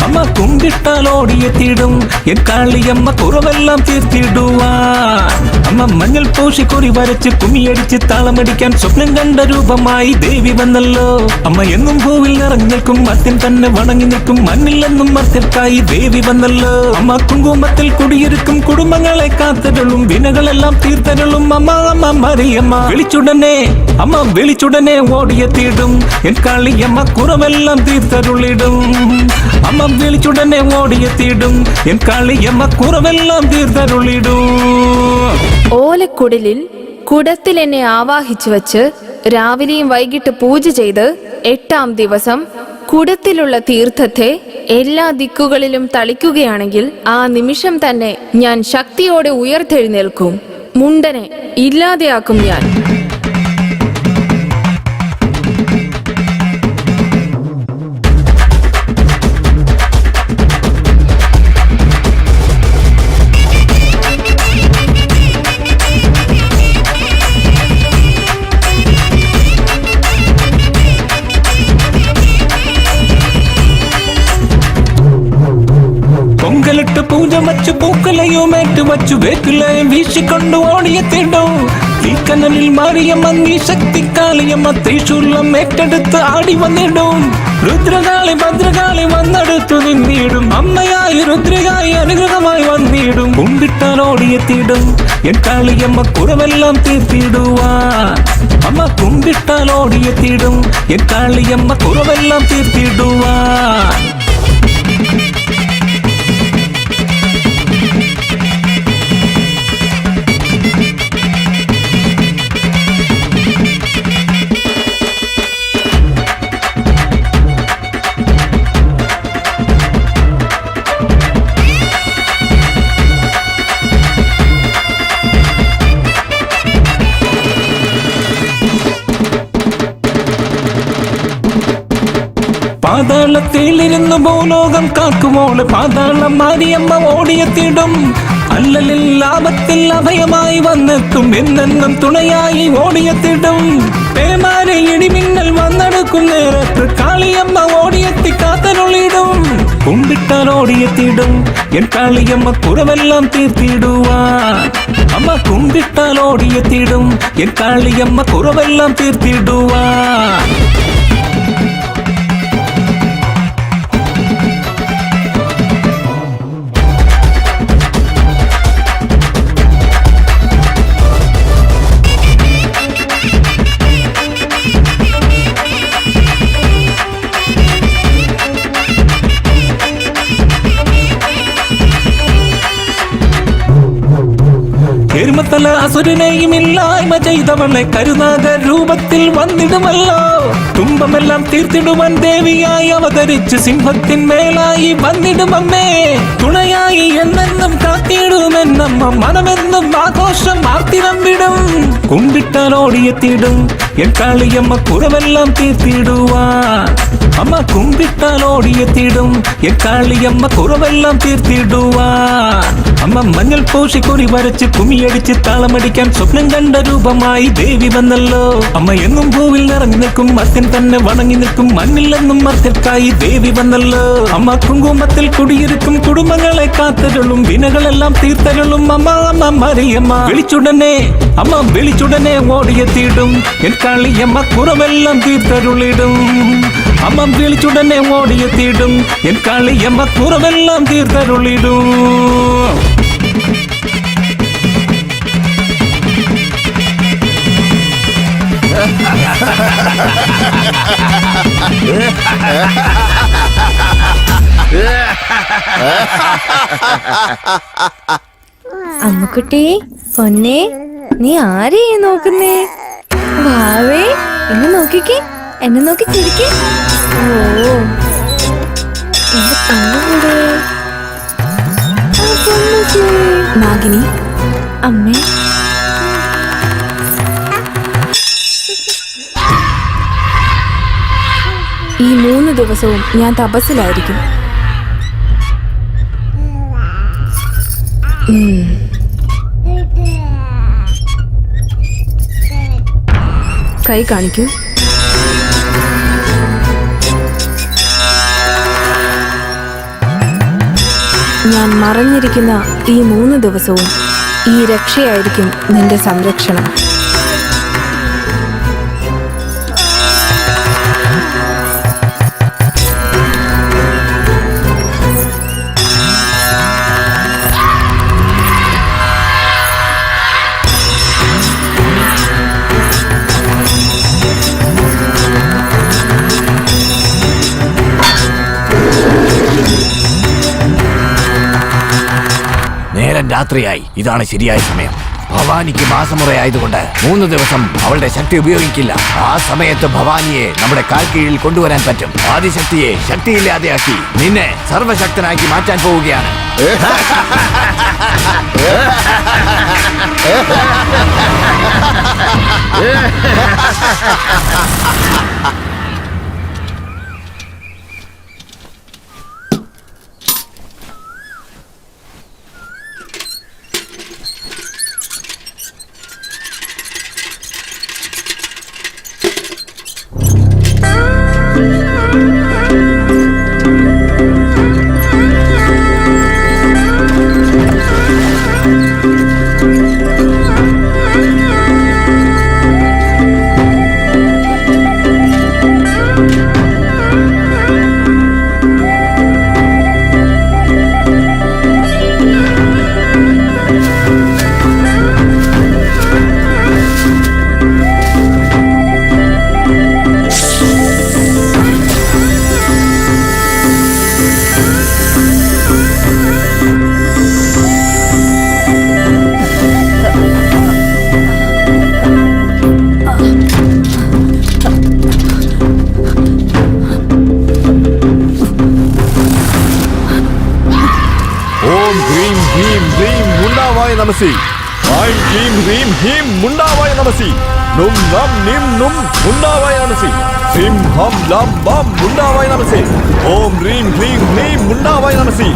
അമ്മ കുമ്പിട്ടാൽ ഓടിയെത്തിടും എൻ കാളിയമ്മ കുറവെല്ലാം തീർത്തിടുവാൻ. അമ്മ മഞ്ഞൾ പൂശി കുറി വരച്ച് കുമിയടിച്ച് താളമടിക്കാൻ സ്വപ്നം കണ്ട രൂപമായി ദേവി വന്നല്ലോ. അമ്മ എന്നും പൂവിൽ നിറഞ്ഞേക്കും മർത്യൻ തന്നെ വണങ്ങി നിൽക്കും മണ്ണില്ലെന്നും മർത്യർക്കായി ദേവി വന്നല്ലോ. അമ്മ കുങ്കുമത്തിൽ കുടിയിരിക്കും കുടുംബങ്ങളെ കാത്തരുളും വിനകളെല്ലാം തീർത്തരുളും അമ്മ അമ്മ മറിയമ്മ. വിളിച്ചുടനെ അമ്മ വിളിച്ചുടനെ ഓടിയെത്തിയിടും എൻ കാളിയമ്മ കുറവെല്ലാം തീർത്തരുളിടും. അമ്മ വിളിച്ചുടനെ ഓടിയെത്തിയിടും എൻ കാളിയമ്മ കുറവെല്ലാം തീർത്തരുളിടും. ഓലക്കുടലിൽ കുടത്തിൽ എന്നെ ആവാഹിച്ചു വച്ച് രാവിലെയും വൈകിട്ട് പൂജ ചെയ്ത് 8-ാം ദിവസം കുടത്തിലുള്ള തീർത്ഥത്തെ എല്ലാ ദിക്കുകളിലും തളിക്കുകയാണെങ്കിൽ ആ നിമിഷം തന്നെ ഞാൻ ശക്തിയോടെ ഉയർത്തെഴുന്നേൽക്കും. മുണ്ടനെ ഇല്ലാതെയാക്കും ഞാൻ. പൊങ്കലിട്ട് പൂജ വച്ചു പൂക്കലയും ഏറ്റു വച്ചു വേക്കിലയും വീശിക്കൊണ്ട് ഓടിയെത്തിടും. തീക്കനലിൽ മാറിയമ്മ നീ ശക്തിക്കാളിയമ്മ തൃശൂലം ഏറ്റെടുത്ത് ആടി വന്നിടും. രുദ്രകാളി ഭദ്രകാളി വന്നെടുത്തു നിന്നിടും. അമ്മയായി രുദ്രയായി അനുഗ്രഹമായി വന്നിടും. കുമ്പിട്ടാൽ ഓടിയെത്തിടും എൻ കാളിയമ്മ കുറവെല്ലാം തീർത്തിടുവാൻ. അമ്മ കുമ്പിട്ടാൽ ഓടിയെത്തിടും എൻ കാളിയമ്മ കുറവെല്ലാം തീർത്തിടുവാൻ. പാതാളത്തിലിരുന്ന് ഭൂലോകം കാക്കുമോള് പാതാളം മാരിയമ്മ ഓടിയെത്തിടും. അല്ലലിൽ ലാഭത്തിൽ അഭയമായി വന്നെത്തും. എന്നെന്നും തുണയായി ഓടിയെത്തിടും. പേമാരി ഇടിമിന്നൽ വന്നെടുക്കും നേരത്ത് കാളിയമ്മ ഓടിയെത്തി കാത്തരുളിടും. കുമ്പിട്ടാൽ ഓടിയെത്തിടും എൻ കാളിയമ്മ കുറവെല്ലാം തീർത്തിടുവാൻ. അമ്മ കുമ്പിട്ടാൽ ഓടിയെത്തിടും എൻ കാളിയമ്മ കുറവെല്ലാം തീർത്തിടുവാൻ. എരുമത്തല അസുരനെയും ഇല്ലായ്മ ചെയ്തവളെ കരുനാഗ രൂപത്തിൽ വന്നിടുമല്ലോ. തുമ്പമെല്ലാം തീർത്തിടുവാൻ ദേവിയായി അവതരിച്ച് സിംഹത്തിന്മേലായി വന്നിടുമമ്മേ. തുണയായി എന്നെന്നും കാത്തിടുമെന്നമ്മ മനമെന്നും ആഘോഷം ആർത്തിരമ്പിടും. കുമ്പിട്ടാൽ ഓടിയെത്തിടും എൻ കാളിയമ്മ കുറവെല്ലാം തീർത്തിടുവാൻ. അമ്മ കുമ്പിട്ടാൽ ഓടിയെത്തിടും എൻ കാളിയമ്മ കുറവെല്ലാം തീർത്തിടുവാൻ. അമ്മ മഞ്ഞൾ പൂശി കുറി വരച്ച് കുമിയടിച്ച് താളമടിക്കാൻ സ്വപ്നം കണ്ട രൂപമായി ദേവി വന്നല്ലോ. അമ്മ എന്നും പൂവിൽ നിറഞ്ഞു നിൽക്കും മർത്യൻ തന്നെ വണങ്ങി നിൽക്കും. മണ്ണിലെന്നും മർത്യർക്കായി ദേവി വന്നല്ലോ. അമ്മ കുങ്കുമത്തിൽ കുടിയിരിക്കും കുടുംബങ്ങളെ കാത്തരുളും. വിനകളെല്ലാം തീർത്തരുളും അമ്മ അമ്മ മറിയമ്മ. വിളിച്ചുടനെ അമ്മ വിളിച്ചുടനെ ഓടിയെത്തിയിടും എൻ കാളിയമ്മ കുറവെല്ലാം തീർത്തരുളിടും. അമ്മ വിളിച്ചുടനെ ഓടിയെത്തിയിടും എൻ കാളിയമ്മ കുറവെല്ലാം തീർത്തരുളിടും. അമ്മുക്കുട്ടി പൊന്നെ നീ ആരെയാ നോക്കുന്നേ? വാവേ എന്നെ നോക്കിക്കേ, എന്നെ നോക്കി ചിരിക്കേ. ഓ എന്റെ കണ്ണുകൂടെ നാഗിനി അമ്മേ. ഈ 3 ദിവസവും ഞാൻ തപസ്സിലായിരിക്കും. കൈ കാണിക്കൂ. ഞാൻ മറഞ്ഞിരിക്കുന്ന ഈ 3 ദിവസവും ഈ രക്ഷയായിരിക്കും നിന്റെ സംരക്ഷണം. നേരം രാത്രിയായി. ഇതാണ് ശരിയായ സമയം. ഭവാനിക്ക് മാസമുറയായതുകൊണ്ട് 3 ദിവസം അവളുടെ ശക്തി ഉപയോഗിക്കില്ല. ആ സമയത്ത് ഭവാനിയെ നമ്മുടെ കാൽ കീഴിൽ കൊണ്ടുവരാൻ പറ്റും. ആദിശക്തിയെ ശക്തിയില്ലാതെയാക്കി നിന്നെ സർവശക്തനാക്കി മാറ്റാൻ പോവുകയാണ്. ഓം ഹ്രീം ഹ്രീം ഹ്രീം മുണ്ടാവായ നമസി. ഐം ഹ്രീം ഹ്രീം ഹ്രീം മുണ്ടാവായ നമസി. നും നം നിം നും മുണ്ടാവായ നമസി. സിം ഹം ലം ബം മുണ്ടാവായ നമസി. ഓം ഹ്രീം ഹ്രീം ഹ്രീം മുണ്ടാവായ നമസി.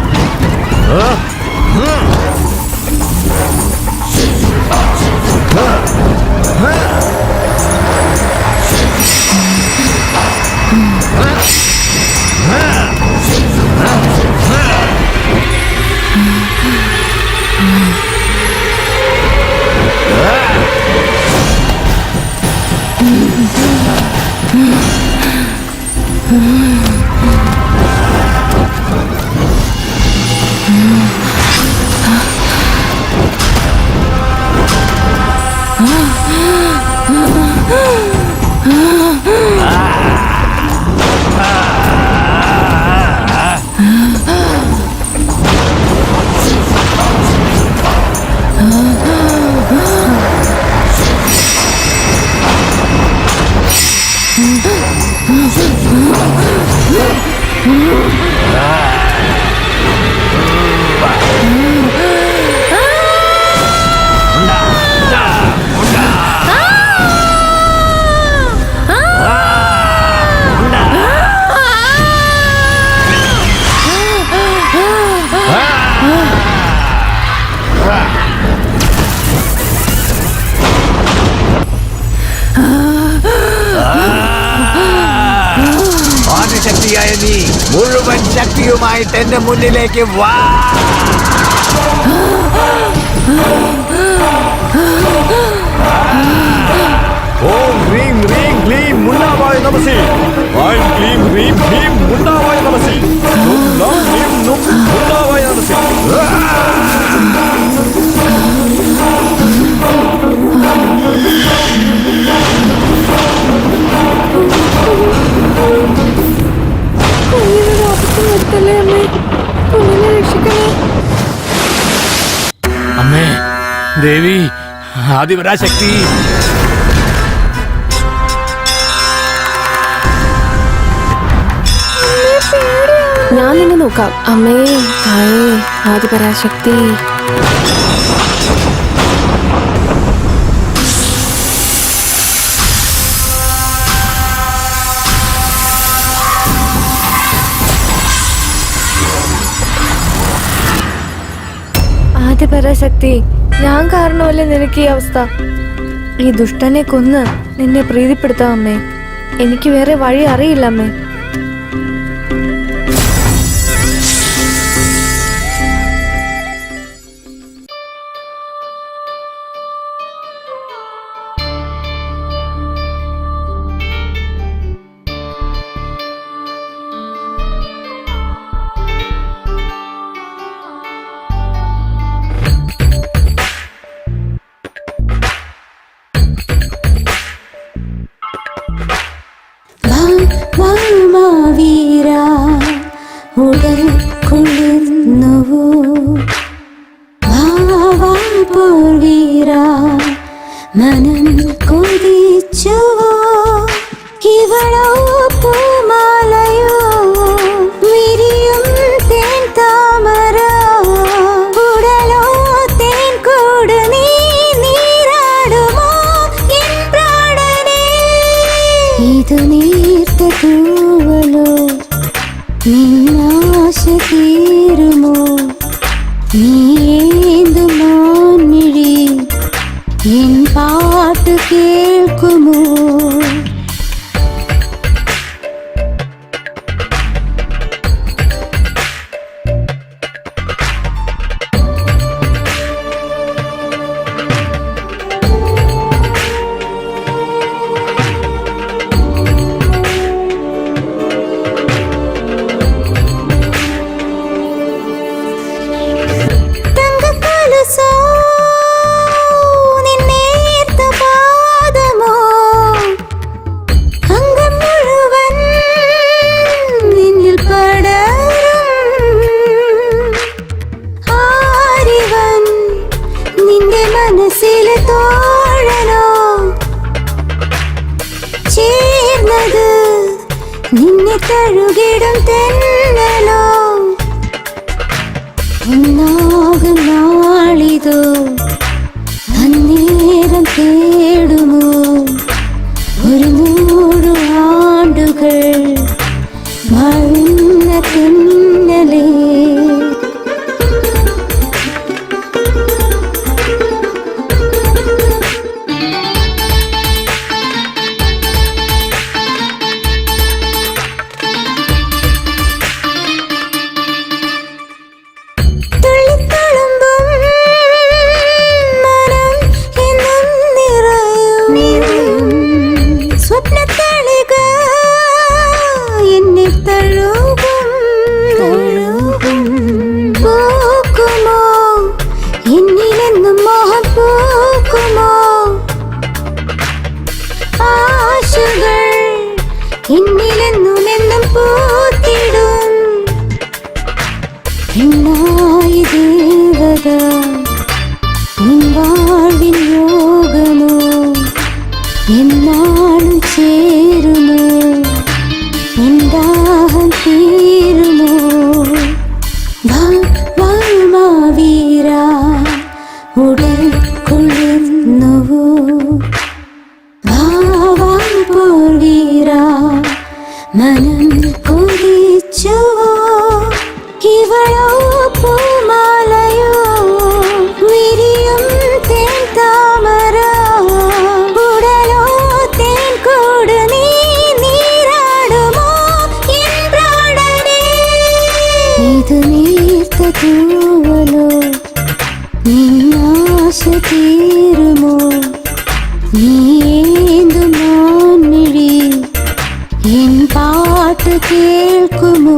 ആദിശക്തിയായ നീ മുഴുവൻ ശക്തിയുമായിട്ട് എന്റെ മുന്നിലേക്ക് വാ. ഓം ഹ്രീം ഹ്രീം ക്ലീം മുണ്ടാവായ നമസി. ഐം ക്ലീം ഹ്രീം ഹ്രീം മുണ്ടാവായ നമസി. നും നം നിം നും മുണ്ടാവായ നമസി. അമ്മേ ദേവി ആദിപരാശക്തി. ഞാൻ നിന്നെ നോക്കാം. അമ്മേ തായേ ആദിപരാശക്തി. ആദിപരാശക്തി, ഞാൻ കാരണമല്ലേ നിനക്ക് ഈ അവസ്ഥ. ഈ ദുഷ്ടനെ കൊന്ന് നിന്നെ പ്രീതിപ്പെടുത്താം അമ്മേ. എനിക്ക് വേറെ വഴി അറിയില്ല അമ്മേ. വീരാ ഉടൽ കുളിർന്നുവോ പോർ വീരാ മനം കൊതിച്ചുവോ ഇവളോ പൂമാലയോ വിരിയും തേൻ താമര ഉടലോ തേൻ കൂട് നീ നീരാടുമോ എൻ പ്രാണനേ ഇത് നീർത്ത തൂവലോ നിന്നാശ തീരുമോ നീന്തു മാൻമിഴി എൻ പാട്ട് കേൾക്കുമോ മനസ്സിലെ തോഴനോ ചേർന്നത് നിന്നെ തഴുകിടും തെന്നലോ ഒന്നാകും നാളിതോ അന്നേരം തേടുമോ ഒരു 100 ആണ്ടുകൾ മഴുന്ന തെന്നലേ എന്നിലെന്നുമെന്നും പൂത്തിടും എന്നായി ദേവത നിൻ വാഴ്വിൻ യോഗമോ എന്നാളും ചേരുമോ എന്താഹം തീരുമോ വാഴ്മാവീര ഉടൽ കൊള്ളുന്നുവോ മനം കൊതിച്ചുവോ ഇവളോ പൂമാലയോ വിരിയും തേൻ താമര ഉടലോ തേൻ കൂട് നീ നീരാടുമോ എൻ പ്രാണനേ ഇത് നീർത്ത തൂവലോ നിന്നാശ തീരുമോ നീന്തു മാൻമിഴി എൻ പാട്ട് കേൾക്കുമോ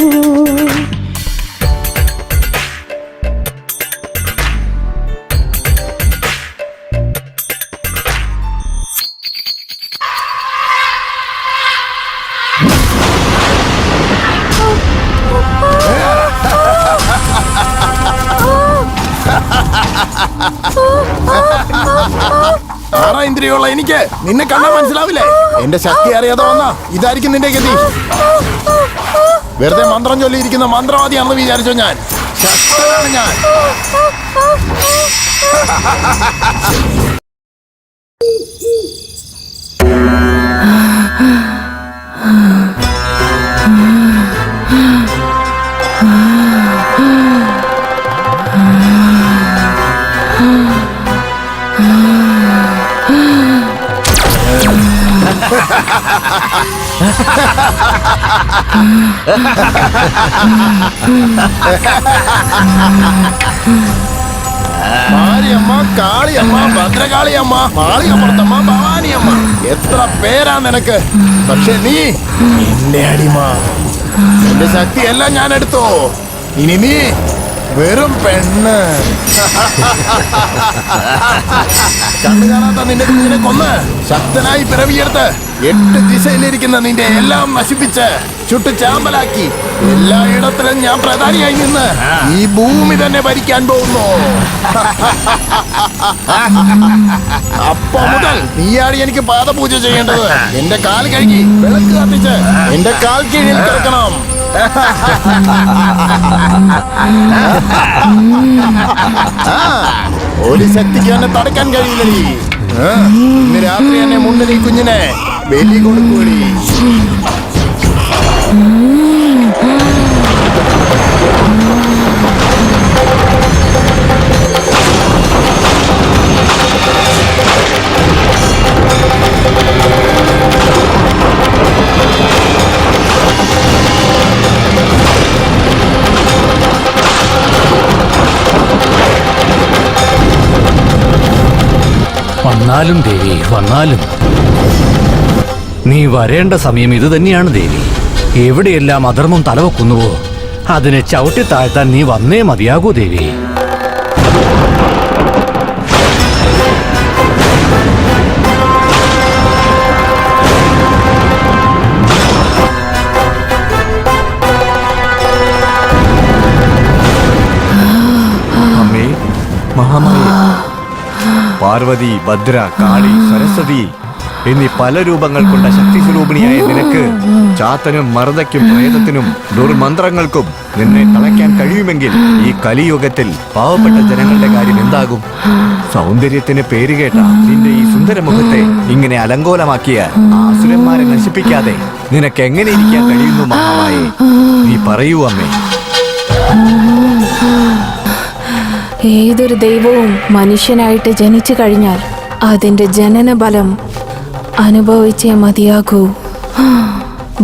ഇന്ദ്രിയുള്ള എനിക്ക് നിന്നെ കണ്ടാൽ മനസ്സിലാവില്ലേ? എന്റെ ശക്തി അറിയാതെ വന്നാ ഇതായിരിക്കും നിന്റെ ഗതി. വെറുതെ മന്ത്രം ചൊല്ലിയിരിക്കുന്ന മന്ത്രവാദിയാണെന്ന് വിചാരിച്ചോ? ഞാൻ ശക്തനാണ് ഞാൻ. മാരിയമ്മ, കാളിയമ്മ, ഭദ്രകാളിയമ്മ, മാളിയമ്മർത്തമ്മ, ഭവാനിയമ്മ, എത്ര പേരാ നിനക്ക്. പക്ഷെ നീ എന്റെ അടിമ. എന്റെ ശക്തിയെല്ലാം ഞാൻ എടുത്തോ. ഇനി നീ വെറും പെണ്ണ്. കണ്ണു കാണാത്ത നിന്റെ കുഞ്ഞിനെ കൊന്ന് ശക്തനായി പിറവിയെടുത്ത് 8 ദിശയിലിരിക്കുന്ന നിന്റെ എല്ലാം നശിപ്പിച്ച് ചുട്ടു ചാമ്പലാക്കി എല്ലായിടത്തിലും ഞാൻ പ്രധാനിയായി നിന്ന് ഈ ഭൂമി തന്നെ ഭരിക്കാൻ പോകുന്നു. അപ്പൊ മുതൽ നീയാണ് എനിക്ക് പാദപൂജ ചെയ്യേണ്ടത്. എന്റെ കാൽ കഴുകി വിളക്ക് കത്തിച്ച് എന്റെ കാൽ കീഴിൽ കിടക്കണം. ഒരു ശക്തിക്ക് എന്നെ തടക്കാൻ കഴിയില്ലടി. ഇന്ന് രാത്രി എന്നെ മുന്നിൽ ഈ കുഞ്ഞിനെ ബലി കൊടുക്കൂടി. വന്നാലും ദേവി, വന്നാലും നീ വരേണ്ട സമയം ഇത് തന്നെയാണ് ദേവി. എവിടെയെല്ലാം അധർമ്മം തലവെക്കുന്നുവോ അതിനെ ചവിട്ടി താഴ്ത്താൻ നീ വന്നേ മതിയാകൂ ദേവി. അമ്മേ, മഹാമായേ, പാർവതി, ഭദ്ര, കാളി, സരസ്വതി എന്നീ പല രൂപങ്ങൾ കൊണ്ട ശക്തി സ്വരൂപിണിയായ നിനക്ക് ചാത്തനും മർദ്ദയ്ക്കും പ്രേതത്തിനും ദുർമന്ത്രങ്ങൾക്കും നിന്നെ തളയ്ക്കാൻ കഴിയുമെങ്കിൽ ഈ കലിയുഗത്തിൽ പാവപ്പെട്ട ജനങ്ങളുടെ കാര്യം എന്താകും? സൗന്ദര്യത്തിന് പേരുകേട്ട നിന്റെ ഈ സുന്ദര മുഖത്തെ ഇങ്ങനെ അലങ്കോലമാക്കിയ ആസുരന്മാരെ നശിപ്പിക്കാതെ നിനക്ക് എങ്ങനെ ഇരിക്കാൻ കഴിയുന്നു മഹാമായേ? നീ പറയൂ അമ്മേ. ഏതൊരു ദൈവവും മനുഷ്യനായിട്ട് ജനിച്ചു കഴിഞ്ഞാൽ അതിന്റെ ജനനബലം അനുഭവിച്ചേ മതിയാകൂ.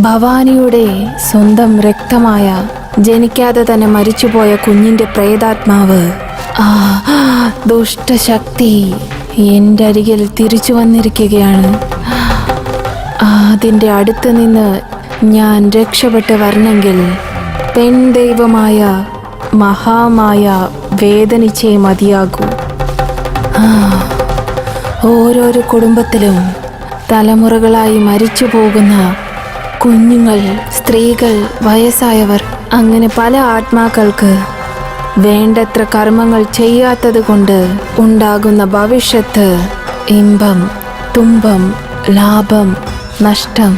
ഭവാനിയുടെ സ്വന്തം രക്തമായ ജനിക്കാതെ തന്നെ മരിച്ചുപോയ കുഞ്ഞിന്റെ പ്രേതാത്മാവ് ദുഷ്ടശക്തി എൻ്റെ അരികിൽ തിരിച്ചു വന്നിരിക്കുകയാണ്. അതിൻ്റെ അടുത്ത് നിന്ന് ഞാൻ രക്ഷപ്പെട്ട് വരണമെങ്കിൽ പെൺദൈവമായ മഹാമായ വേദനിച്ചേ മതിയാകൂ. ഓരോരോ കുടുംബത്തിലും തലമുറകളായി മരിച്ചു പോകുന്ന കുഞ്ഞുങ്ങൾ, സ്ത്രീകൾ, വയസ്സായവർ, അങ്ങനെ പല ആത്മാക്കൾക്ക് വേണ്ടത്ര കർമ്മങ്ങൾ ചെയ്യാത്തത് കൊണ്ട് ഉണ്ടാകുന്ന ഭവിഷ്യത്ത് ഇമ്പം, തുമ്പം, ലാഭം, നഷ്ടം,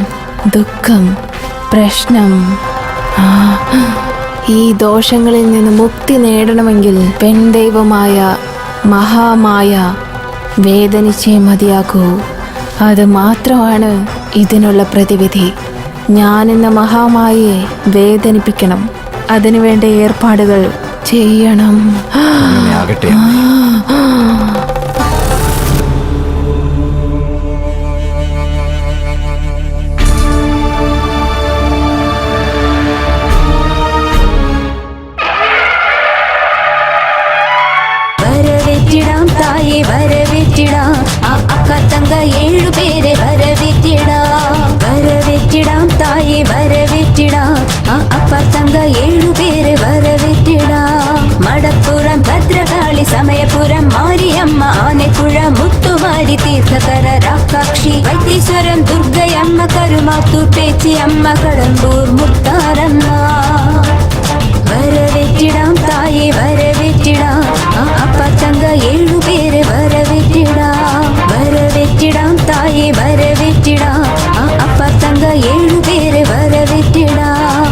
ദുഃഖം, പ്രശ്നം. ഈ ദോഷങ്ങളിൽ നിന്ന് മുക്തി നേടണമെങ്കിൽ പെൺദൈവമായ മഹാമായ വേദനിച്ചേ മതിയാകൂ. അത് മാത്രമാണ് ഇതിനുള്ള പ്രതിവിധി. ഞാനെന്ന മഹാമായയെ വേദനിപ്പിക്കണം. അതിനുവേണ്ട ഏർപ്പാടുകൾ ചെയ്യണം. ആകട്ടെ. വരവേറ്റിടാം തായെ വരവേറ്റിടാം, അക്ക തങ്ക 7 പേരെ വരവേറ്റിടാം. വരവേറ്റിടാം തായെ വരവേറ്റിടാം, അപ്പ തങ്ക 7 പേരെ വരവേറ്റിടാം. മടപ്പുറം ഭദ്രകാളി, സമയപുരം മാരിയമ്മ, ആനപ്പുഴ മുത്തുമാരി, തീർത്ഥകര രാക്കാക്ഷി, വൈത്തീശ്വരം ദുർഗയമ്മ, കരുമാത്തൂർ പേച്ചിയമ്മ, കടമ്പൂർ മുത്താരമ്മ. വരവേറ്റിടാം തായെ വരവേറ്റിടാം, അപ്പ തങ്ക 7 പേരെ വരവേറ്റിടാം. വരവേറ്റിടാം തായെ വരവേറ്റിടാം, അപ്പ തങ്ക 7 പേരെ വരവേറ്റിടാം.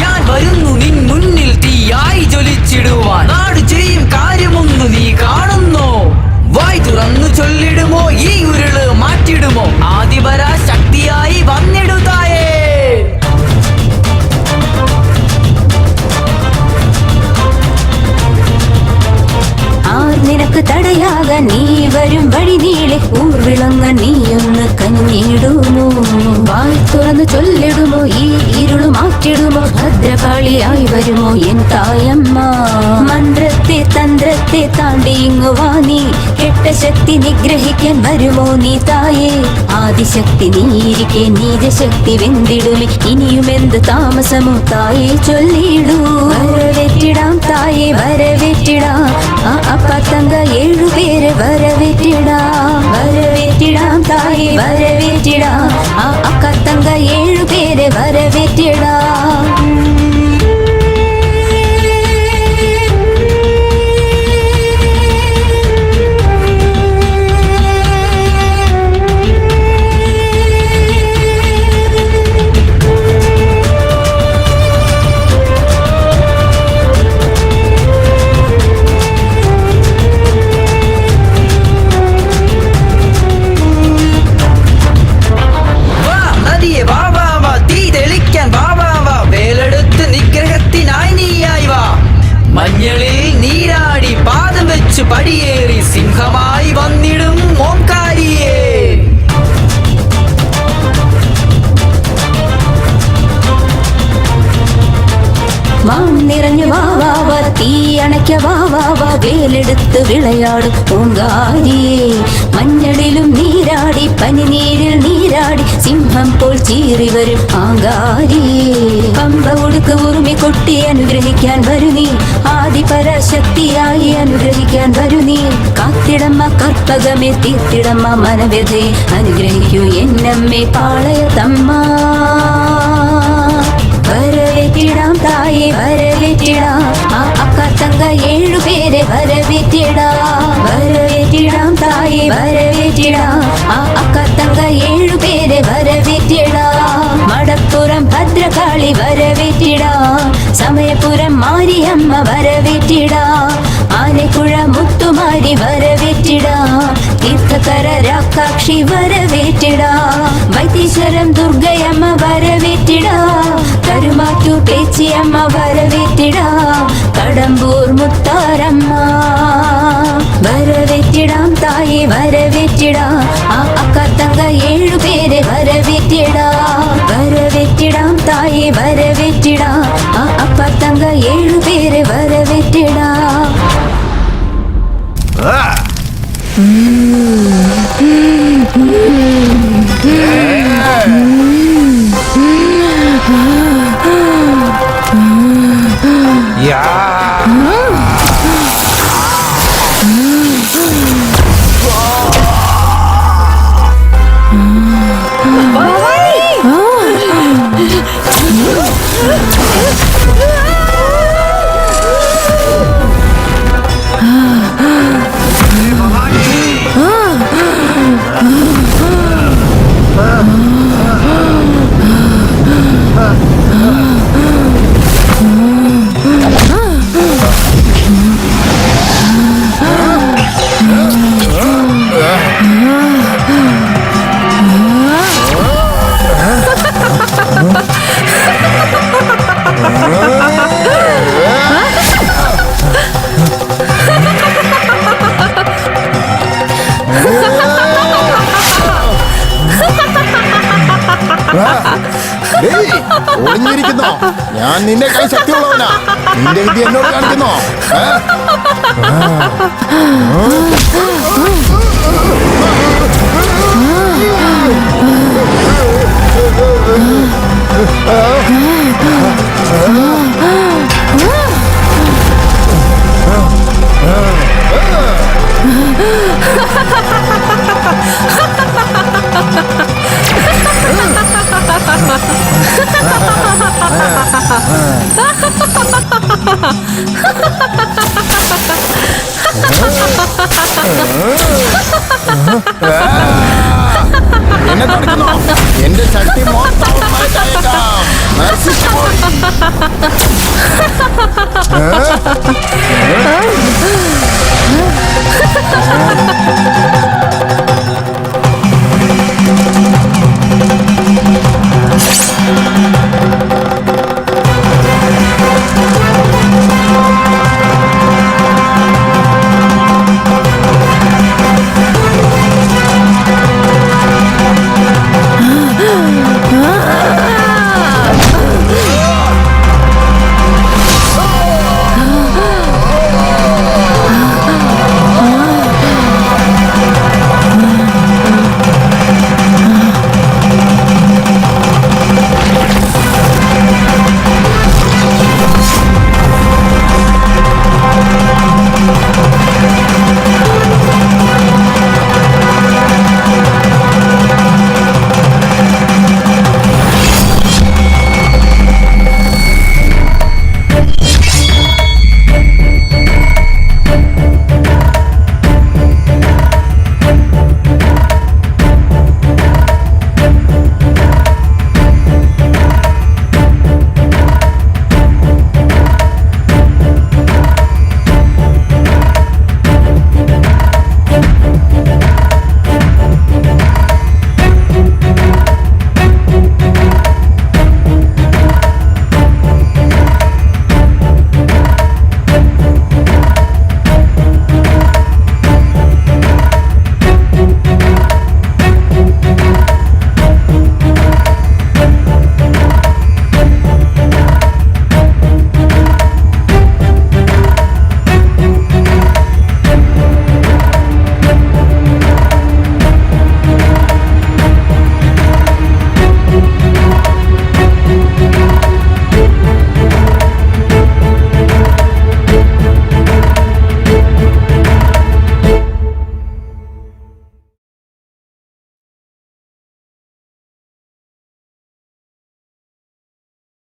ഞാൻ വരുന്നു നിൻ മുന്നിൽ തീയായി ജ്വലിച്ചിടുവാൻ. നാട് ചെയ്യും കാര്യമൊന്നു നീ കാണുന്നോ? വായ് തുറന്നു ചൊല്ലിടുമോ? ഈ ഉരുള് മാറ്റിടുമോ? ആദിപരാ ശക്തിയായി വന്നിടുതായേ. നിനക്ക് തടയാകാൻ നീ വരും വഴി നീളെ ഊർവിളങ്ങ നീയൊന്ന് കഞ്ഞിടുമോ? വായ് തുറന്ന് ചൊല്ലിടുമോ? ഈ ഇരുളു മാറ്റിടുമോ? ഭദ്രകാളിയായി വരുമോ എൻ തായമ്മ? മന്ത്രത്തെ തന്ത്രത്തെ താണ്ടി ഇങ്ങുവാ നീ. കെട്ട ശക്തി നിഗ്രഹിക്കാൻ വരുമോ നീ തായേ? ആദിശക്തി നീയിരിക്കെ നീചശക്തി വെന്തിടുമേ. ഇനിയുമെന്ത് താമസമോ തായേ ചൊല്ലിടൂ. വരവേറ്റിടാം തായേ വരവേറ്റിടാം. ആ അപ്പത്തങ്ക 7 പേരെ വരവേറ്റിടാം. വരവേറ്റിടാം തായേ വരവേറ്റിടാം. ആ അക്കത്തങ്ക 7 പേരെ വരവേറ്റിടാം. മഞ്ഞളിൽ നീരാടി പാദം വെച്ച് പടിയേറി സിംഹമായി വന്നിടും ഓംകാരിയേ. വാം നിറഞ്ഞു വാവാവ തീ അണയ്ക്ക വാവാവ വേലെടുത്ത് വിളയാടും പൂങ്കാരിയേ. മഞ്ഞളിലും നീരാടി പനിനീരിൽ നീരാടി സിംഹം പോൽ ചീറി വരും ആങ്കാരിയേ. പമ്പ ഉടുക്ക് ഉറുമി കൊട്ടി അനുഗ്രഹിക്കാൻ വരുന്നീ. ആദിപരാശക്തിയായി അനുഗ്രഹിക്കാൻ വരുന്നീ. കാത്തിടമ്മ കർപ്പകമേ തീർത്തിടമ്മ മനവ്യതയെ അനുഗ്രഹിക്കൂ എന്നമ്മേ പാളയത്തമ്മ. വരവേറ്റിടാം തായേ വരവേറ്റിടാം. ആ അക്കത്തങ്ക 7 പേരെ വരവേറ്റിടാം. വരവേറ്റിടാം തായേ വരവേറ്റിടാം. ആ അക്കത്തങ്ക 7 പേരെ വരവേറ്റിടാം. മടപ്പുറം ഭദ്രകാളി വരവേറ്റിടാം. സമയപുരം മാരിയമ്മ വരവേറ്റിടാം. ആനക്കുഴ മുത്തുമാരി വരവേറ്റിടാം. തീർത്ഥകര രാക്കാക്ഷി വരവേറ്റിടാം. വൈത്തീശ്വരം ദുർഗയമ്മ വരവേറ്റിടാം. കരുമാറ്റൂർ പേച്ചിയമ്മ വരവേറ്റിടാം. കടമ്പൂർ മുത്താരമ്മ വരവേറ്റിടാം തായേ വരവേറ്റിടാം. ആ അക്കത്തങ്ക 7 പേരെ വരവേറ്റിടാം. വരവേറ്റിടാം തായേ വരവേറ്റിടാം. ആ അപ്പത്തങ്ക 7 പേരെ വരവേറ്റിടാം. ഒളിഞ്ഞിരിക്കുന്നോ? ഞാൻ നിന്നെ കൈ ശക്തിയുള്ളവനാ. നിന്റെ വിധി എന്നോട് കാണിക്കുന്നോ? എന്നെ കാണിക്കുന്നോ? എന്റെ ശക്തി മൊത്തം